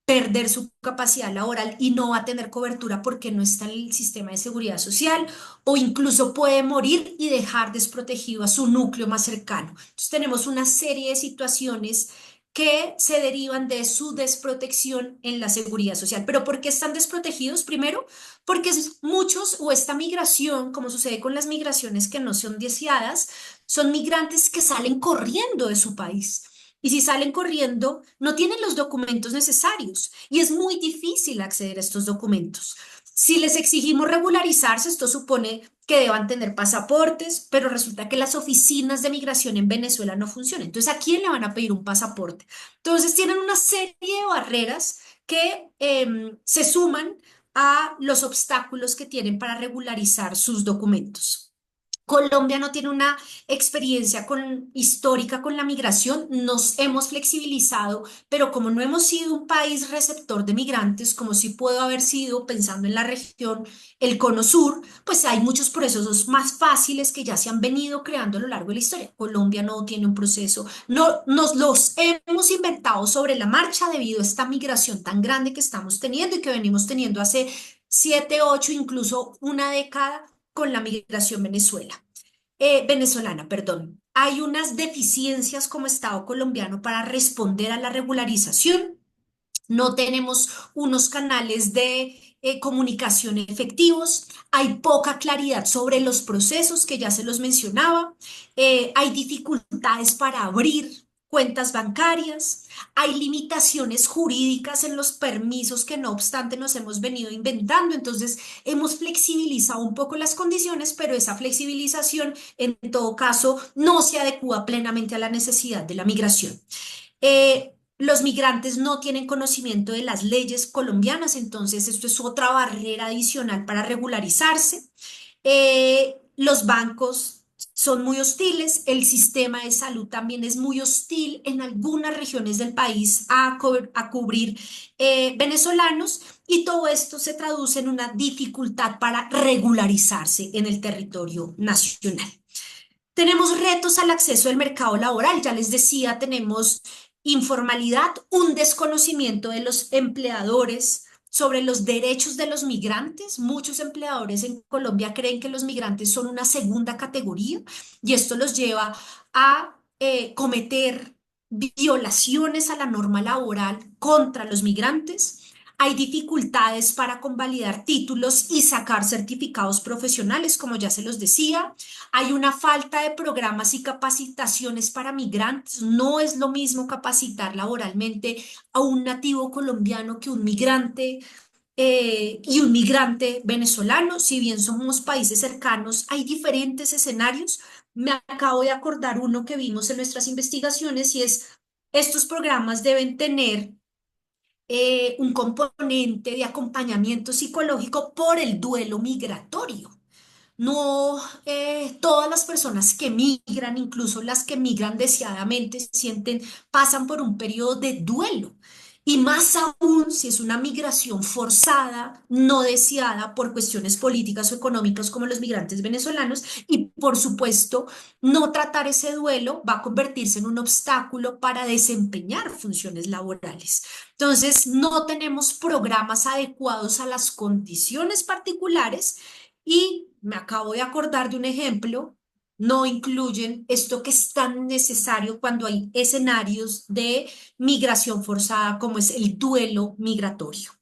perder su capacidad laboral y no va a tener cobertura porque no está en el sistema de seguridad social, o incluso puede morir y dejar desprotegido a su núcleo más cercano. Entonces tenemos una serie de situaciones que se derivan de su desprotección en la seguridad social. ¿Pero por qué están desprotegidos? Primero, porque muchos, o esta migración, como sucede con las migraciones que no son deseadas, son migrantes que salen corriendo de su país. Y si salen corriendo, no tienen los documentos necesarios y es muy difícil acceder a estos documentos. Si les exigimos regularizarse, esto supone que deban tener pasaportes, pero resulta que las oficinas de migración en Venezuela no funcionan. Entonces, ¿a quién le van a pedir un pasaporte? Entonces, tienen una serie de barreras que se suman a los obstáculos que tienen para regularizar sus documentos. Colombia no tiene una experiencia histórica con la migración, nos hemos flexibilizado, pero como no hemos sido un país receptor de migrantes, como sí puedo haber sido pensando en la región, el Cono Sur, pues hay muchos procesos más fáciles que ya se han venido creando a lo largo de la historia. Colombia no tiene un proceso, no nos los hemos inventado sobre la marcha debido a esta migración tan grande que estamos teniendo y que venimos teniendo hace 7, 8, incluso una década con la migración Venezuela. venezolana, perdón. Hay unas deficiencias como Estado colombiano para responder a la regularización. No tenemos unos canales de comunicación efectivos, hay poca claridad sobre los procesos que ya se los mencionaba, hay dificultades para abrir cuentas bancarias, hay limitaciones jurídicas en los permisos que no obstante nos hemos venido inventando, entonces hemos flexibilizado un poco las condiciones, pero esa flexibilización en todo caso no se adecua plenamente a la necesidad de la migración. Los migrantes no tienen conocimiento de las leyes colombianas, entonces esto es otra barrera adicional para regularizarse. Los bancos son muy hostiles, el sistema de salud también es muy hostil en algunas regiones del país a cubrir venezolanos y todo esto se traduce en una dificultad para regularizarse en el territorio nacional. Tenemos retos al acceso al mercado laboral, ya les decía, tenemos informalidad, un desconocimiento de los empleadores sobre los derechos de los migrantes. Muchos empleadores en Colombia creen que los migrantes son una segunda categoría y esto los lleva a cometer violaciones a la norma laboral contra los migrantes. Hay dificultades para convalidar títulos y sacar certificados profesionales, como ya se los decía. Hay una falta de programas y capacitaciones para migrantes. No es lo mismo capacitar laboralmente a un nativo colombiano que un migrante y un migrante venezolano. Si bien somos países cercanos, hay diferentes escenarios. Me acabo de acordar uno que vimos en nuestras investigaciones y es, estos programas deben tener un componente de acompañamiento psicológico por el duelo migratorio. No todas las personas que migran, incluso las que migran deseadamente, pasan por un periodo de duelo. Y más aún si es una migración forzada, no deseada por cuestiones políticas o económicas como los migrantes venezolanos. Y por supuesto, no tratar ese duelo va a convertirse en un obstáculo para desempeñar funciones laborales. Entonces, no tenemos programas adecuados a las condiciones particulares y me acabo de acordar de un ejemplo, no incluyen esto que es tan necesario cuando hay escenarios de migración forzada como es el duelo migratorio.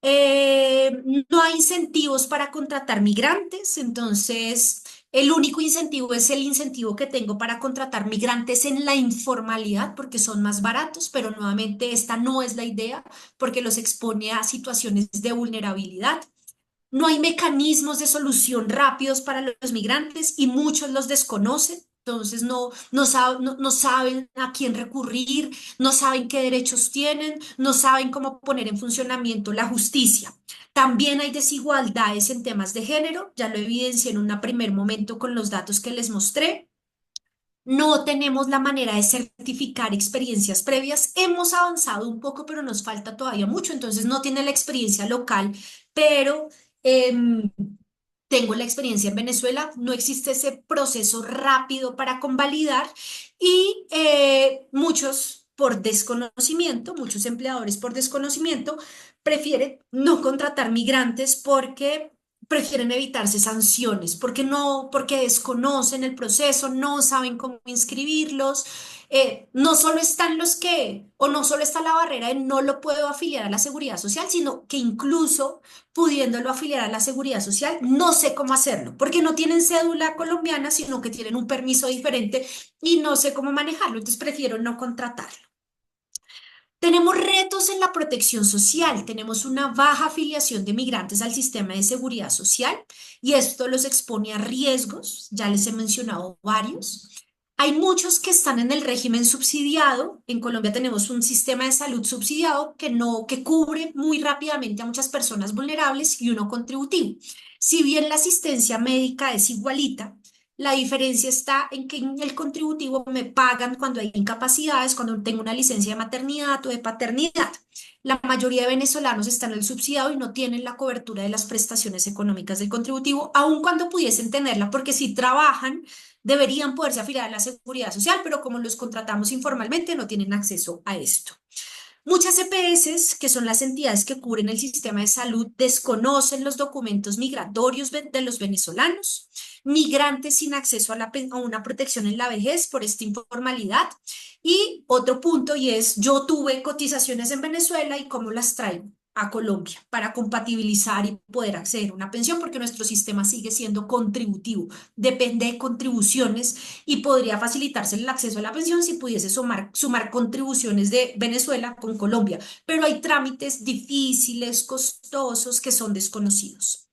No hay incentivos para contratar migrantes, entonces el único incentivo es el incentivo que tengo para contratar migrantes en la informalidad porque son más baratos, pero nuevamente esta no es la idea porque los expone a situaciones de vulnerabilidad. No hay mecanismos de solución rápidos para los migrantes y muchos los desconocen. Entonces no saben a quién recurrir, no saben qué derechos tienen, no saben cómo poner en funcionamiento la justicia. También hay desigualdades en temas de género, ya lo evidencié en un primer momento con los datos que les mostré. No tenemos la manera de certificar experiencias previas. Hemos avanzado un poco, pero nos falta todavía mucho. Entonces no tiene la experiencia local, pero tengo la experiencia en Venezuela. No existe ese proceso rápido para convalidar y muchos por desconocimiento, muchos empleadores por desconocimiento prefieren no contratar migrantes porque prefieren evitarse sanciones, porque desconocen el proceso, no saben cómo inscribirlos. No solo están o no solo está la barrera de no lo puedo afiliar a la seguridad social, sino que incluso pudiéndolo afiliar a la seguridad social, no sé cómo hacerlo, porque no tienen cédula colombiana, sino que tienen un permiso diferente y no sé cómo manejarlo, entonces prefiero no contratarlo. Tenemos retos en la protección social, tenemos una baja afiliación de migrantes al sistema de seguridad social y esto los expone a riesgos, ya les he mencionado varios. Hay muchos que están en el régimen subsidiado. En Colombia tenemos un sistema de salud subsidiado que cubre muy rápidamente a muchas personas vulnerables y uno contributivo. Si bien la asistencia médica es igualita, la diferencia está en que en el contributivo me pagan cuando hay incapacidades, cuando tengo una licencia de maternidad o de paternidad. La mayoría de venezolanos están en el subsidiado y no tienen la cobertura de las prestaciones económicas del contributivo, aun cuando pudiesen tenerla, porque si trabajan, deberían poderse afiliar a la seguridad social, pero como los contratamos informalmente, no tienen acceso a esto. Muchas EPS, que son las entidades que cubren el sistema de salud, desconocen los documentos migratorios de los venezolanos, migrantes sin acceso a una protección en la vejez por esta informalidad. Y otro punto, y es, yo tuve cotizaciones en Venezuela y cómo las traigo a Colombia para compatibilizar y poder acceder a una pensión, porque nuestro sistema sigue siendo contributivo, depende de contribuciones y podría facilitarse el acceso a la pensión si pudiese sumar contribuciones de Venezuela con Colombia, pero hay trámites difíciles, costosos, que son desconocidos.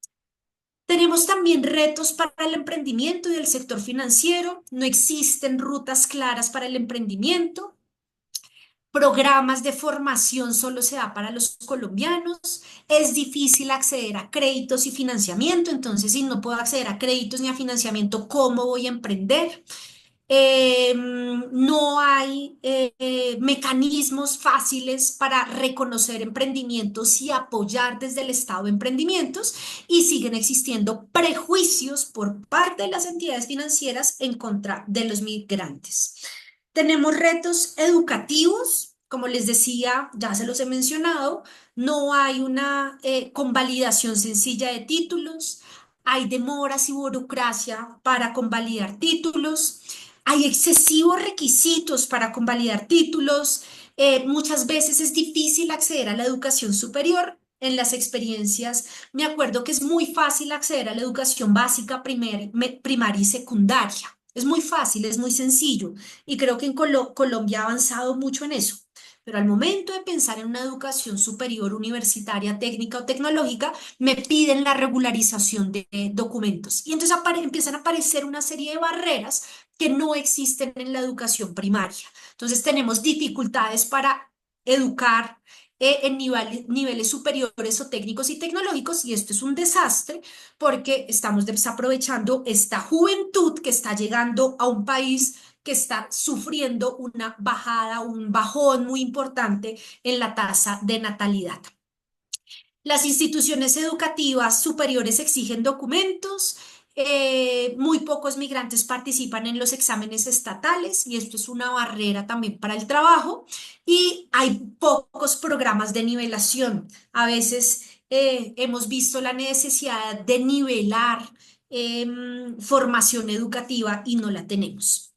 Tenemos también retos para el emprendimiento y el sector financiero. No existen rutas claras para el emprendimiento. Programas de formación solo se da para los colombianos. Es difícil acceder a créditos y financiamiento. Entonces, si no puedo acceder a créditos ni a financiamiento, ¿cómo voy a emprender? No hay mecanismos fáciles para reconocer emprendimientos y apoyar desde el Estado emprendimientos, y siguen existiendo prejuicios por parte de las entidades financieras en contra de los migrantes. Tenemos retos educativos, como les decía, ya se los he mencionado, no hay una convalidación sencilla de títulos, hay demoras y burocracia para convalidar títulos. Hay excesivos requisitos para convalidar títulos. Muchas veces es difícil acceder a la educación superior. En las experiencias me acuerdo que es muy fácil acceder a la educación básica, primaria y secundaria. Es muy fácil, es muy sencillo. Y creo que en Colombia ha avanzado mucho en eso. Pero al momento de pensar en una educación superior, universitaria, técnica o tecnológica, me piden la regularización de documentos. Y entonces empiezan a aparecer una serie de barreras que no existen en la educación primaria. Entonces tenemos dificultades para educar en niveles superiores o técnicos y tecnológicos, y esto es un desastre porque estamos desaprovechando esta juventud que está llegando a un país que está sufriendo una bajada, un bajón muy importante en la tasa de natalidad. Las instituciones educativas superiores exigen documentos, muy pocos migrantes participan en los exámenes estatales y esto es una barrera también para el trabajo, y hay pocos programas de nivelación. A veces hemos visto la necesidad de nivelar formación educativa y no la tenemos.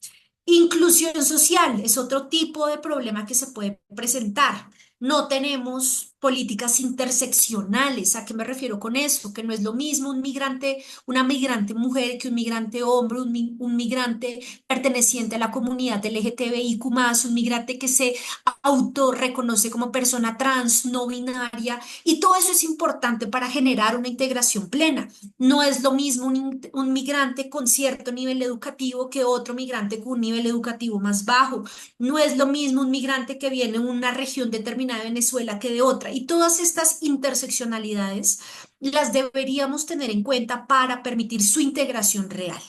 Inclusión social es otro tipo de problema que se puede presentar. No tenemos políticas interseccionales. ¿A qué me refiero con eso? Que no es lo mismo un migrante, una migrante mujer, que un migrante hombre, un migrante perteneciente a la comunidad LGTBIQ+, un migrante que se autorreconoce como persona trans, no binaria, y todo eso es importante para generar una integración plena. No es lo mismo un migrante con cierto nivel educativo que otro migrante con un nivel educativo más bajo. No es lo mismo un migrante que viene de una región determinada de Venezuela que de otra. Y todas estas interseccionalidades las deberíamos tener en cuenta para permitir su integración real.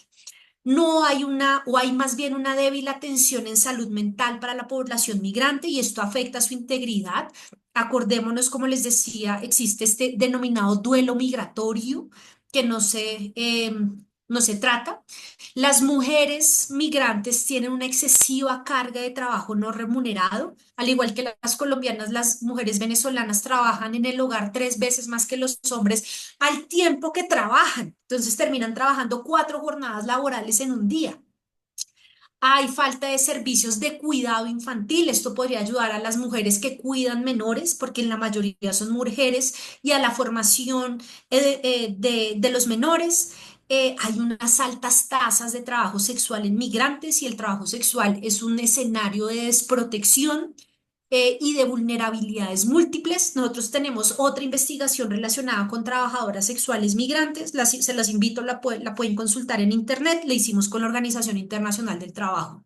No hay o hay más bien una débil atención en salud mental para la población migrante, y esto afecta su integridad. Acordémonos, como les decía, existe este denominado duelo migratorio que no se trata. Las mujeres migrantes tienen una excesiva carga de trabajo no remunerado, al igual que las colombianas. Las mujeres venezolanas trabajan en el hogar 3 veces más que los hombres al tiempo que trabajan. Entonces terminan trabajando 4 jornadas laborales en un día. Hay falta de servicios de cuidado infantil. Esto podría ayudar a las mujeres que cuidan menores, porque en la mayoría son mujeres, y a la formación de los menores. Hay unas altas tasas de trabajo sexual en migrantes, y el trabajo sexual es un escenario de desprotección y de vulnerabilidades múltiples. Nosotros tenemos otra investigación relacionada con trabajadoras sexuales migrantes, se las invito, la pueden consultar en internet, la hicimos con la Organización Internacional del Trabajo.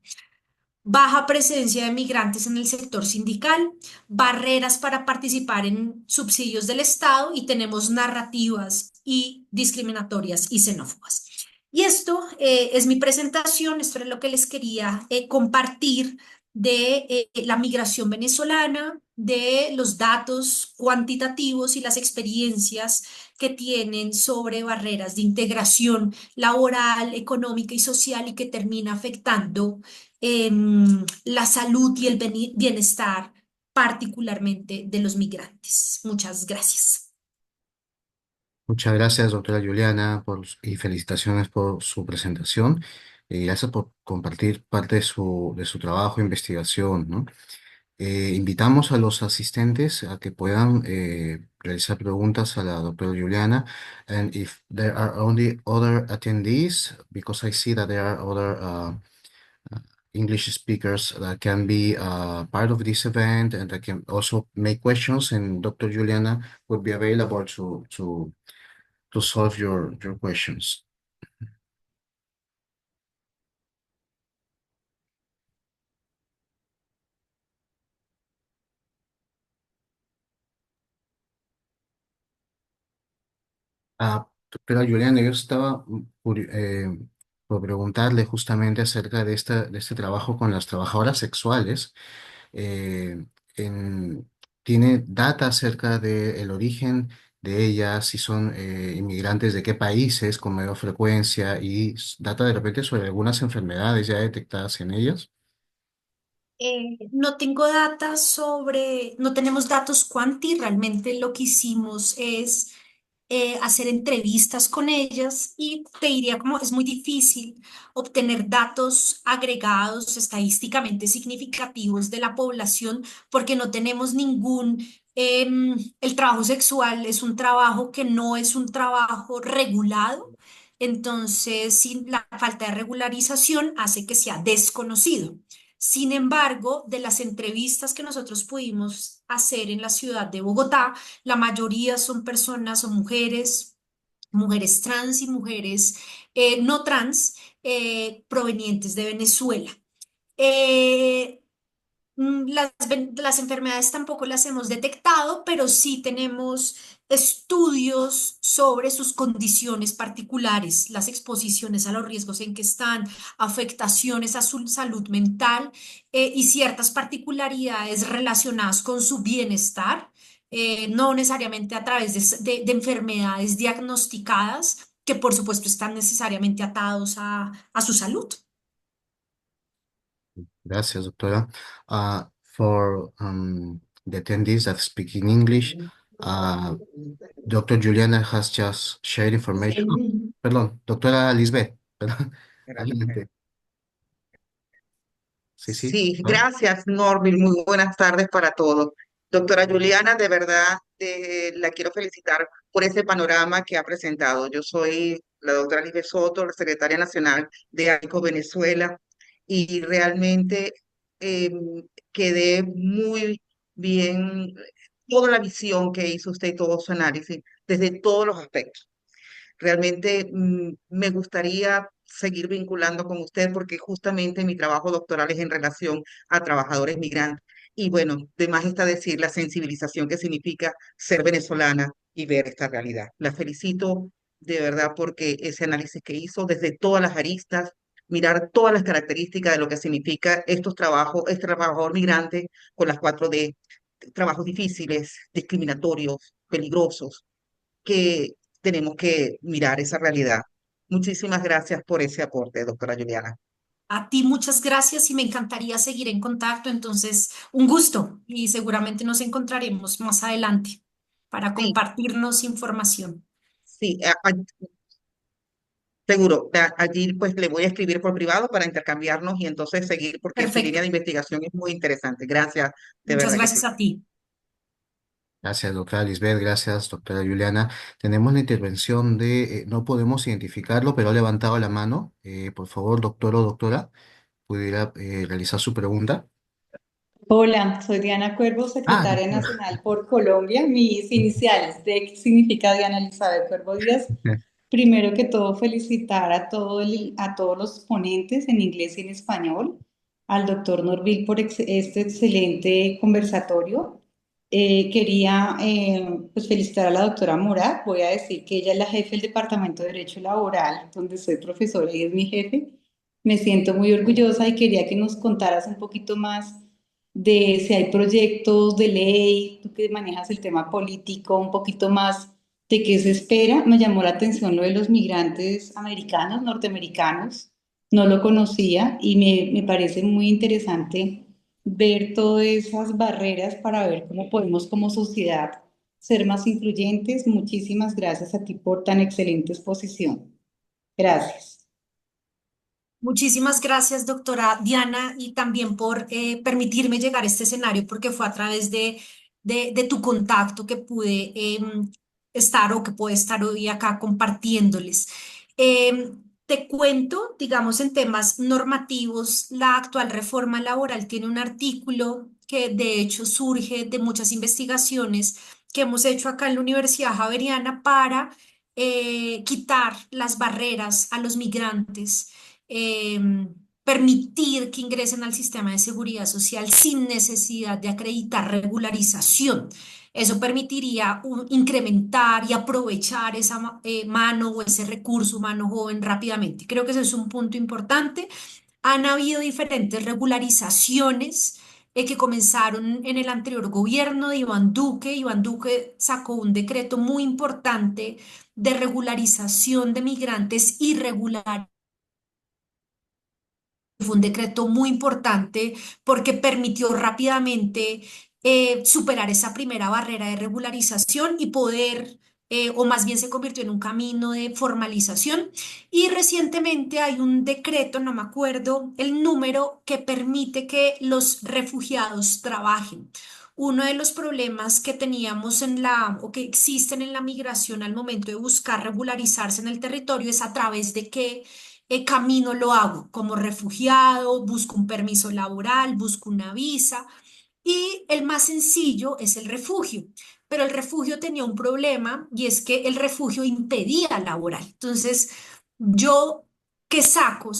Baja presencia de migrantes en el sector sindical, barreras para participar en subsidios del Estado, y tenemos narrativas y discriminatorias y xenófobas. Y esto es mi presentación. Esto es lo que les quería compartir de la migración venezolana, de los datos cuantitativos y las experiencias que tienen sobre barreras de integración laboral, económica y social, y que termina afectando la salud y el bienestar particularmente de los migrantes. Muchas gracias. Muchas gracias, doctora Juliana, y felicitaciones por su presentación. Y gracias por compartir parte de su trabajo e investigación, ¿no? Invitamos a los asistentes a que puedan realizar preguntas a la doctora Juliana. And if there are only other attendees, because I see that there are other uh, English speakers that can be part of this event and that can also make questions, and Dr. Juliana will be available to solve your questions. Doctora Juliana, yo estaba por preguntarle justamente acerca de este trabajo con las trabajadoras sexuales. Eh, en- ¿Tiene data acerca del origen de ellas, si son inmigrantes de qué países con mayor frecuencia y data de repente sobre algunas enfermedades ya detectadas en ellas? No tengo no tenemos datos cuanti, realmente lo que hicimos es hacer entrevistas con ellas y te diría como es muy difícil obtener datos agregados estadísticamente significativos de la población porque no tenemos el trabajo sexual es un trabajo que no es un trabajo regulado, entonces sin la falta de regularización hace que sea desconocido. Sin embargo, de las entrevistas que nosotros pudimos hacer en la ciudad de Bogotá, la mayoría son personas, son mujeres, mujeres trans y mujeres no trans provenientes de Venezuela. Eh, las enfermedades tampoco las hemos detectado, pero sí tenemos estudios sobre sus condiciones particulares, las exposiciones a los riesgos en que están, afectaciones a su salud mental y ciertas particularidades relacionadas con su bienestar, no necesariamente a través de enfermedades diagnosticadas, que por supuesto están necesariamente atados a su salud. Gracias, doctora. For the attendees that speak in English, Dr. Juliana has just shared information. Oh, perdón, doctora Lisbeth, perdón. Adelante. Sí, sí. Sí, ¿no? gracias, Norville. Muy buenas tardes para todos. Doctora Juliana, de verdad la quiero felicitar por ese panorama que ha presentado. Yo soy la doctora Lisbeth Soto, la secretaria nacional de ICOH Venezuela, y realmente quedé muy bien toda la visión que hizo usted y todo su análisis desde todos los aspectos. Realmente me gustaría seguir vinculando con usted porque justamente mi trabajo doctoral es en relación a trabajadores migrantes. Y bueno, de más está decir la sensibilización que significa ser venezolana y ver esta realidad. La felicito de verdad porque ese análisis que hizo desde todas las aristas, mirar todas las características de lo que significa estos trabajos, este trabajador migrante con las 4D, trabajos difíciles, discriminatorios, peligrosos, que tenemos que mirar esa realidad. Muchísimas gracias por ese aporte, doctora Juliana. A ti muchas gracias y me encantaría seguir en contacto. Entonces, un gusto y seguramente nos encontraremos más adelante para Sí, compartirnos información. sí, seguro. Allí pues le voy a escribir por privado para intercambiarnos y entonces seguir porque su Perfecto. línea de investigación es muy interesante. Gracias, de Muchas verdad que sí. gracias a ti. Gracias, doctora Lisbeth. Gracias, doctora Juliana. Tenemos la intervención no podemos identificarlo, pero ha levantado la mano. Por favor, doctor o doctora, pudiera realizar su pregunta. Hola, soy Diana Cuervo, secretaria Doctora. nacional por Colombia. Mis iniciales, ¿de qué significa Diana Elizabeth Cuervo Díaz? Primero que todo, felicitar a todos los ponentes en inglés y en español, al doctor Norville por este excelente conversatorio. Quería pues felicitar a la doctora Morat. Voy a decir que ella es la jefe del Departamento de Derecho Laboral, donde soy profesora y es mi jefe. Me siento muy orgullosa y quería que nos contaras un poquito más de si hay proyectos de ley, tú que manejas el tema político, un poquito más de qué se espera. Me llamó la atención lo de los migrantes americanos, norteamericanos, no lo conocía y me parece muy interesante ver todas esas barreras para ver cómo podemos como sociedad ser más influyentes. Muchísimas gracias a ti por tan excelente exposición. Gracias. Muchísimas gracias, doctora Diana, y también por permitirme llegar a este escenario, porque fue a través de tu contacto que pude estar o que puedo estar hoy acá compartiéndoles. Te cuento, digamos, en temas normativos, la actual reforma laboral tiene un artículo que de hecho surge de muchas investigaciones que hemos hecho acá en la Universidad Javeriana para quitar las barreras a los migrantes, permitir que ingresen al sistema de seguridad social sin necesidad de acreditar regularización. Eso permitiría incrementar y aprovechar esa mano o ese recurso humano joven rápidamente. Creo que ese es un punto importante. Han habido diferentes regularizaciones que comenzaron en el anterior gobierno de Iván Duque. Iván Duque sacó un decreto muy importante de regularización de migrantes irregulares. Fue un decreto muy importante porque permitió rápidamente superar esa primera barrera de regularización y poder, o más bien se convirtió en un camino de formalización. Y recientemente hay un decreto, no me acuerdo el número, que permite que los refugiados trabajen. Uno de los problemas que teníamos o que existen en la migración al momento de buscar regularizarse en el territorio es a través de qué camino lo hago, como refugiado, busco un permiso laboral, busco una visa, y el más sencillo es el refugio. Pero el refugio tenía un problema y es que el refugio impedía laboral. Entonces, yo, ¿qué saco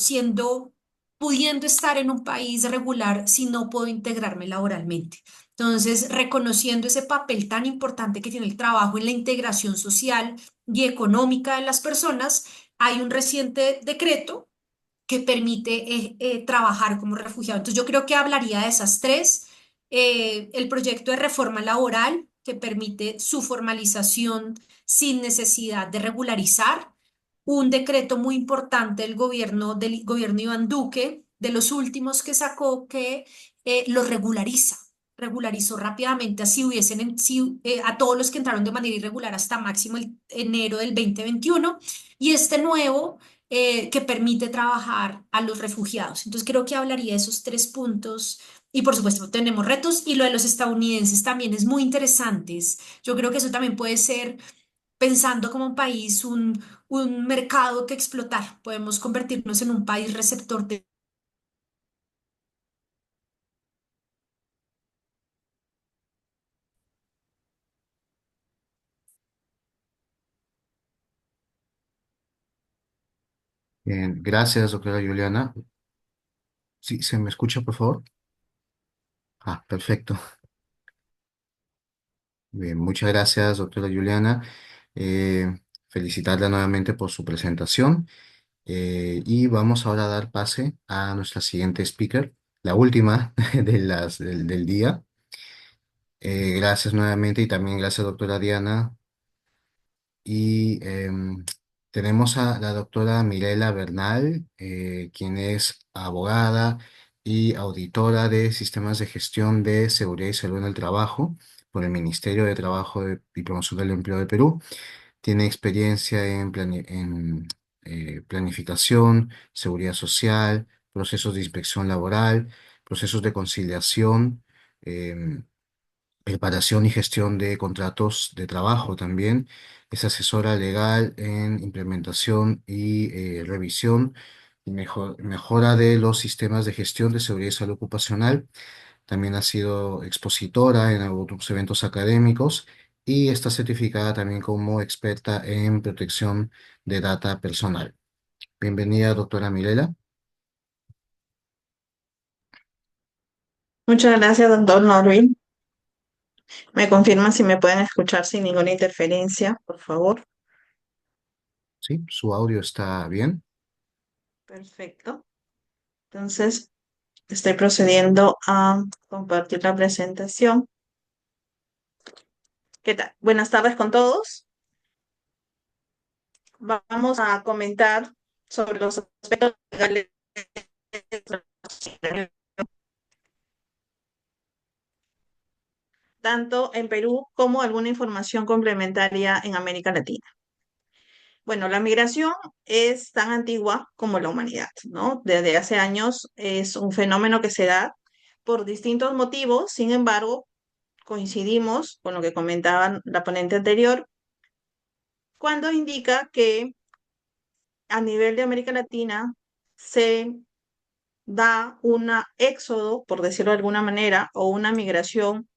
pudiendo estar en un país regular si no puedo integrarme laboralmente? Entonces, reconociendo ese papel tan importante que tiene el trabajo en la integración social y económica de las personas, hay un reciente decreto que permite trabajar como refugiado. Entonces yo creo que hablaría de esas tres. El proyecto de reforma laboral que permite su formalización sin necesidad de regularizar. Un decreto muy importante del gobierno Iván Duque, de los últimos que sacó, que lo regulariza. Regularizó rápidamente, así a todos los que entraron de manera irregular hasta máximo el enero del 2021. Y este nuevo que permite trabajar a los refugiados. Entonces creo que hablaría de esos tres puntos. Y por supuesto tenemos retos, y lo de los estadounidenses también es muy interesante. Yo creo que eso también puede ser, pensando como un país, un mercado que explotar. Podemos convertirnos en un país receptor de... Bien, gracias, doctora Juliana. Sí, ¿se me escucha, por favor? Ah, perfecto. Bien, muchas gracias, doctora Juliana. Felicitarla nuevamente por su presentación. Y vamos ahora a dar pase a nuestra siguiente speaker, la última del día. Gracias nuevamente y también gracias, doctora Diana. Y tenemos a la doctora Mirela Bernal, quien es abogada y auditora de sistemas de gestión de seguridad y salud en el trabajo por el Ministerio de Trabajo y Promoción del Empleo de Perú. Tiene experiencia en planificación, seguridad social, procesos de inspección laboral, procesos de conciliación, em, preparación y gestión de contratos de trabajo también. Es asesora legal en implementación y revisión y mejora de los sistemas de gestión de seguridad y salud ocupacional. También ha sido expositora en algunos eventos académicos y está certificada también como experta en protección de data personal. Bienvenida, doctora Mirela. Muchas gracias, doctor Norvin. ¿Me confirma si me pueden escuchar sin ninguna interferencia, por favor? Sí, su audio está bien. Perfecto. Entonces, estoy procediendo a compartir la presentación. ¿Qué tal? Buenas tardes con todos. Vamos a comentar sobre los aspectos legales tanto en Perú como alguna información complementaria en América Latina. Bueno, la migración es tan antigua como la humanidad, ¿no? Desde hace años es un fenómeno que se da por distintos motivos. Sin embargo, coincidimos con lo que comentaba la ponente anterior cuando indica que a nivel de América Latina se da un éxodo, por decirlo de alguna manera, o una migración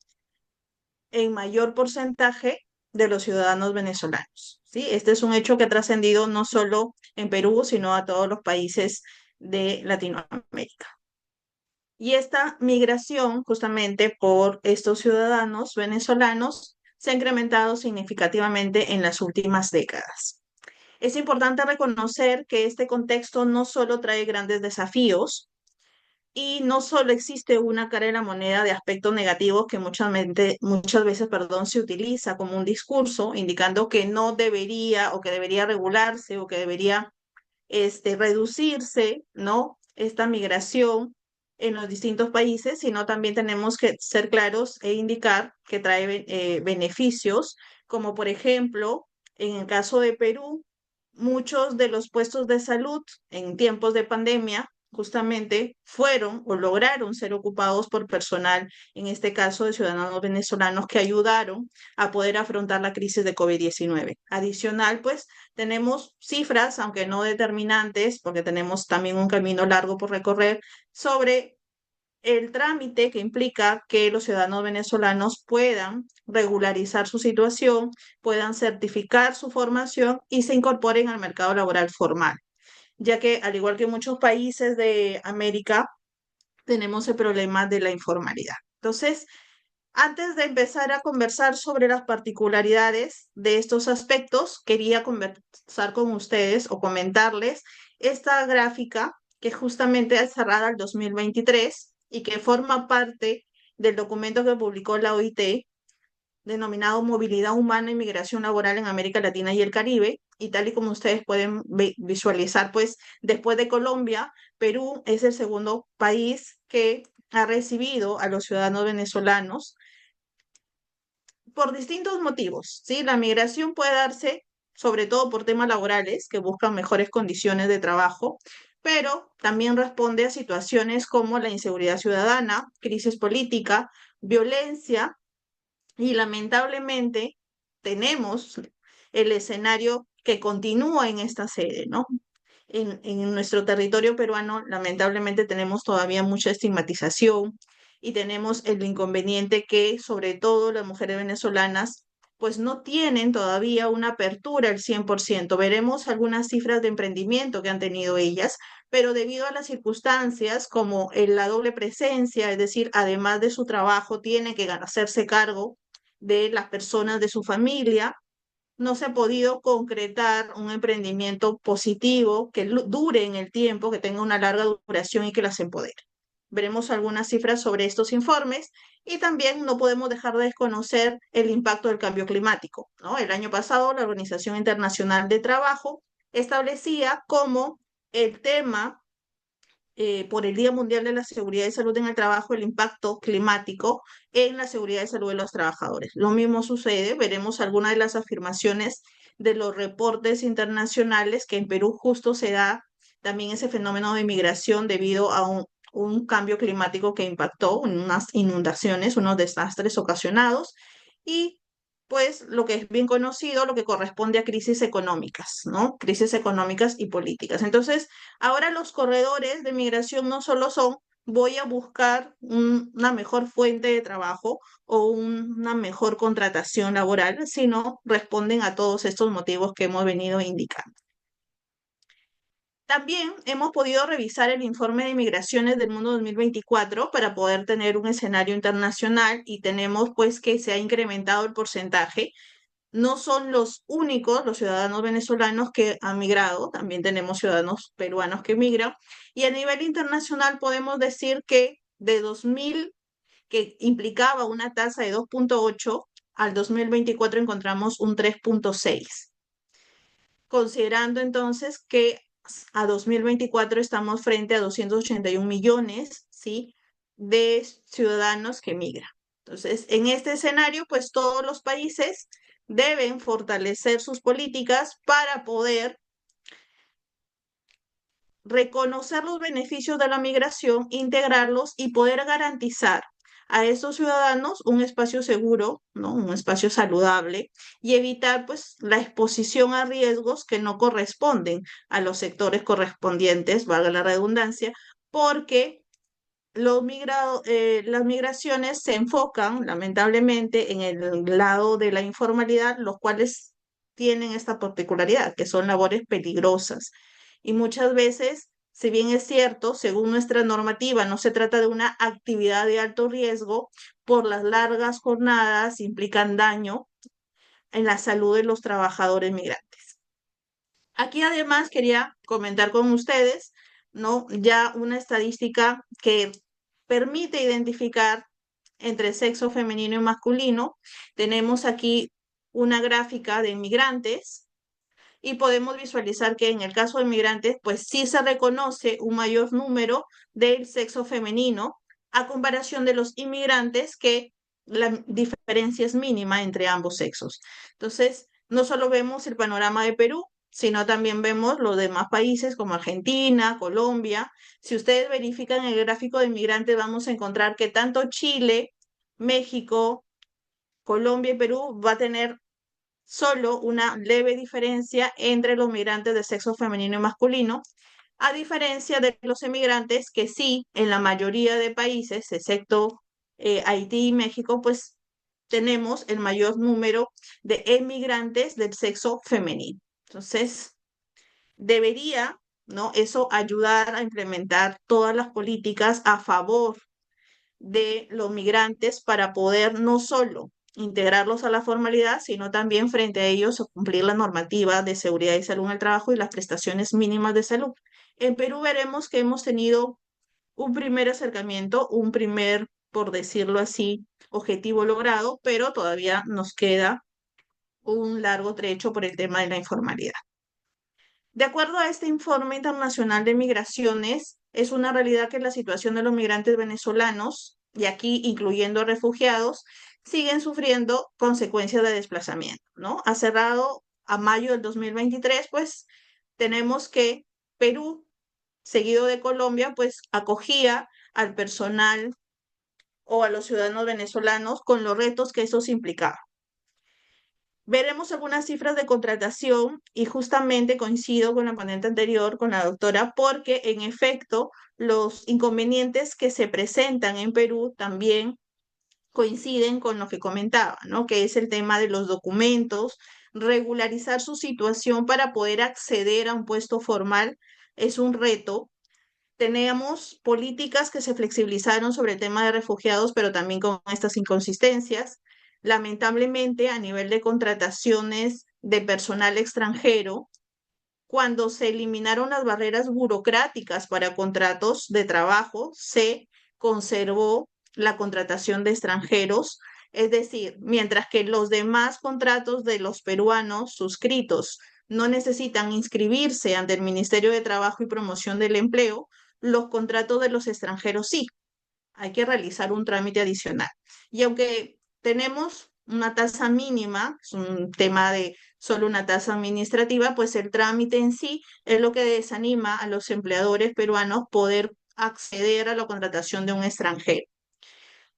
en mayor porcentaje de los ciudadanos venezolanos, ¿sí? Este es un hecho que ha trascendido no solo en Perú, sino a todos los países de Latinoamérica. Y esta migración, justamente por estos ciudadanos venezolanos, se ha incrementado significativamente en las últimas décadas. Es importante reconocer que este contexto no solo trae grandes desafíos y no solo existe una cara de la moneda de aspectos negativos que muchas veces, se utiliza como un discurso indicando que no debería o que debería regularse o que debería reducirse, ¿no? Esta migración en los distintos países, sino también tenemos que ser claros e indicar que trae beneficios, como por ejemplo, en el caso de Perú, muchos de los puestos de salud en tiempos de pandemia justamente fueron o lograron ser ocupados por personal, en este caso de ciudadanos venezolanos que ayudaron a poder afrontar la crisis de COVID-19. Adicional, pues tenemos cifras, aunque no determinantes, porque tenemos también un camino largo por recorrer, sobre el trámite que implica que los ciudadanos venezolanos puedan regularizar su situación, puedan certificar su formación y se incorporen al mercado laboral formal, ya que al igual que muchos países de América, tenemos el problema de la informalidad. Entonces, antes de empezar a conversar sobre las particularidades de estos aspectos, quería conversar con ustedes o comentarles esta gráfica que justamente es cerrada al 2023 y que forma parte del documento que publicó la OIT denominado Movilidad Humana y Migración Laboral en América Latina y el Caribe. Y tal y como ustedes pueden visualizar, pues después de Colombia, Perú es el segundo país que ha recibido a los ciudadanos venezolanos por distintos motivos, ¿sí? La migración puede darse sobre todo por temas laborales que buscan mejores condiciones de trabajo, pero también responde a situaciones como la inseguridad ciudadana, crisis política, violencia y lamentablemente tenemos el escenario que continúa en esta sede, ¿no? En nuestro territorio peruano, lamentablemente, tenemos todavía mucha estigmatización y tenemos el inconveniente que, sobre todo, las mujeres venezolanas, pues no tienen todavía una apertura al 100%. Veremos algunas cifras de emprendimiento que han tenido ellas, pero debido a las circunstancias como la doble presencia, es decir, además de su trabajo, tiene que hacerse cargo de las personas de su familia, no se ha podido concretar un emprendimiento positivo que dure en el tiempo, que tenga una larga duración y que las empodere. Veremos algunas cifras sobre estos informes y también no podemos dejar de desconocer el impacto del cambio climático, ¿no? El año pasado, la Organización Internacional de Trabajo establecía como el tema por el Día Mundial de la Seguridad y Salud en el Trabajo, el impacto climático en la seguridad y salud de los trabajadores. Lo mismo sucede, veremos algunas de las afirmaciones de los reportes internacionales que en Perú justo se da también ese fenómeno de migración debido a un cambio climático que impactó en unas inundaciones, unos desastres ocasionados y pues lo que es bien conocido, lo que corresponde a crisis económicas, ¿no? Crisis económicas y políticas. Entonces, ahora los corredores de migración no solo son voy a buscar una mejor fuente de trabajo o una mejor contratación laboral, sino responden a todos estos motivos que hemos venido indicando. También hemos podido revisar el informe de migraciones del mundo 2024 para poder tener un escenario internacional y tenemos pues que se ha incrementado el porcentaje. No son los únicos, los ciudadanos venezolanos que han migrado, también tenemos ciudadanos peruanos que migran. Y a nivel internacional podemos decir que de 2000, que implicaba una tasa de 2.8, al 2024 encontramos un 3.6. Considerando entonces que a 2024 estamos frente a 281 millones, ¿sí?, de ciudadanos que migran. Entonces, en este escenario, pues todos los países deben fortalecer sus políticas para poder reconocer los beneficios de la migración, integrarlos y poder garantizar a estos ciudadanos un espacio seguro, ¿no? Un espacio saludable y evitar pues la exposición a riesgos que no corresponden a los sectores correspondientes, valga la redundancia, porque las migraciones se enfocan lamentablemente en el lado de la informalidad, los cuales tienen esta particularidad, que son labores peligrosas. Y muchas veces, si bien es cierto, según nuestra normativa, no se trata de una actividad de alto riesgo, por las largas jornadas implican daño en la salud de los trabajadores migrantes. Aquí además quería comentar con ustedes, ¿no? Ya una estadística que permite identificar entre sexo femenino y masculino. Tenemos aquí una gráfica de inmigrantes y podemos visualizar que en el caso de migrantes, pues sí se reconoce un mayor número del sexo femenino a comparación de los inmigrantes, que la diferencia es mínima entre ambos sexos. Entonces, no solo vemos el panorama de Perú, sino también vemos los demás países como Argentina, Colombia. Si ustedes verifican el gráfico de inmigrantes, vamos a encontrar que tanto Chile, México, Colombia y Perú va a tener solo una leve diferencia entre los migrantes de sexo femenino y masculino, a diferencia de los emigrantes que sí, en la mayoría de países, excepto Haití y México, pues tenemos el mayor número de emigrantes del sexo femenino. Entonces, debería, ¿no? Eso ayudar a implementar todas las políticas a favor de los migrantes para poder no solo integrarlos a la formalidad, sino también frente a ellos cumplir la normativa de seguridad y salud en el trabajo y las prestaciones mínimas de salud. En Perú veremos que hemos tenido un primer acercamiento, un primer, por decirlo así, objetivo logrado, pero todavía nos queda un largo trecho por el tema de la informalidad. De acuerdo a este informe internacional de migraciones, es una realidad que la situación de los migrantes venezolanos, y aquí incluyendo refugiados, siguen sufriendo consecuencias de desplazamiento, ¿no? Ha cerrado a mayo del 2023, pues tenemos que Perú, seguido de Colombia, pues acogía al personal o a los ciudadanos venezolanos con los retos que eso implicaba. Veremos algunas cifras de contratación y justamente coincido con la ponente anterior, con la doctora, porque en efecto los inconvenientes que se presentan en Perú también coinciden con lo que comentaba, ¿no? Que es el tema de los documentos, regularizar su situación para poder acceder a un puesto formal es un reto. Tenemos políticas que se flexibilizaron sobre el tema de refugiados, pero también con estas inconsistencias. Lamentablemente, a nivel de contrataciones de personal extranjero, cuando se eliminaron las barreras burocráticas para contratos de trabajo, se conservó la contratación de extranjeros. Es decir, mientras que los demás contratos de los peruanos suscritos no necesitan inscribirse ante el Ministerio de Trabajo y Promoción del Empleo, los contratos de los extranjeros sí. Hay que realizar un trámite adicional. Y aunque tenemos una tasa mínima, es un tema de solo una tasa administrativa, pues el trámite en sí es lo que desanima a los empleadores peruanos poder acceder a la contratación de un extranjero.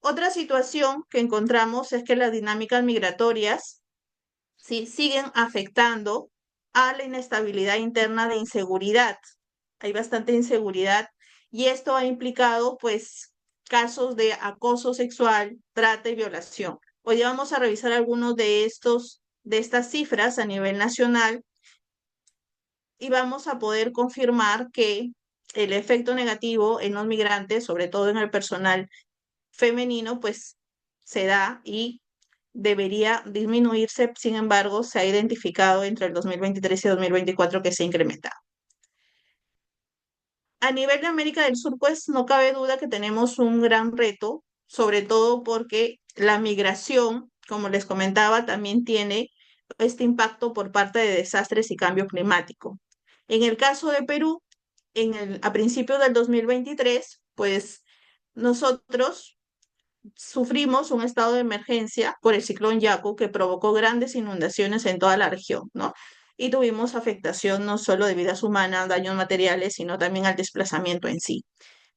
Otra situación que encontramos es que las dinámicas migratorias sí siguen afectando a la inestabilidad interna de inseguridad. Hay bastante inseguridad y esto ha implicado pues casos de acoso sexual, trata y violación. Hoy vamos a revisar algunos de estas cifras a nivel nacional y vamos a poder confirmar que el efecto negativo en los migrantes, sobre todo en el personal femenino, pues se da y debería disminuirse. Sin embargo, se ha identificado entre el 2023 y 2024 que se ha incrementado. A nivel de América del Sur, pues no cabe duda que tenemos un gran reto, sobre todo porque la migración, como les comentaba, también tiene este impacto por parte de desastres y cambio climático. En el caso de Perú, a principios del 2023, pues nosotros sufrimos un estado de emergencia por el ciclón Yaku que provocó grandes inundaciones en toda la región, ¿no? Y tuvimos afectación no solo de vidas humanas, daños materiales, sino también al desplazamiento en sí.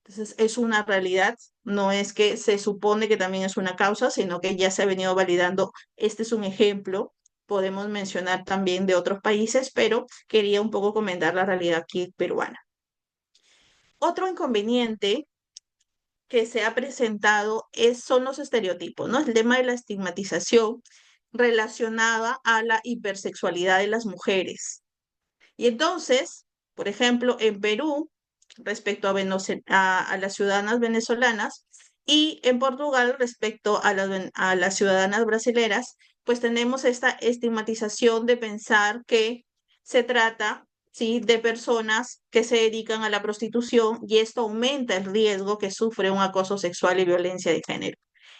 Entonces, es una realidad, no es que se supone que también es una causa, sino que ya se ha venido validando. Este es un ejemplo, podemos mencionar también de otros países, pero quería un poco comentar la realidad aquí peruana. Otro inconveniente que se ha presentado son los estereotipos, ¿no? El tema de la estigmatización relacionada a la hipersexualidad de las mujeres. Y entonces, por ejemplo, en Perú, respecto a las ciudadanas venezolanas, y en Portugal, respecto a las ciudadanas brasileras, pues tenemos esta estigmatización de pensar que se trata, ¿sí?, de personas que se dedican a la prostitución, y esto aumenta el riesgo que sufre un acoso sexual y violencia de género.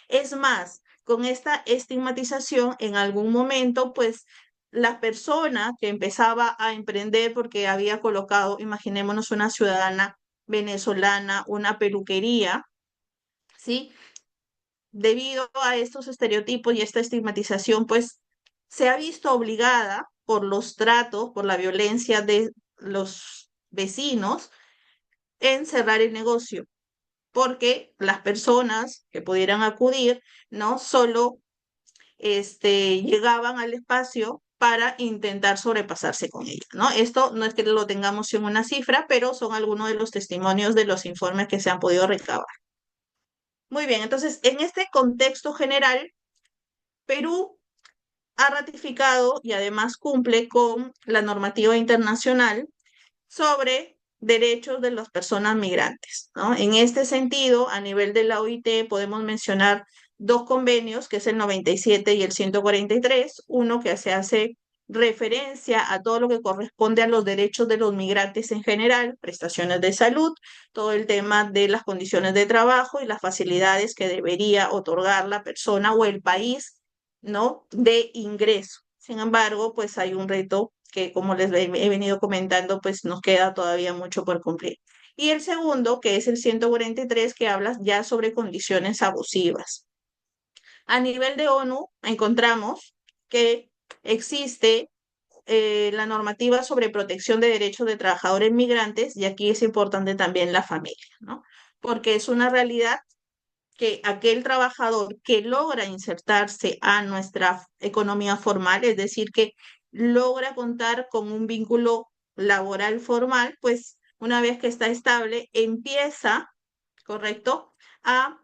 Es más, con esta estigmatización, en algún momento, pues la persona que empezaba a emprender porque había colocado, imaginémonos una ciudadana venezolana, una peluquería, ¿sí? Debido a estos estereotipos y esta estigmatización, pues se ha visto obligada por los tratos, por la violencia de los vecinos, en cerrar el negocio, porque las personas que pudieran acudir, no solo llegaban al espacio para intentar sobrepasarse con ella, ¿no? Esto no es que lo tengamos en una cifra, pero son algunos de los testimonios de los informes que se han podido recabar. Muy bien, entonces, en este contexto general, Perú ha ratificado y además cumple con la normativa internacional sobre derechos de las personas migrantes, ¿no? En este sentido, a nivel de la OIT podemos mencionar dos convenios, que es el 97 y el 143, uno que se hace referencia a todo lo que corresponde a los derechos de los migrantes en general, prestaciones de salud, todo el tema de las condiciones de trabajo y las facilidades que debería otorgar la persona o el país, ¿no?, de ingreso. Sin embargo, pues hay un reto que, como les he venido comentando, pues nos queda todavía mucho por cumplir. Y el segundo, que es el 143, que habla ya sobre condiciones abusivas. A nivel de ONU, encontramos que existe la normativa sobre protección de derechos de trabajadores migrantes, y aquí es importante también la familia, ¿no? Porque es una realidad que aquel trabajador que logra insertarse a nuestra economía formal, es decir, que logra contar con un vínculo laboral formal, pues una vez que está estable, empieza, ¿correcto?, a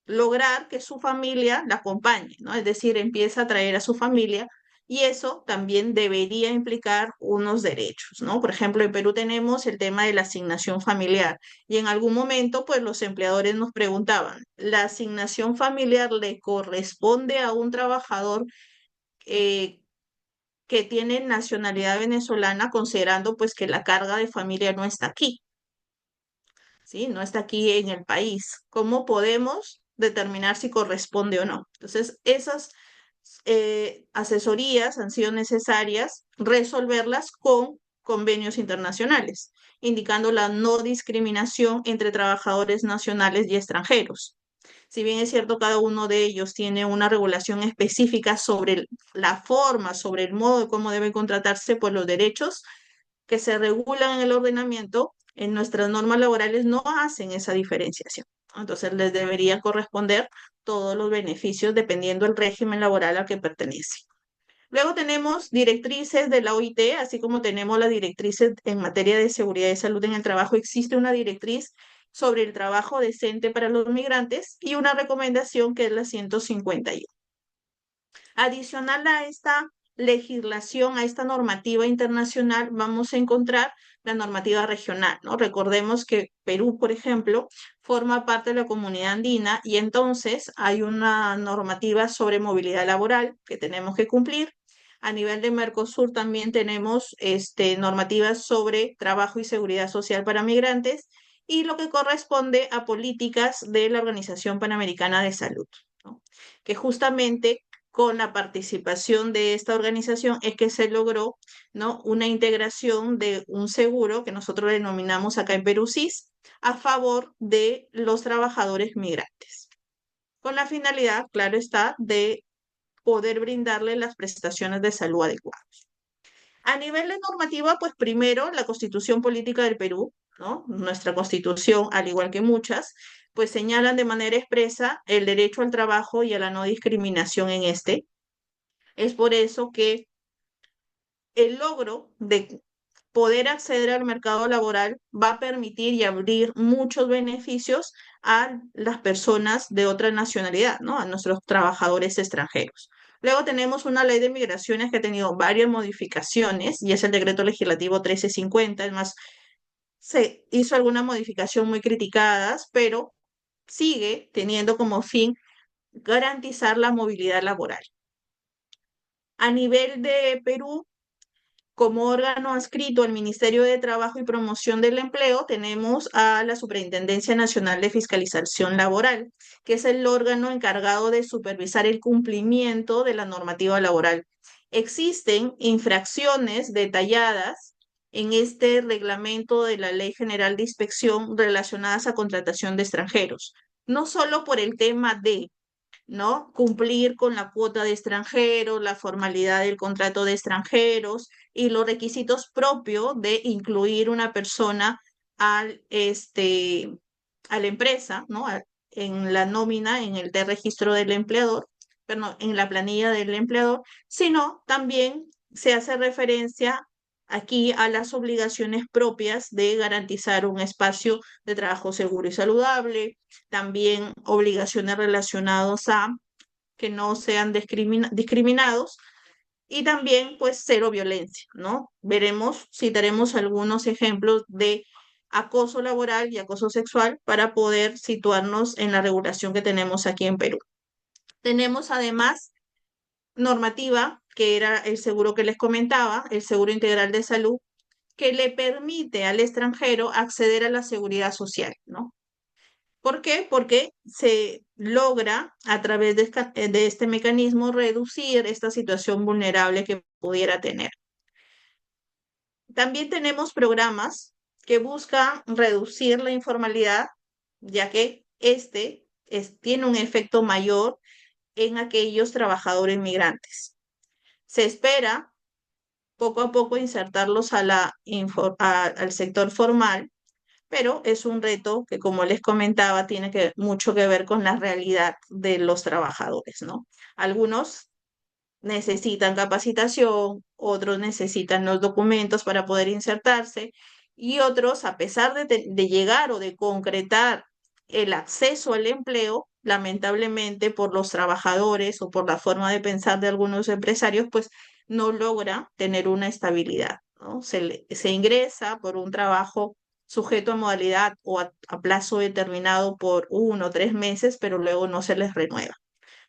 lograr que su familia la acompañe, ¿no? Es decir, empieza a traer a su familia, y eso también debería implicar unos derechos, ¿no? Por ejemplo, en Perú tenemos el tema de la asignación familiar, y en algún momento, pues los empleadores nos preguntaban, ¿la asignación familiar le corresponde a un trabajador que tiene nacionalidad venezolana, considerando pues que la carga de familia no está aquí? ¿Sí? No está aquí en el país. ¿Cómo podemos determinar si corresponde o no? Entonces, esas asesorías han sido necesarias resolverlas con convenios internacionales, indicando la no discriminación entre trabajadores nacionales y extranjeros. Si bien es cierto, cada uno de ellos tiene una regulación específica sobre la forma, sobre el modo de cómo deben contratarse, pues los derechos que se regulan en el ordenamiento, en nuestras normas laborales, no hacen esa diferenciación. Entonces, les debería corresponder todos los beneficios dependiendo del régimen laboral al que pertenece. Luego tenemos directrices de la OIT, así como tenemos las directrices en materia de seguridad y salud en el trabajo. Existe una directriz sobre el trabajo decente para los migrantes y una recomendación que es la 151. Adicional a esta legislación, a esta normativa internacional, vamos a encontrar la normativa regional, ¿no? Recordemos que Perú, por ejemplo, forma parte de la comunidad andina, y entonces hay una normativa sobre movilidad laboral que tenemos que cumplir. A nivel de Mercosur también tenemos normativas sobre trabajo y seguridad social para migrantes, y lo que corresponde a políticas de la Organización Panamericana de Salud, ¿no? Que justamente con la participación de esta organización es que se logró, ¿no?, una integración de un seguro que nosotros denominamos acá en Perú SIS, a favor de los trabajadores migrantes. con la finalidad, claro está, de poder brindarle las prestaciones de salud adecuadas. A nivel de normativa, pues primero la Constitución Política del Perú, ¿no? Nuestra Constitución, al igual que muchas, pues señalan de manera expresa el derecho al trabajo y a la no discriminación en este. Es por eso que el logro de poder acceder al mercado laboral va a permitir y abrir muchos beneficios a las personas de otra nacionalidad, ¿no? A nuestros trabajadores extranjeros. Luego tenemos una ley de migraciones que ha tenido varias modificaciones y es el decreto legislativo 1350. Es más, se hizo alguna modificación muy criticadas, pero sigue teniendo como fin garantizar la movilidad laboral. A nivel de Perú, como órgano adscrito al Ministerio de Trabajo y Promoción del Empleo, tenemos a la Superintendencia Nacional de Fiscalización Laboral, que es el órgano encargado de supervisar el cumplimiento de la normativa laboral. Existen infracciones detalladas en este reglamento de la Ley General de Inspección relacionadas a contratación de extranjeros, no solo por el tema de, ¿no?, cumplir con la cuota de extranjeros, la formalidad del contrato de extranjeros y los requisitos propios de incluir una persona a la empresa, ¿no? En la nómina, en el de registro del empleador, pero en la planilla del empleador, sino también se hace referencia aquí a las obligaciones propias de garantizar un espacio de trabajo seguro y saludable, también obligaciones relacionadas a que no sean discriminados y también pues cero violencia, ¿no? Citaremos algunos ejemplos de acoso laboral y acoso sexual para poder situarnos en la regulación que tenemos aquí en Perú. Tenemos además normativa, que era el seguro que les comentaba, el seguro integral de salud, que le permite al extranjero acceder a la seguridad social, ¿no? ¿Por qué? Porque se logra a través de este mecanismo reducir esta situación vulnerable que pudiera tener. También tenemos programas que buscan reducir la informalidad, ya que tiene un efecto mayor en aquellos trabajadores migrantes. Se espera poco a poco insertarlos al sector formal, pero es un reto que, como les comentaba, tiene mucho que ver con la realidad de los trabajadores, ¿no? Algunos necesitan capacitación, otros necesitan los documentos para poder insertarse y otros, a pesar de llegar o de concretar el acceso al empleo, lamentablemente por los trabajadores o por la forma de pensar de algunos empresarios, pues no logra tener una estabilidad, ¿no? Se ingresa por un trabajo sujeto a modalidad o a plazo determinado por 1 o 3 meses, pero luego no se les renueva.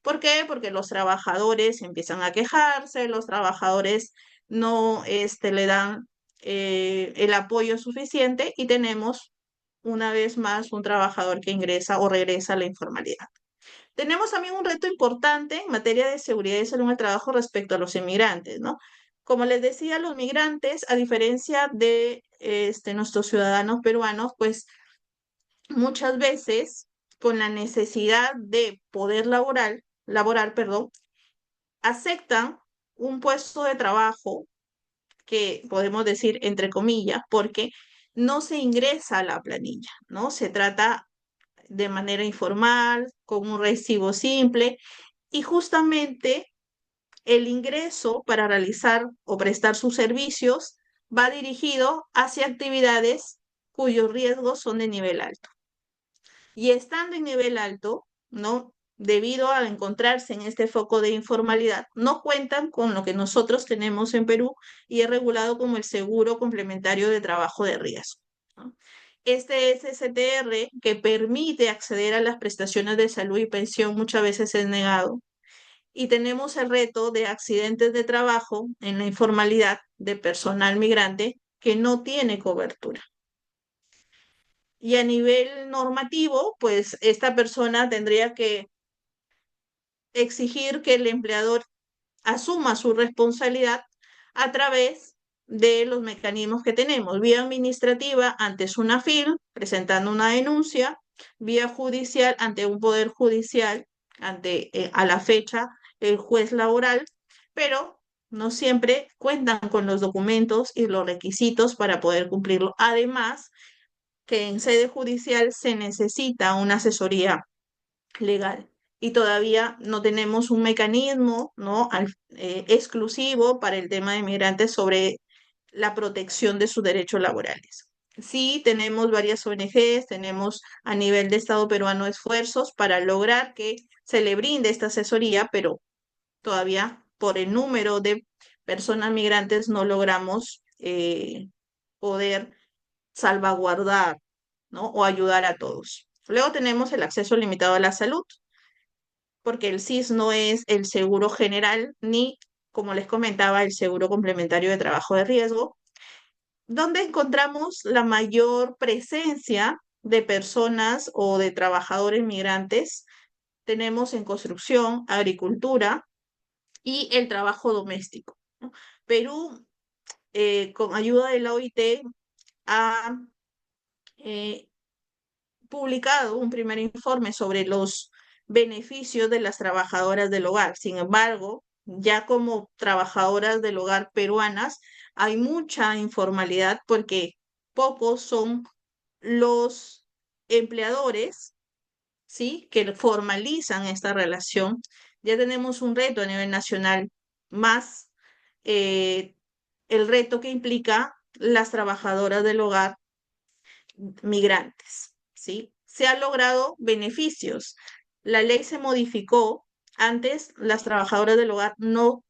¿Por qué? Porque los trabajadores empiezan a quejarse, los trabajadores no le dan el apoyo suficiente y tenemos una vez más un trabajador que ingresa o regresa a la informalidad. Tenemos también un reto importante en materia de seguridad y salud en el trabajo respecto a los inmigrantes, ¿no? Como les decía, los migrantes, a diferencia de nuestros ciudadanos peruanos, pues muchas veces con la necesidad de poder laborar, perdón, aceptan un puesto de trabajo que podemos decir entre comillas, porque no se ingresa a la planilla, ¿no? Se trata de manera informal, con un recibo simple, y justamente el ingreso para realizar o prestar sus servicios va dirigido hacia actividades cuyos riesgos son de nivel alto. Y estando en nivel alto, ¿no?, debido a encontrarse en este foco de informalidad, no cuentan con lo que nosotros tenemos en Perú y es regulado como el seguro complementario de trabajo de riesgo, ¿no? Este SSTR, que permite acceder a las prestaciones de salud y pensión, muchas veces es negado. Y tenemos el reto de accidentes de trabajo en la informalidad de personal migrante que no tiene cobertura. Y a nivel normativo, pues esta persona tendría que exigir que el empleador asuma su responsabilidad a través de los mecanismos que tenemos, vía administrativa ante SUNAFIL, presentando una denuncia, vía judicial ante un poder judicial a la fecha el juez laboral, pero no siempre cuentan con los documentos y los requisitos para poder cumplirlo. Además, que en sede judicial se necesita una asesoría legal y todavía no tenemos un mecanismo, ¿no? Exclusivo para el tema de migrantes sobre la protección de sus derechos laborales. Sí, tenemos varias ONGs, tenemos a nivel de Estado peruano esfuerzos para lograr que se le brinde esta asesoría, pero todavía por el número de personas migrantes no logramos poder salvaguardar, ¿no? O ayudar a todos. Luego tenemos el acceso limitado a la salud, porque el SIS no es el seguro general ni, como les comentaba, el seguro complementario de trabajo de riesgo, donde encontramos la mayor presencia de personas o de trabajadores migrantes. Tenemos en construcción, agricultura y el trabajo doméstico, ¿no? Perú, con ayuda de la OIT, ha publicado un primer informe sobre los beneficios de las trabajadoras del hogar. Sin embargo, ya como trabajadoras del hogar peruanas, hay mucha informalidad porque pocos son los empleadores, ¿sí?, que formalizan esta relación. Ya tenemos un reto a nivel nacional, más el reto que implica las trabajadoras del hogar migrantes, ¿sí? Se han logrado beneficios. La ley se modificó. Antes, las trabajadoras del hogar no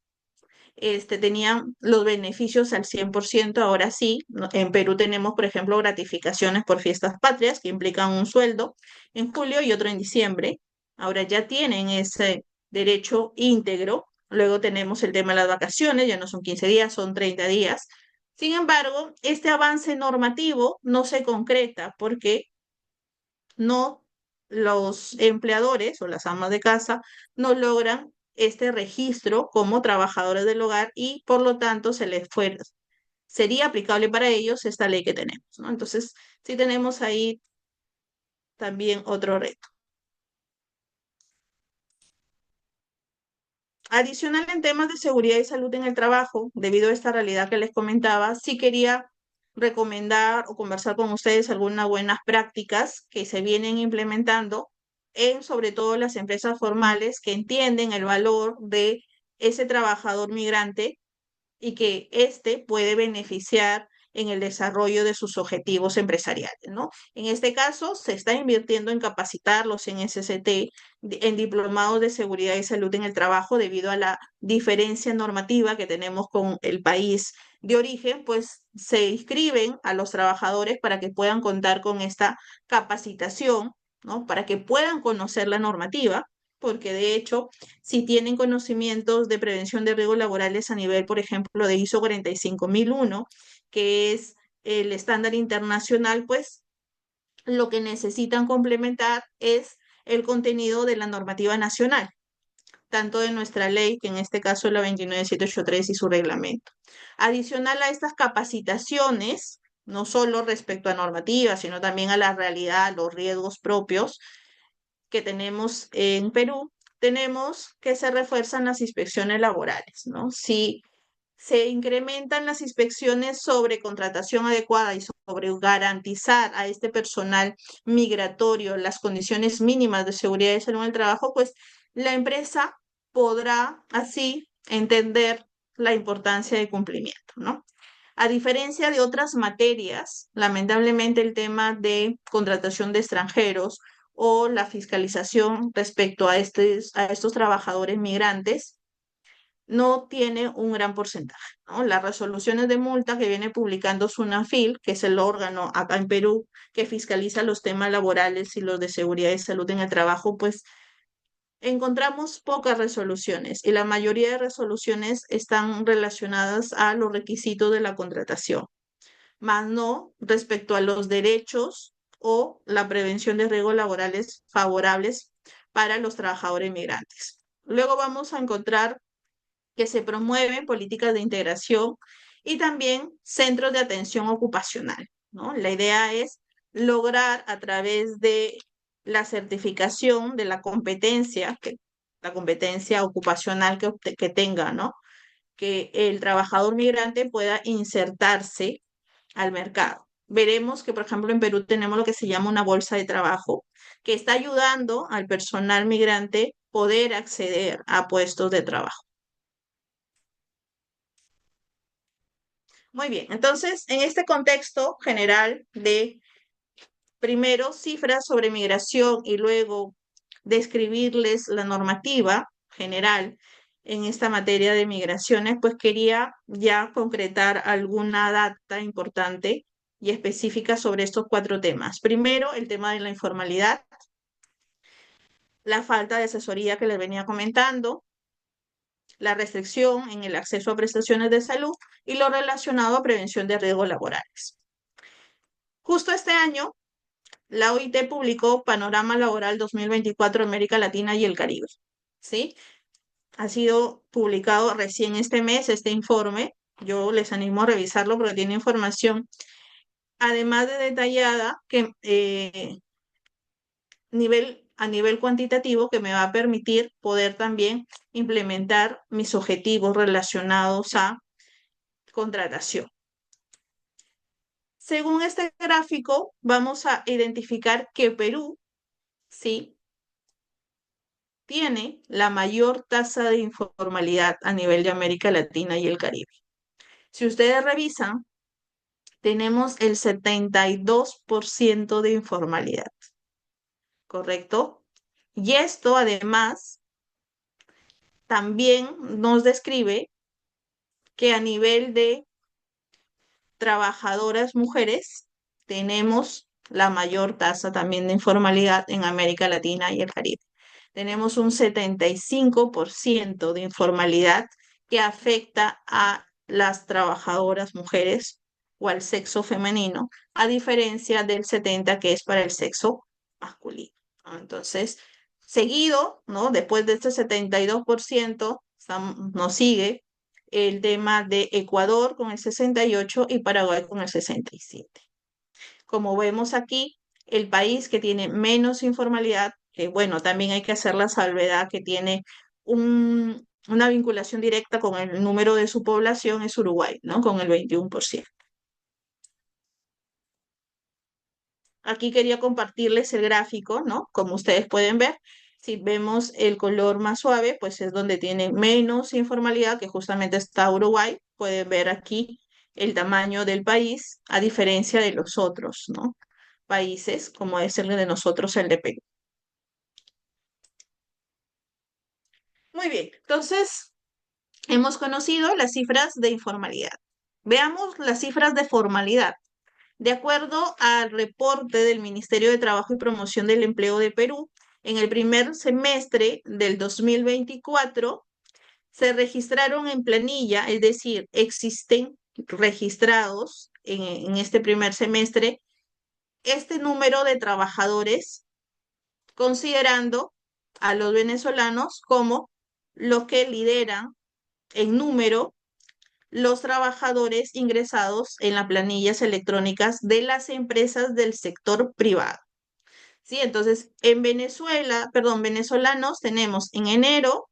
tenían los beneficios al 100%, ahora sí. En Perú tenemos, por ejemplo, gratificaciones por fiestas patrias que implican un sueldo en julio y otro en diciembre. Ahora ya tienen ese derecho íntegro. Luego tenemos el tema de las vacaciones, ya no son 15 días, son 30 días. Sin embargo, este avance normativo no se concreta porque no los empleadores o las amas de casa no logran este registro como trabajadores del hogar y por lo tanto sería aplicable para ellos esta ley que tenemos, ¿no? Entonces, sí tenemos ahí también otro reto. Adicional en temas de seguridad y salud en el trabajo, debido a esta realidad que les comentaba, sí quería recomendar o conversar con ustedes algunas buenas prácticas que se vienen implementando en sobre todo las empresas formales que entienden el valor de ese trabajador migrante y que éste puede beneficiar en el desarrollo de sus objetivos empresariales, ¿no? En este caso, se está invirtiendo en capacitarlos en SCT, en diplomados de seguridad y salud en el trabajo, debido a la diferencia normativa que tenemos con el país de origen, pues se inscriben a los trabajadores para que puedan contar con esta capacitación, ¿no? Para que puedan conocer la normativa, porque de hecho, si tienen conocimientos de prevención de riesgos laborales a nivel, por ejemplo, de ISO 45001, que es el estándar internacional, pues lo que necesitan complementar es el contenido de la normativa nacional, tanto de nuestra ley, que en este caso es la 29783 y su reglamento. Adicional a estas capacitaciones, no solo respecto a normativas, sino también a la realidad, a los riesgos propios que tenemos en Perú, tenemos que se refuerzan las inspecciones laborales, ¿no? Si se incrementan las inspecciones sobre contratación adecuada y sobre garantizar a este personal migratorio las condiciones mínimas de seguridad y salud en el trabajo, pues la empresa podrá así entender la importancia de cumplimiento, ¿no? A diferencia de otras materias, lamentablemente el tema de contratación de extranjeros o la fiscalización respecto a estos trabajadores migrantes no tiene un gran porcentaje, ¿no? Las resoluciones de multa que viene publicando SUNAFIL, que es el órgano acá en Perú que fiscaliza los temas laborales y los de seguridad y salud en el trabajo, pues encontramos pocas resoluciones y la mayoría de resoluciones están relacionadas a los requisitos de la contratación, más no respecto a los derechos o la prevención de riesgos laborales favorables para los trabajadores migrantes. Luego vamos a encontrar que se promueven políticas de integración y también centros de atención ocupacional, ¿no? La idea es lograr a través de la certificación de la competencia, la competencia ocupacional que tenga, ¿no? Que el trabajador migrante pueda insertarse al mercado. Veremos que, por ejemplo, en Perú tenemos lo que se llama una bolsa de trabajo, que está ayudando al personal migrante poder acceder a puestos de trabajo. Muy bien, entonces, en este contexto general de primero cifras sobre migración y luego describirles la normativa general en esta materia de migraciones, pues quería ya concretar alguna data importante y específica sobre estos 4 temas. Primero, el tema de la informalidad, la falta de asesoría que les venía comentando, la restricción en el acceso a prestaciones de salud y lo relacionado a prevención de riesgos laborales. Justo este año, la OIT publicó Panorama Laboral 2024 América Latina y el Caribe, ¿sí? Ha sido publicado recién este mes este informe. Yo les animo a revisarlo porque tiene información, además de detallada, que a nivel cuantitativo, que me va a permitir poder también implementar mis objetivos relacionados a contratación. Según este gráfico, vamos a identificar que Perú, ¿sí?, tiene la mayor tasa de informalidad a nivel de América Latina y el Caribe. Si ustedes revisan, tenemos el 72% de informalidad, ¿correcto? Y esto además también nos describe que a nivel de trabajadoras mujeres tenemos la mayor tasa también de informalidad en América Latina y el Caribe. Tenemos un 75% de informalidad que afecta a las trabajadoras mujeres o al sexo femenino, a diferencia del 70% que es para el sexo masculino. Entonces, seguido, ¿no?, después de este 72%, nos sigue el tema de Ecuador con el 68% y Paraguay con el 67%. Como vemos aquí, el país que tiene menos informalidad, que bueno, también hay que hacer la salvedad que tiene una vinculación directa con el número de su población, es Uruguay, ¿no?, con el 21%. Aquí quería compartirles el gráfico, ¿no? Como ustedes pueden ver, si vemos el color más suave, pues es donde tiene menos informalidad, que justamente está Uruguay. Pueden ver aquí el tamaño del país, a diferencia de los otros, ¿no?, países, como es el de nosotros, el de Perú. Muy bien, entonces hemos conocido las cifras de informalidad. Veamos las cifras de formalidad. De acuerdo al reporte del Ministerio de Trabajo y Promoción del Empleo de Perú, en el primer semestre del 2024 se registraron en planilla, es decir, existen registrados en este primer semestre este número de trabajadores, considerando a los venezolanos como los que lideran en número los trabajadores ingresados en las planillas electrónicas de las empresas del sector privado. ¿Sí? Entonces, en Venezuela, perdón, venezolanos tenemos en enero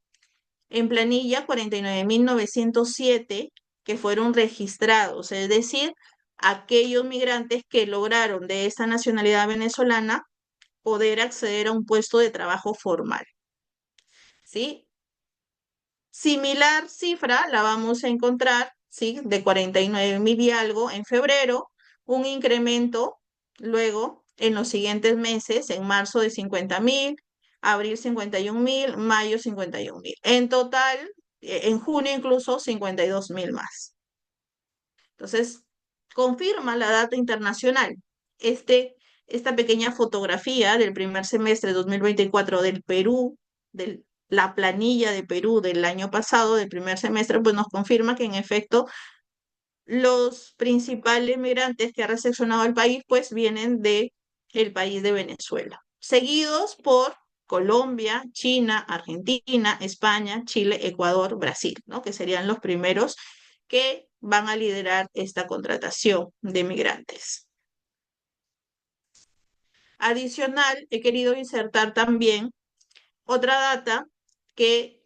en planilla 49.907 que fueron registrados, es decir, aquellos migrantes que lograron de esta nacionalidad venezolana poder acceder a un puesto de trabajo formal. ¿Sí? Similar cifra la vamos a encontrar, ¿sí?, de 49.000 y algo en febrero, un incremento luego en los siguientes meses, en marzo de 50.000, abril 51.000, mayo 51.000. En total, en junio incluso 52.000 más. Entonces, confirma la data internacional. Esta pequeña fotografía del primer semestre de 2024 del Perú, la planilla de Perú del año pasado, del primer semestre, pues nos confirma que en efecto los principales migrantes que ha recepcionado el país pues vienen del país de Venezuela, seguidos por Colombia, China, Argentina, España, Chile, Ecuador, Brasil, ¿no?, que serían los primeros que van a liderar esta contratación de migrantes. Adicional, he querido insertar también otra data que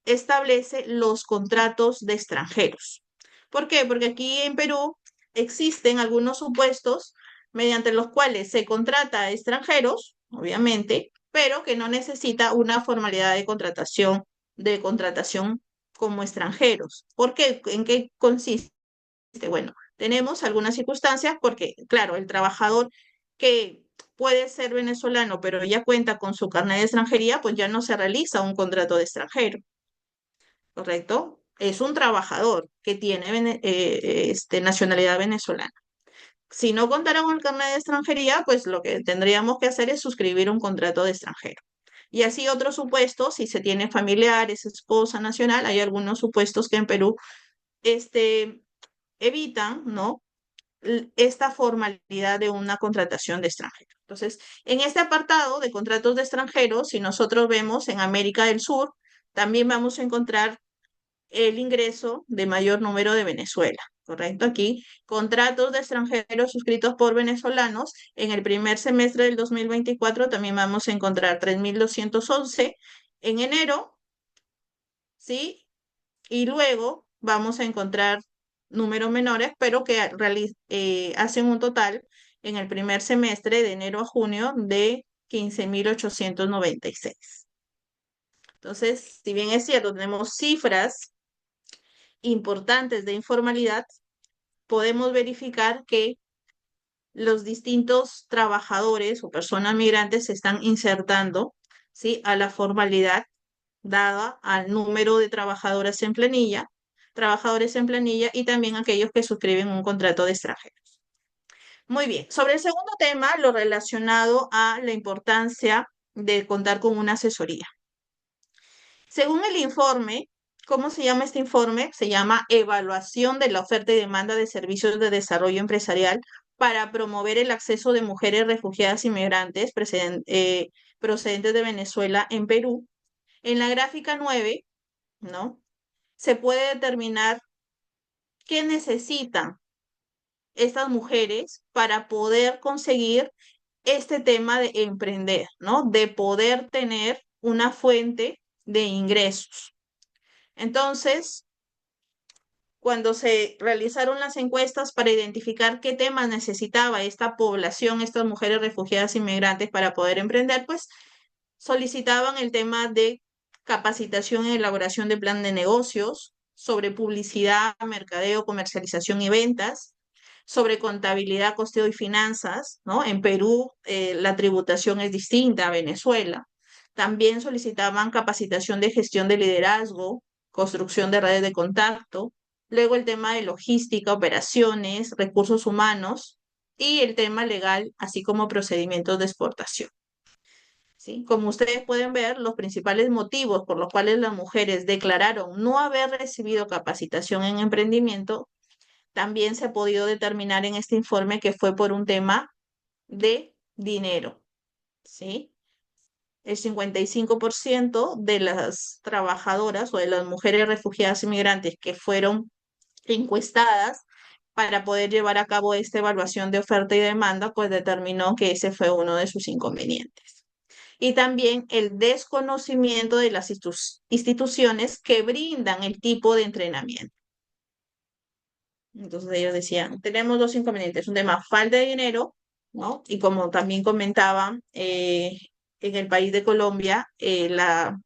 establece los contratos de extranjeros. ¿Por qué? Porque aquí en Perú existen algunos supuestos mediante los cuales se contrata a extranjeros, obviamente, pero que no necesita una formalidad de contratación como extranjeros. ¿Por qué? ¿En qué consiste? Bueno, tenemos algunas circunstancias porque, claro, el trabajador que puede ser venezolano, pero ya cuenta con su carnet de extranjería, pues ya no se realiza un contrato de extranjero, ¿correcto? Es un trabajador que tiene nacionalidad venezolana. Si no contara con el carnet de extranjería, pues lo que tendríamos que hacer es suscribir un contrato de extranjero. Y así otros supuestos, si se tiene familiares, esposa nacional, hay algunos supuestos que en Perú evitan, ¿no? Esta formalidad de una contratación de extranjeros. Entonces, en este apartado de contratos de extranjeros, si nosotros vemos en América del Sur, también vamos a encontrar el ingreso de mayor número de Venezuela, ¿correcto? Aquí, contratos de extranjeros suscritos por venezolanos, en el primer semestre del 2024 también vamos a encontrar 3.211 en enero, ¿sí? Y luego vamos a encontrar números menores, pero que hacen un total en el primer semestre de enero a junio de 15.896. Entonces, si bien es cierto, tenemos cifras importantes de informalidad, podemos verificar que los distintos trabajadores o personas migrantes se están insertando, ¿sí?, a la formalidad dada al número de trabajadores en planilla y también aquellos que suscriben un contrato de extranjeros. Muy bien, sobre el segundo tema, lo relacionado a la importancia de contar con una asesoría. Según el informe, ¿cómo se llama este informe? Se llama Evaluación de la oferta y demanda de servicios de desarrollo empresarial para promover el acceso de mujeres refugiadas y migrantes procedentes de Venezuela en Perú. En la gráfica 9, ¿no?, se puede determinar qué necesitan estas mujeres para poder conseguir este tema de emprender, ¿no? De poder tener una fuente de ingresos. Entonces, cuando se realizaron las encuestas para identificar qué temas necesitaba esta población, estas mujeres refugiadas inmigrantes para poder emprender, pues solicitaban el tema de capacitación en elaboración de plan de negocios, sobre publicidad, mercadeo, comercialización y ventas, sobre contabilidad, costeo y finanzas, ¿no? En Perú la tributación es distinta a Venezuela. También solicitaban capacitación de gestión de liderazgo, construcción de redes de contacto, luego el tema de logística, operaciones, recursos humanos y el tema legal, así como procedimientos de exportación. ¿Sí? Como ustedes pueden ver, los principales motivos por los cuales las mujeres declararon no haber recibido capacitación en emprendimiento también se ha podido determinar en este informe que fue por un tema de dinero, ¿sí? El 55% de las trabajadoras o de las mujeres refugiadas inmigrantes que fueron encuestadas para poder llevar a cabo esta evaluación de oferta y demanda, pues determinó que ese fue uno de sus inconvenientes. Y también el desconocimiento de las instituciones que brindan el tipo de entrenamiento. Entonces ellos decían, tenemos dos inconvenientes, un tema falta de dinero, ¿no? Y como también comentaban, en el país de Colombia, la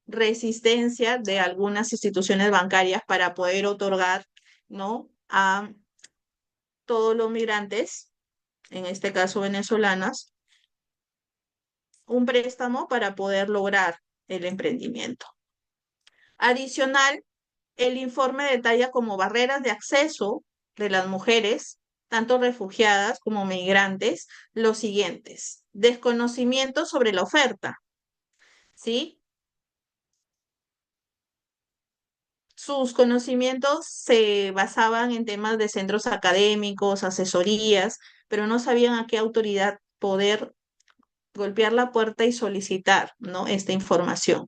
resistencia de algunas instituciones bancarias para poder otorgar, ¿no?, a todos los migrantes, en este caso venezolanas, un préstamo para poder lograr el emprendimiento. Adicional, el informe detalla como barreras de acceso de las mujeres, tanto refugiadas como migrantes, los siguientes: desconocimiento sobre la oferta, ¿sí? Sus conocimientos se basaban en temas de centros académicos, asesorías, pero no sabían a qué autoridad poder golpear la puerta y solicitar, ¿no?, esta información.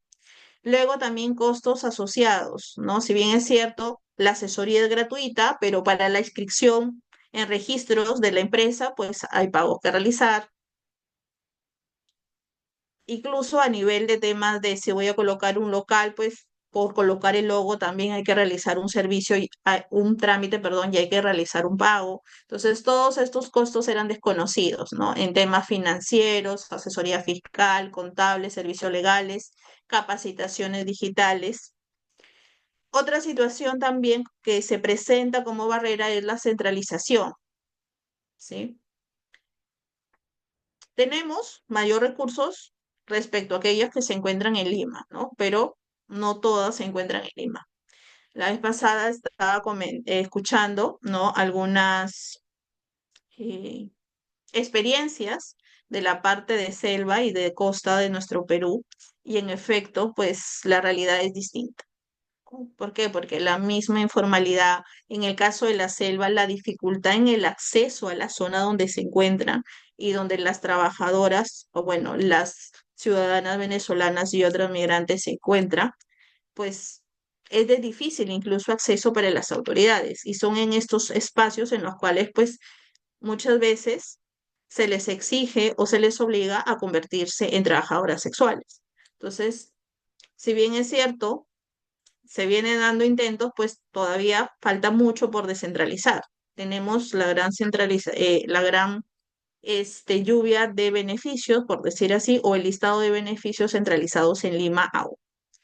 Luego también costos asociados, ¿no? Si bien es cierto, la asesoría es gratuita, pero para la inscripción en registros de la empresa, pues hay pagos que realizar. Incluso a nivel de temas de si voy a colocar un local, pues por colocar el logo también hay que realizar un servicio, un trámite, perdón, y hay que realizar un pago. Entonces, todos estos costos eran desconocidos, ¿no? En temas financieros, asesoría fiscal, contable, servicios legales, capacitaciones digitales. Otra situación también que se presenta como barrera es la centralización, ¿sí? Tenemos mayor recursos respecto a aquellas que se encuentran en Lima, ¿no? Pero no todas se encuentran en Lima. La vez pasada estaba escuchando, ¿no? Algunas eh, experiencias de la parte de selva y de costa de nuestro Perú, y en efecto, pues la realidad es distinta. ¿Por qué? Porque la misma informalidad, en el caso de la selva, la dificultad en el acceso a la zona donde se encuentran y donde las trabajadoras, o bueno, las ciudadanas venezolanas y otros migrantes se encuentran, pues es de difícil incluso acceso para las autoridades. Y son en estos espacios en los cuales, pues, muchas veces se les exige o se les obliga a convertirse en trabajadoras sexuales. Entonces, si bien es cierto, se vienen dando intentos, pues todavía falta mucho por descentralizar. Tenemos la gran lluvia de beneficios, por decir así, o el listado de beneficios centralizados en Lima aún.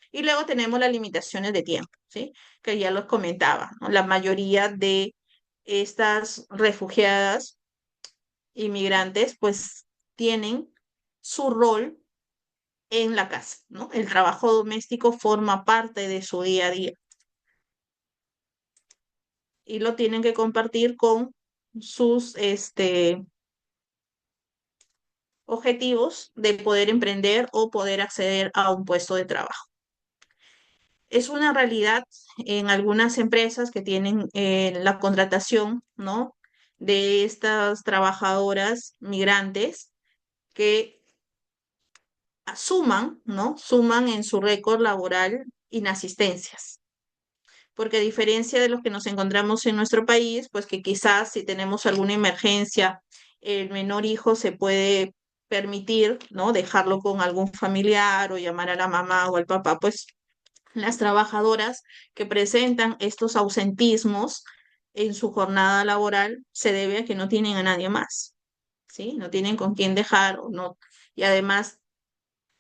Y luego tenemos las limitaciones de tiempo, ¿sí? Que ya los comentaba, ¿no? La mayoría de estas refugiadas inmigrantes, pues tienen su rol en la casa, ¿no? El trabajo doméstico forma parte de su día a día y lo tienen que compartir con sus objetivos de poder emprender o poder acceder a un puesto de trabajo. Es una realidad en algunas empresas que tienen la contratación, ¿no? De estas trabajadoras migrantes que ¿no? Suman en su récord laboral inasistencias. Porque a diferencia de los que nos encontramos en nuestro país, pues que quizás si tenemos alguna emergencia, el menor hijo se puede permitir, ¿no? Dejarlo con algún familiar o llamar a la mamá o al papá, pues las trabajadoras que presentan estos ausentismos en su jornada laboral se debe a que no tienen a nadie más, ¿sí? No tienen con quién dejar o no. Y además,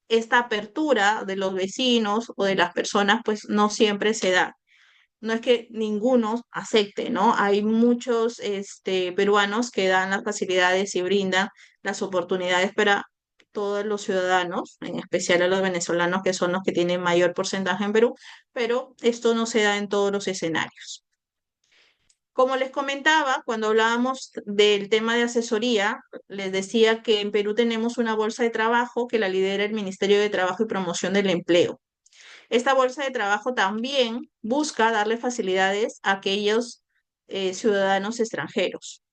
esta apertura de los vecinos o de las personas, pues no siempre se da. No es que ninguno acepte, ¿no? Hay muchos peruanos que dan las facilidades y brindan las oportunidades para todos los ciudadanos, en especial a los venezolanos, que son los que tienen mayor porcentaje en Perú, pero esto no se da en todos los escenarios. Como les comentaba, cuando hablábamos del tema de asesoría, les decía que en Perú tenemos una bolsa de trabajo que la lidera el Ministerio de Trabajo y Promoción del Empleo. Esta bolsa de trabajo también busca darle facilidades a aquellos ciudadanos extranjeros.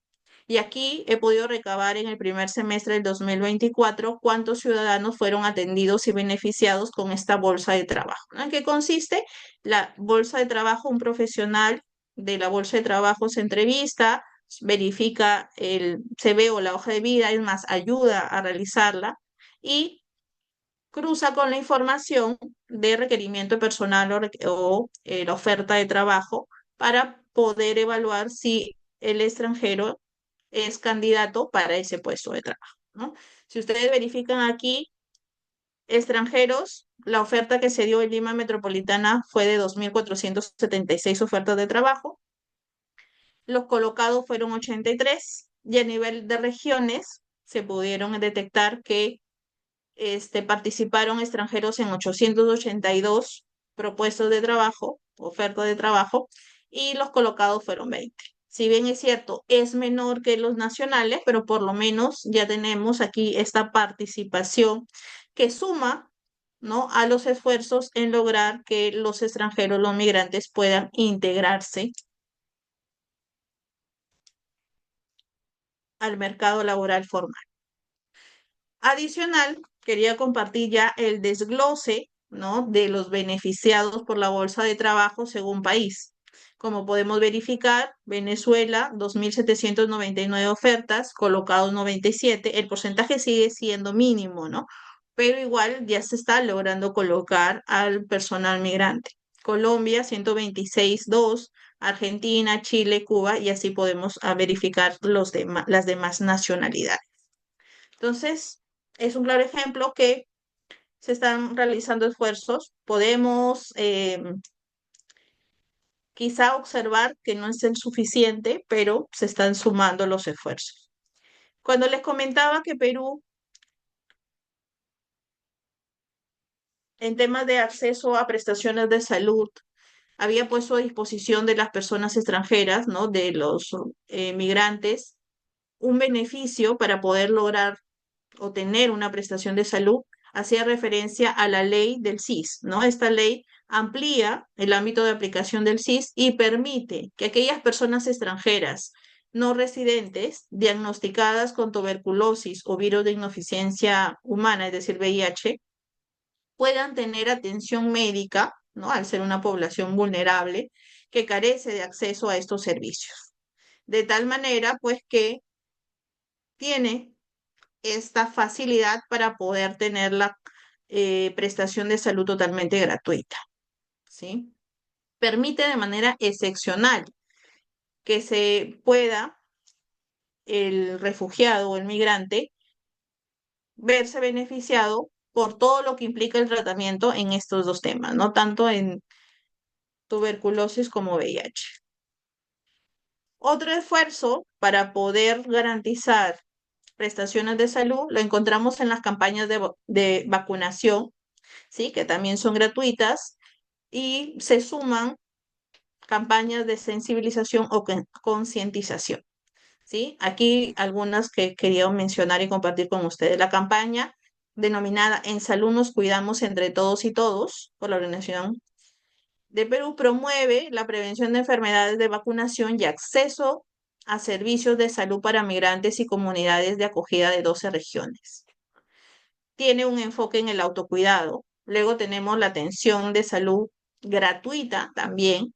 Y aquí he podido recabar en el primer semestre del 2024 cuántos ciudadanos fueron atendidos y beneficiados con esta bolsa de trabajo, ¿no? ¿En qué consiste? La bolsa de trabajo, un profesional de la bolsa de trabajo se entrevista, verifica el CV o la hoja de vida, es más, ayuda a realizarla y cruza con la información de requerimiento personal o la oferta de trabajo para poder evaluar si el extranjero es candidato para ese puesto de trabajo, ¿no? Si ustedes verifican aquí, extranjeros, la oferta que se dio en Lima Metropolitana fue de 2.476 ofertas de trabajo. Los colocados fueron 83 y a nivel de regiones se pudieron detectar que participaron extranjeros en 882 propuestos de trabajo, ofertas de trabajo, y los colocados fueron 20. Si bien es cierto, es menor que los nacionales, pero por lo menos ya tenemos aquí esta participación que suma, ¿no? A los esfuerzos en lograr que los extranjeros, los migrantes, puedan integrarse al mercado laboral formal. Adicional, quería compartir ya el desglose, ¿no? De los beneficiados por la bolsa de trabajo según país. Como podemos verificar, Venezuela, 2.799 ofertas, colocados 97, el porcentaje sigue siendo mínimo, ¿no? pero igual ya se está logrando colocar al personal migrante. Colombia, 126.2, Argentina, Chile, Cuba, y así podemos verificar las demás nacionalidades. Entonces, es un claro ejemplo que se están realizando esfuerzos. Podemos quizá observar que no es el suficiente, pero se están sumando los esfuerzos. Cuando les comentaba que Perú, en temas de acceso a prestaciones de salud, había puesto a disposición de las personas extranjeras, ¿no? De los migrantes, un beneficio para poder lograr o tener una prestación de salud, hacía referencia a la ley del SIS, ¿no? Esta ley amplía el ámbito de aplicación del SIS y permite que aquellas personas extranjeras no residentes diagnosticadas con tuberculosis o virus de insuficiencia humana, es decir, VIH, puedan tener atención médica, ¿no? Al ser una población vulnerable que carece de acceso a estos servicios. De tal manera, pues, que tiene esta facilidad para poder tener la prestación de salud totalmente gratuita, ¿sí? Permite de manera excepcional que se pueda el refugiado o el migrante verse beneficiado por todo lo que implica el tratamiento en estos dos temas, no tanto en tuberculosis como VIH. Otro esfuerzo para poder garantizar prestaciones de salud lo encontramos en las campañas de vacunación, ¿sí? Que también son gratuitas, y se suman campañas de sensibilización o concientización, ¿sí? Aquí algunas que quería mencionar y compartir con ustedes. La campaña denominada En Salud nos cuidamos entre todos y todos, por la Organización de Perú, promueve la prevención de enfermedades de vacunación y acceso a servicios de salud para migrantes y comunidades de acogida de 12 regiones. Tiene un enfoque en el autocuidado. Luego tenemos la atención de salud gratuita también.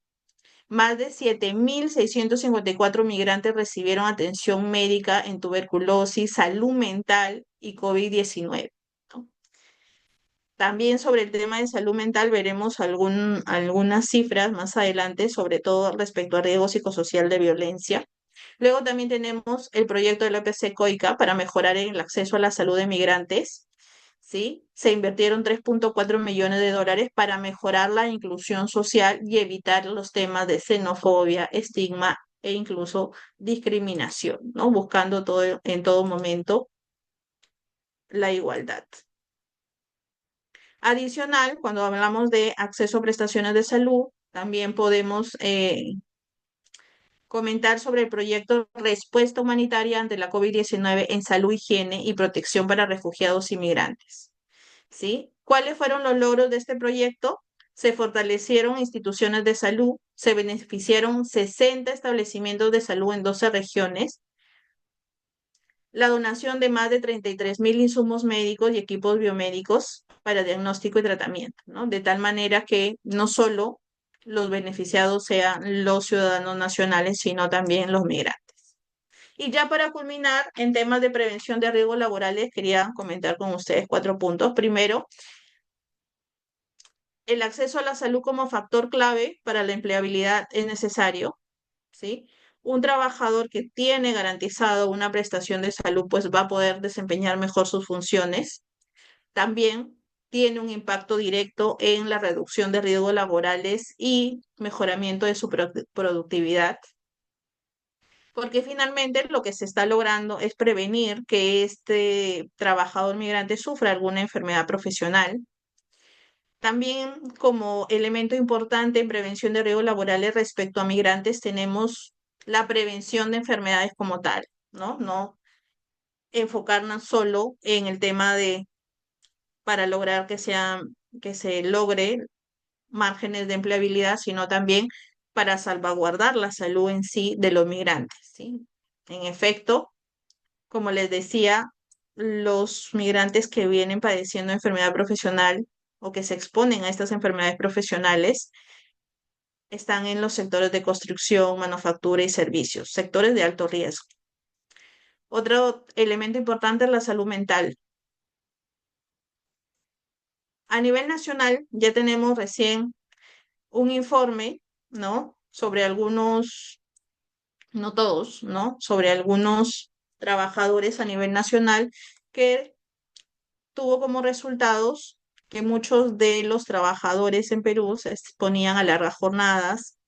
Más de 7.654 migrantes recibieron atención médica en tuberculosis, salud mental y COVID-19. ¿No? También sobre el tema de salud mental veremos algunas cifras más adelante, sobre todo respecto a riesgo psicosocial de violencia. Luego también tenemos el proyecto del EPC COICA para mejorar el acceso a la salud de migrantes. ¿Sí? Se invirtieron 3.4 millones de dólares para mejorar la inclusión social y evitar los temas de xenofobia, estigma e incluso discriminación, ¿no? Buscando en todo momento la igualdad. Adicional, cuando hablamos de acceso a prestaciones de salud, también podemos comentar sobre el proyecto Respuesta Humanitaria ante la COVID-19 en Salud, Higiene y Protección para Refugiados y Migrantes. ¿Sí? ¿Cuáles fueron los logros de este proyecto? Se fortalecieron instituciones de salud, se beneficiaron 60 establecimientos de salud en 12 regiones, la donación de más de 33.000 insumos médicos y equipos biomédicos para diagnóstico y tratamiento, ¿no? De tal manera que no solo los beneficiados sean los ciudadanos nacionales, sino también los migrantes. Y ya para culminar, en temas de prevención de riesgos laborales, quería comentar con ustedes 4 puntos. Primero, el acceso a la salud como factor clave para la empleabilidad es necesario, ¿sí? Un trabajador que tiene garantizado una prestación de salud, pues va a poder desempeñar mejor sus funciones. También tiene un impacto directo en la reducción de riesgos laborales y mejoramiento de su productividad, porque finalmente lo que se está logrando es prevenir que este trabajador migrante sufra alguna enfermedad profesional. También como elemento importante en prevención de riesgos laborales respecto a migrantes tenemos la prevención de enfermedades como tal, ¿no? No enfocarnos solo en el tema para lograr que se logre márgenes de empleabilidad, sino también para salvaguardar la salud en sí de los migrantes, ¿sí? En efecto, como les decía, los migrantes que vienen padeciendo enfermedad profesional o que se exponen a estas enfermedades profesionales están en los sectores de construcción, manufactura y servicios, sectores de alto riesgo. Otro elemento importante es la salud mental. A nivel nacional, ya tenemos recién un informe, ¿no? Sobre algunos, no todos, ¿no? Sobre algunos trabajadores a nivel nacional que tuvo como resultados que muchos de los trabajadores en Perú se exponían a largas jornadas,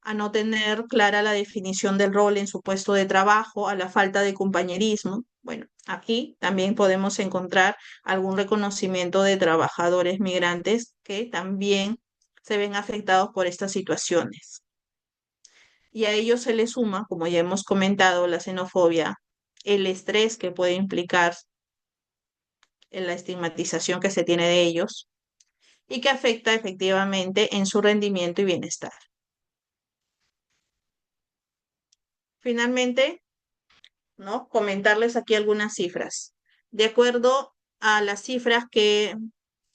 a no tener clara la definición del rol en su puesto de trabajo, a la falta de compañerismo. Bueno, aquí también podemos encontrar algún reconocimiento de trabajadores migrantes que también se ven afectados por estas situaciones. Y a ello se le suma, como ya hemos comentado, la xenofobia, el estrés que puede implicar en la estigmatización que se tiene de ellos y que afecta efectivamente en su rendimiento y bienestar. Finalmente, ¿no? Comentarles aquí algunas cifras. De acuerdo a las cifras que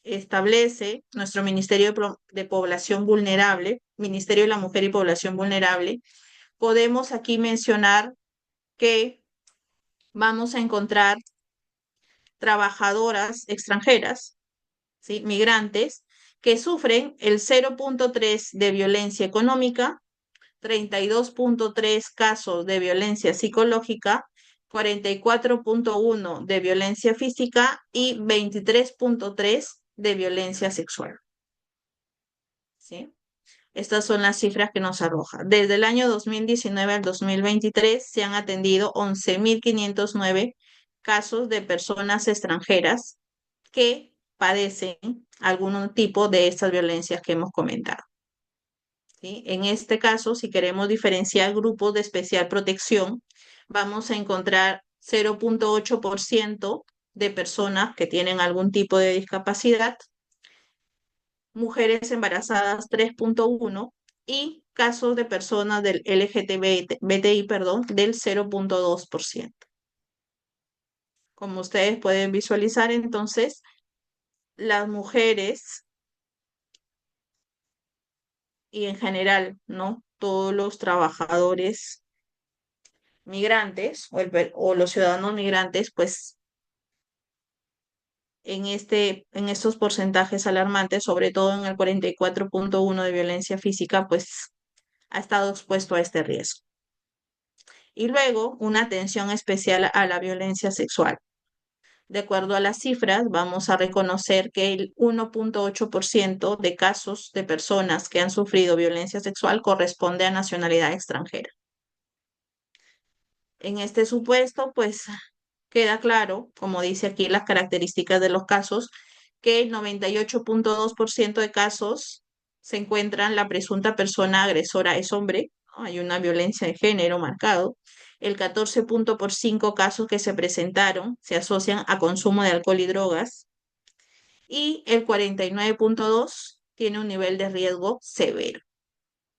establece nuestro Ministerio de Población Vulnerable, Ministerio de la Mujer y Población Vulnerable, podemos aquí mencionar que vamos a encontrar trabajadoras extranjeras, ¿sí? Migrantes, que sufren el 0.3 de violencia económica, 32.3 casos de violencia psicológica, 44.1 de violencia física y 23.3 de violencia sexual. ¿Sí? Estas son las cifras que nos arroja. Desde el año 2019 al 2023 se han atendido 11.509 casos de personas extranjeras que padecen algún tipo de estas violencias que hemos comentado. ¿Sí? En este caso, si queremos diferenciar grupos de especial protección, vamos a encontrar 0.8% de personas que tienen algún tipo de discapacidad, mujeres embarazadas 3.1% y casos de personas del LGTBI, del 0.2%. Como ustedes pueden visualizar, entonces, las mujeres y en general, ¿no? Todos los trabajadores migrantes o los ciudadanos migrantes, pues en estos porcentajes alarmantes, sobre todo en el 44.1 de violencia física, pues ha estado expuesto a este riesgo. Y luego, una atención especial a la violencia sexual. De acuerdo a las cifras, vamos a reconocer que el 1.8% de casos de personas que han sufrido violencia sexual corresponde a nacionalidad extranjera. En este supuesto, pues queda claro, como dice aquí las características de los casos, que el 98.2% de casos se encuentran la presunta persona agresora es hombre, ¿no? Hay una violencia de género marcado. El 14.5 casos que se presentaron se asocian a consumo de alcohol y drogas. Y el 49.2 tiene un nivel de riesgo severo.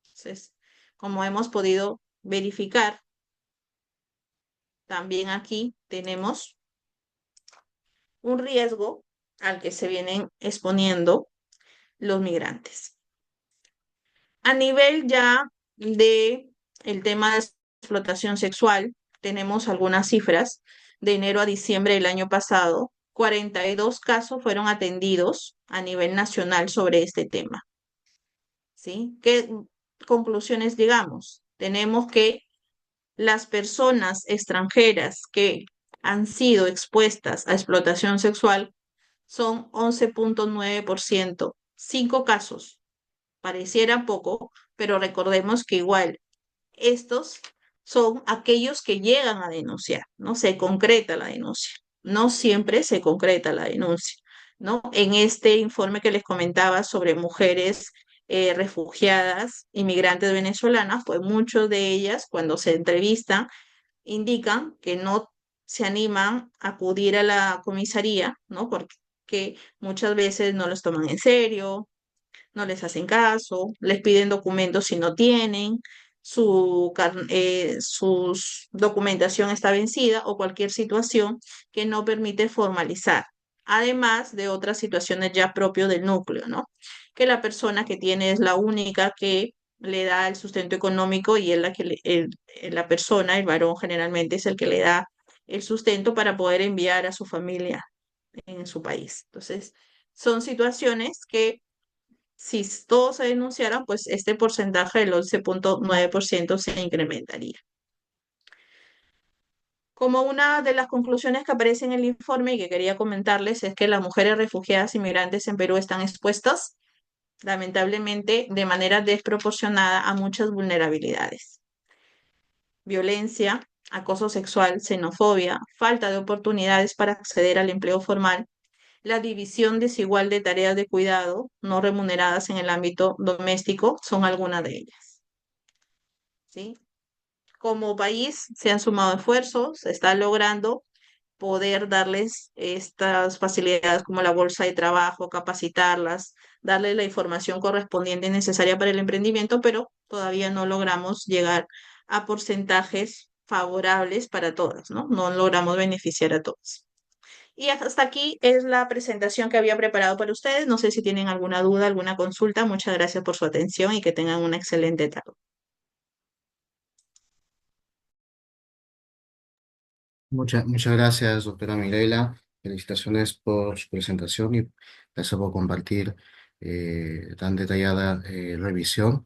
Entonces, como hemos podido verificar, también aquí tenemos un riesgo al que se vienen exponiendo los migrantes. A nivel ya de el tema de explotación sexual, tenemos algunas cifras. De enero a diciembre del año pasado, 42 casos fueron atendidos a nivel nacional sobre este tema. ¿Sí? ¿Qué conclusiones llegamos? Tenemos que las personas extranjeras que han sido expuestas a explotación sexual son 11.9%, 5 casos. Pareciera poco, pero recordemos que igual estos son aquellos que llegan a denunciar, ¿no? Se concreta la denuncia. No siempre se concreta la denuncia, ¿no? En este informe que les comentaba sobre mujeres refugiadas, inmigrantes venezolanas, pues muchas de ellas cuando se entrevistan indican que no se animan a acudir a la comisaría, ¿no? Porque muchas veces no los toman en serio, no les hacen caso, les piden documentos si no tienen, su documentación está vencida o cualquier situación que no permite formalizar. Además de otras situaciones ya propio del núcleo, ¿no? Que la persona que tiene es la única que le da el sustento económico y es la que la persona, el varón generalmente es el que le da el sustento para poder enviar a su familia en su país. Entonces, son situaciones que si todos se denunciaran, pues este porcentaje del 11.9% se incrementaría. Como una de las conclusiones que aparece en el informe y que quería comentarles es que las mujeres refugiadas y migrantes en Perú están expuestas, lamentablemente, de manera desproporcionada a muchas vulnerabilidades. Violencia, acoso sexual, xenofobia, falta de oportunidades para acceder al empleo formal, la división desigual de tareas de cuidado no remuneradas en el ámbito doméstico son algunas de ellas. ¿Sí? Como país se han sumado esfuerzos, se está logrando poder darles estas facilidades como la bolsa de trabajo, capacitarlas, darles la información correspondiente y necesaria para el emprendimiento, pero todavía no logramos llegar a porcentajes favorables para todas, ¿no? No logramos beneficiar a todas. Y hasta aquí es la presentación que había preparado para ustedes. No sé si tienen alguna duda, alguna consulta. Muchas gracias por su atención y que tengan una excelente tarde. Muchas gracias, doctora Mirela. Felicitaciones por su presentación y gracias por compartir tan detallada revisión.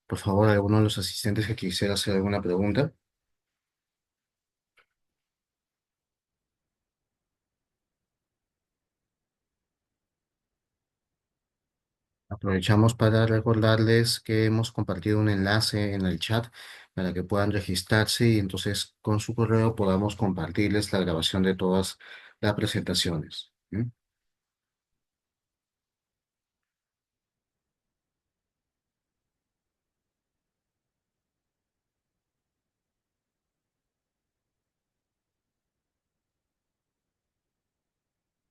Por favor, alguno de los asistentes que quisiera hacer alguna pregunta. Aprovechamos para recordarles que hemos compartido un enlace en el chat para que puedan registrarse y entonces con su correo podamos compartirles la grabación de todas las presentaciones. ¿Mm?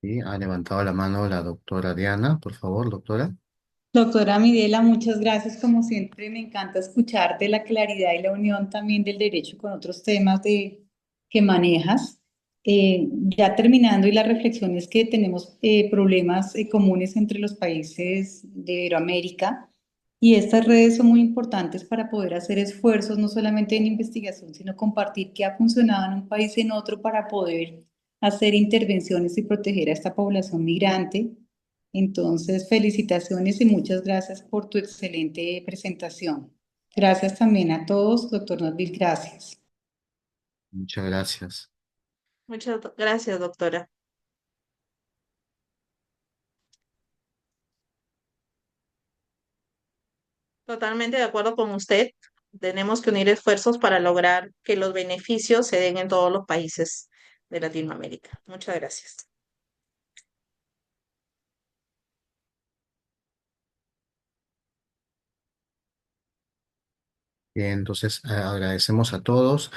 Y ha levantado la mano la doctora Diana. Por favor, doctora. Doctora Mirela, muchas gracias. Como siempre, me encanta escucharte la claridad y la unión también del derecho con otros temas que manejas. Ya terminando y las reflexiones que tenemos problemas comunes entre los países de Iberoamérica y estas redes son muy importantes para poder hacer esfuerzos no solamente en investigación, sino compartir qué ha funcionado en un país en otro para poder hacer intervenciones y proteger a esta población migrante. Entonces, felicitaciones y muchas gracias por tu excelente presentación. Gracias también a todos, doctor Norville, gracias. Muchas gracias. Muchas gracias, doctora. Totalmente de acuerdo con usted. Tenemos que unir esfuerzos para lograr que los beneficios se den en todos los países de Latinoamérica. Muchas gracias. Bien, entonces agradecemos a todos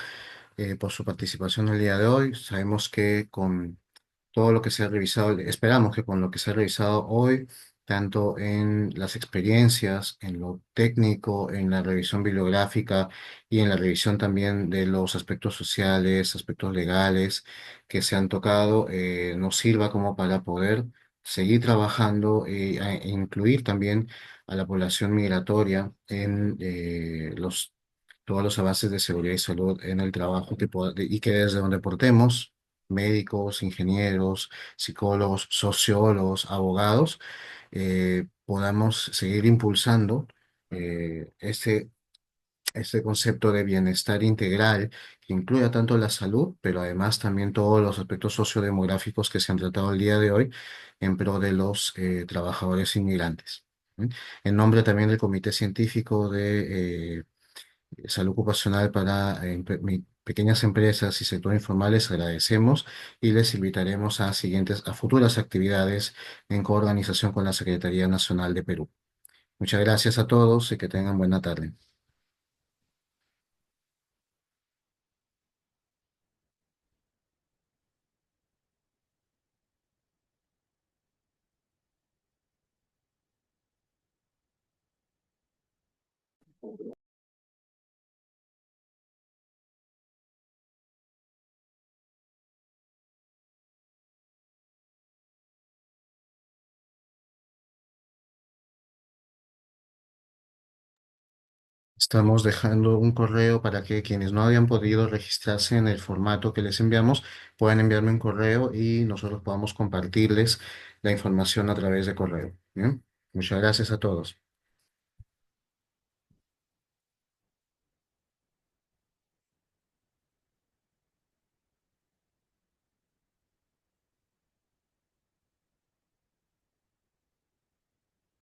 por su participación el día de hoy. Sabemos que con todo lo que se ha revisado, esperamos que con lo que se ha revisado hoy, tanto en las experiencias, en lo técnico, en la revisión bibliográfica y en la revisión también de los aspectos sociales, aspectos legales que se han tocado, nos sirva como para poder seguir trabajando e incluir también a la población migratoria en todos los avances de seguridad y salud en el trabajo y que desde donde portemos médicos, ingenieros, psicólogos, sociólogos, abogados, podamos seguir impulsando este concepto de bienestar integral que incluya tanto la salud, pero además también todos los aspectos sociodemográficos que se han tratado el día de hoy en pro de los trabajadores inmigrantes. ¿Mm? En nombre también del Comité Científico de Salud Ocupacional para pequeñas empresas y sector informal, les agradecemos y les invitaremos a futuras actividades en coorganización con la Secretaría Nacional de Perú. Muchas gracias a todos y que tengan buena tarde. Estamos dejando un correo para que quienes no habían podido registrarse en el formato que les enviamos puedan enviarme un correo y nosotros podamos compartirles la información a través de correo. ¿Bien? Muchas gracias a todos.